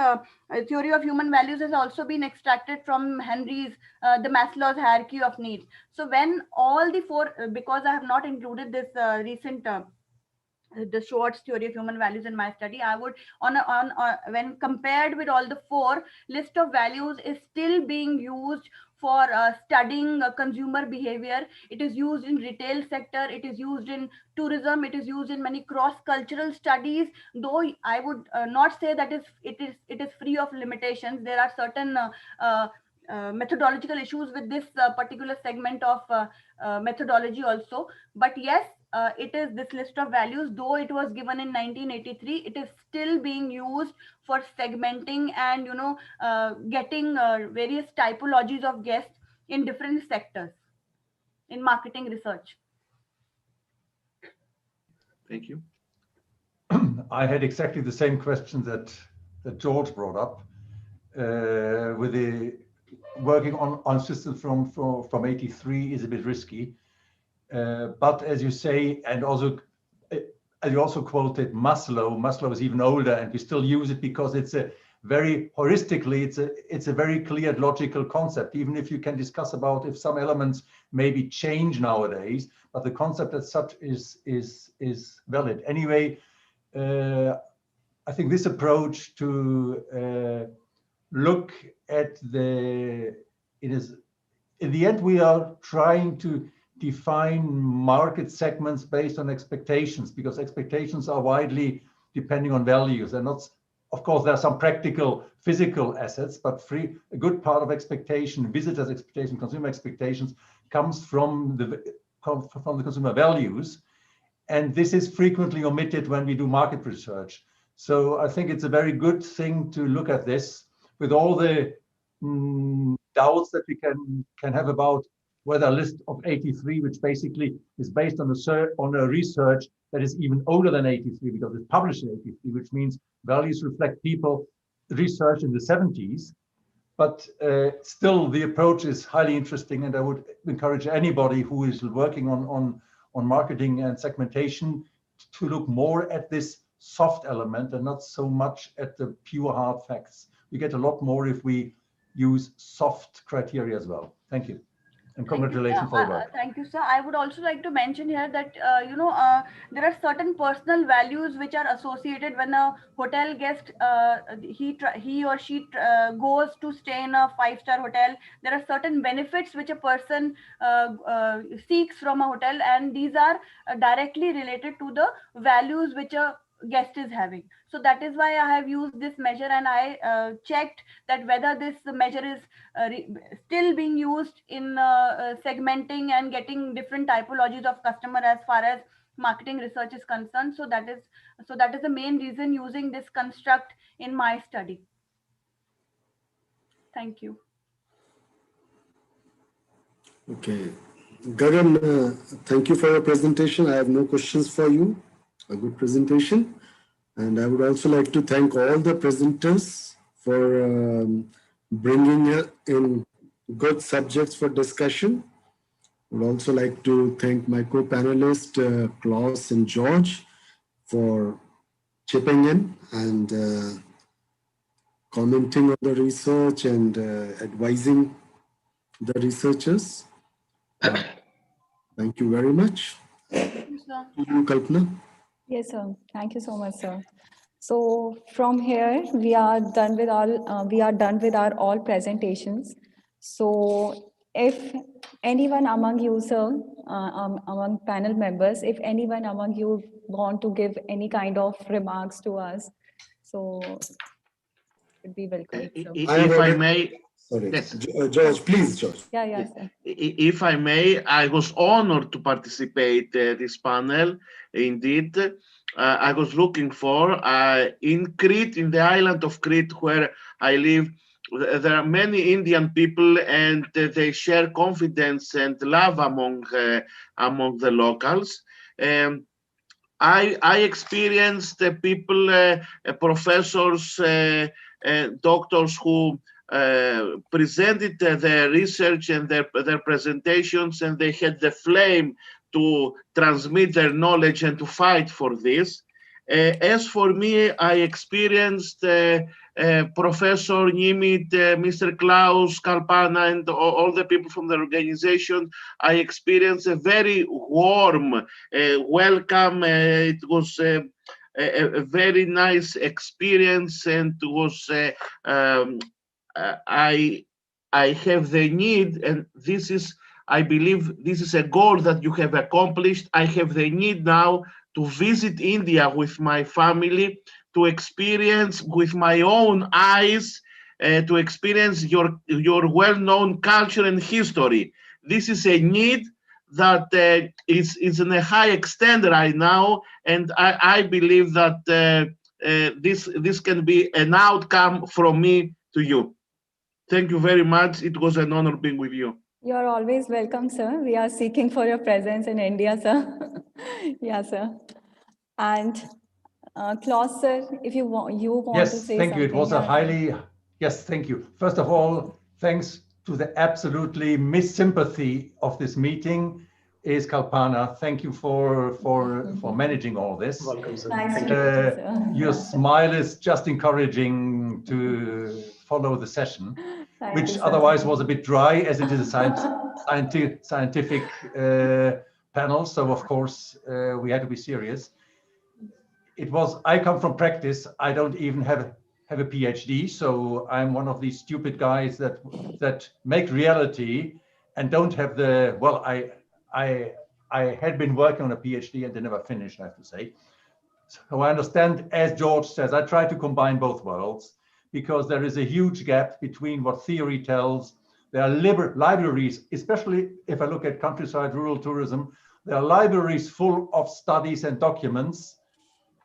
theory of human values has also been extracted from Henry's the Maslow's hierarchy of needs. So when all the four, because I have not included this recent the Schwartz theory of human values in my study, I would when compared with all the four, list of values is still being used for studying consumer behavior. It is used in retail sector, it is used in tourism, it is used in many cross-cultural studies. Though I would not say that it is free of limitations. There are certain methodological issues with this particular segment of methodology also. But yes, it is this list of values, though it was given in 1983, it is still being used for segmenting and getting various typologies of guests in different sectors in marketing research. Thank you. I had exactly the same question that George brought up with the working on systems from 83 is a bit risky. But as you say, and also as you also quoted Maslow is even older, and we still use it because it's a very heuristically, it's a very clear logical concept, even if you can discuss about if some elements maybe change nowadays, but the concept as such is valid. Anyway, I think this approach to look at in the end, we are trying to define market segments based on expectations, because expectations are widely depending on values. And not, of course, there are some practical physical assets, but a good part of expectation, visitors' expectation, consumer expectations, comes from the consumer values. And this is frequently omitted when we do market research. So I think it's a very good thing to look at this with all the doubts that we can have about whether a list of 83, which basically is based on a research that is even older than 83, because it's published in 83, which means values reflect people research in the 70s. But still, the approach is highly interesting, and I would encourage anybody who is working on marketing and segmentation to look more at this soft element and not so much at the pure hard facts. We get a lot more if we use soft criteria as well. Thank you. And congratulations for the work. Thank you, sir. I would also like to mention here that, there are certain personal values which are associated when a hotel guest, he or she goes to stay in a 5-star hotel. There are certain benefits which a person seeks from a hotel, and these are directly related to the values which a guest is having. So that is why I have used this measure, and I checked that whether this measure is still being used in segmenting and getting different typologies of customer as far as marketing research is concerned. So that is the main reason using this construct in my study. Thank you. Okay. Gagan, thank you for your presentation. I have no questions for you. A good presentation. And I would also like to thank all the presenters for bringing in good subjects for discussion. I would also like to thank my co-panelists, Klaus and George, for chipping in and commenting on the research and advising the researchers. Thank you very much. Thank you, sir. To you, Kalpana. Yes, sir. Thank you so much, sir. So from here, we are done with our all presentations. So if anyone among you, sir, among panel members, if anyone among you want to give any kind of remarks to us, so would be welcome. If I may, sorry, yes. George, please, George. Yeah, sir. If I may, I was honored to participate this panel. Indeed, I was looking for in Crete, in the island of Crete, where I live. There are many Indian people, and they share confidence and love among the locals. I experienced people, professors, doctors who presented their research and their presentations, and they had the flame to transmit their knowledge and to fight for this. As for me, I experienced Professor Nimit, Mr. Klaus, Kalpana, and all the people from the organization. I experienced a very warm welcome. It was a very nice experience, and it was I have the need, and this is, I believe, this is a goal that you have accomplished. I have the need now to visit India with my family, to experience with my own eyes, to experience your well-known culture and history. This is a need that is in a high extent right now, and I believe that this can be an outcome from me to you. Thank you very much. It was an honor being with you. You're always welcome, sir. We are seeking for your presence in India, sir. Yeah, sir. And Klaus, sir, if you want to say something. Yes, thank you. It was a highly, yes, thank you. First of all, thanks to the absolutely missympathy of this meeting is Kalpana. Thank you for managing all this. Welcome, sir. Nice Thank to you. meet you, sir. Your smile is just encouraging to follow the session, Thank which you, sir. otherwise was a bit dry, as it is a scientific panel. So of course we had to be serious. I come from practice. I don't even have a PhD, so I'm one of these stupid guys that make reality and don't have the, well, I had been working on a PhD and they never finished, I have to say. So I understand, as George says, I try to combine both worlds, because there is a huge gap between what theory tells. There are libraries, especially if I look at countryside rural tourism, there are libraries full of studies and documents,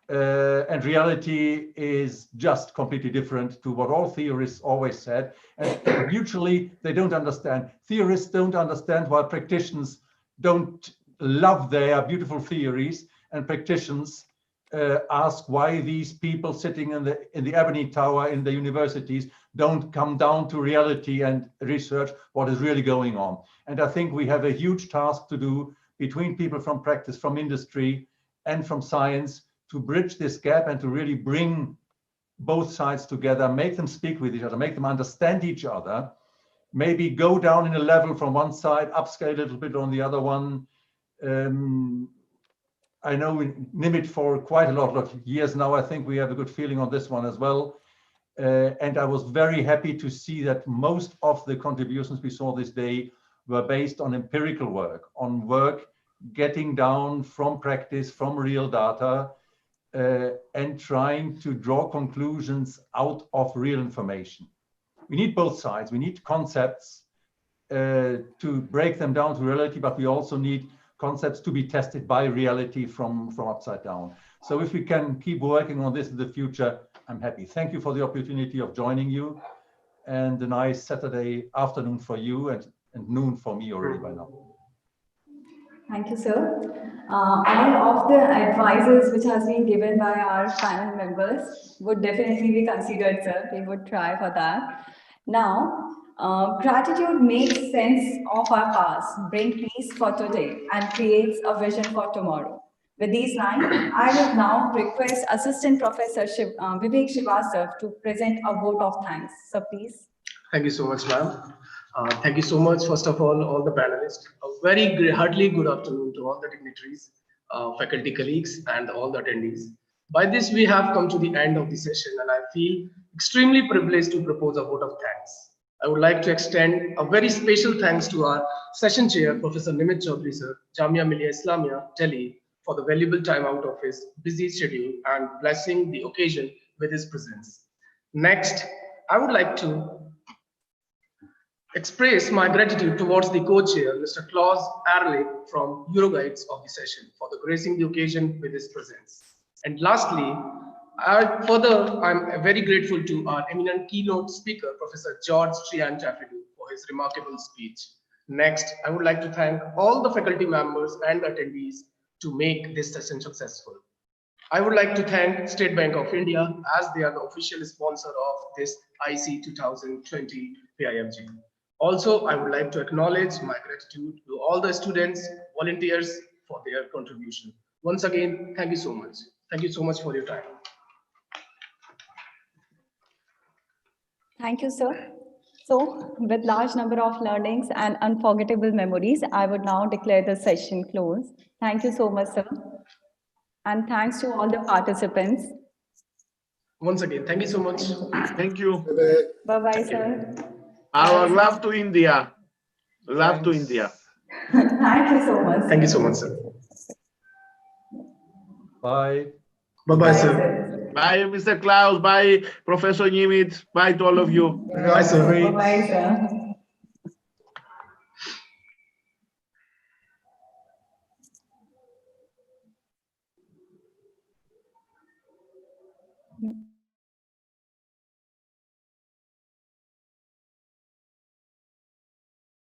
and reality is just completely different to what all theorists always said. And mutually, they don't understand. Theorists don't understand why practitioners don't love their beautiful theories, and practitioners ask why these people sitting in the Ebony Tower in the universities don't come down to reality and research what is really going on. And I think we have a huge task to do between people from practice, from industry, and from science to bridge this gap and to really bring both sides together, make them speak with each other, make them understand each other, maybe go down in a level from one side, upscale a little bit on the other one. I know NIMIT for quite a lot of years now. I think we have a good feeling on this one as well. And I was very happy to see that most of the contributions we saw this day were based on empirical work, on work getting down from practice, from real data, and trying to draw conclusions out of real information. We need both sides. We need concepts to break them down to reality, but we also need concepts to be tested by reality from upside down. So if we can keep working on this in the future, I'm happy. Thank you for the opportunity of joining you, and a nice Saturday afternoon for you and noon for me already by now. Thank you, sir. All of the advices which has been given by our panel members would definitely be considered, sir. We would try for that. Now, gratitude makes sense of our past, brings peace for today, and creates a vision for tomorrow. With these lines, I would now request Assistant Professor Vivek Srivastava to present a vote of thanks. So please. Thank you so much, ma'am. Thank you so much, first of all the panelists. A very heartily good afternoon to all the dignitaries, faculty colleagues, and all the attendees. By this, we have come to the end of the session, and I feel extremely privileged to propose a vote of thanks. I would like to extend a very special thanks to our session chair, Professor Nimit Chaudhary, sir, Jamia Millia Islamia, Delhi, for the valuable time out of his busy schedule and blessing the occasion with his presence. Next, I would like to express my gratitude towards the co-chair, Mr. Klaus Ehrlich from Euroguides of the session, for the gracing the occasion with his presence. And lastly, I'm very grateful to our eminent keynote speaker, Professor George Triantafilou, for his remarkable speech. Next, I would like to thank all the faculty members and attendees to make this session successful. I would like to thank State Bank of India, as they are the official sponsor of this IC 2020 PIFG. Also, I would like to acknowledge my gratitude to all the students, volunteers for their contribution. Once again, thank you so much. Thank you so much for your time. Thank you, sir. So, with large number of learnings and unforgettable memories, I would now declare the session closed. Thank you so much, sir. And thanks to all the participants. Once again, thank you so much. Thank you. Bye-bye, sir. Our love to India. Love to India. Thank you so much. Thank you so much, sir. Bye. Bye-bye, sir. Bye, Mr. Klaus. Bye, Professor Nimit. Bye to all of you. Bye, sir. Bye-bye, sir.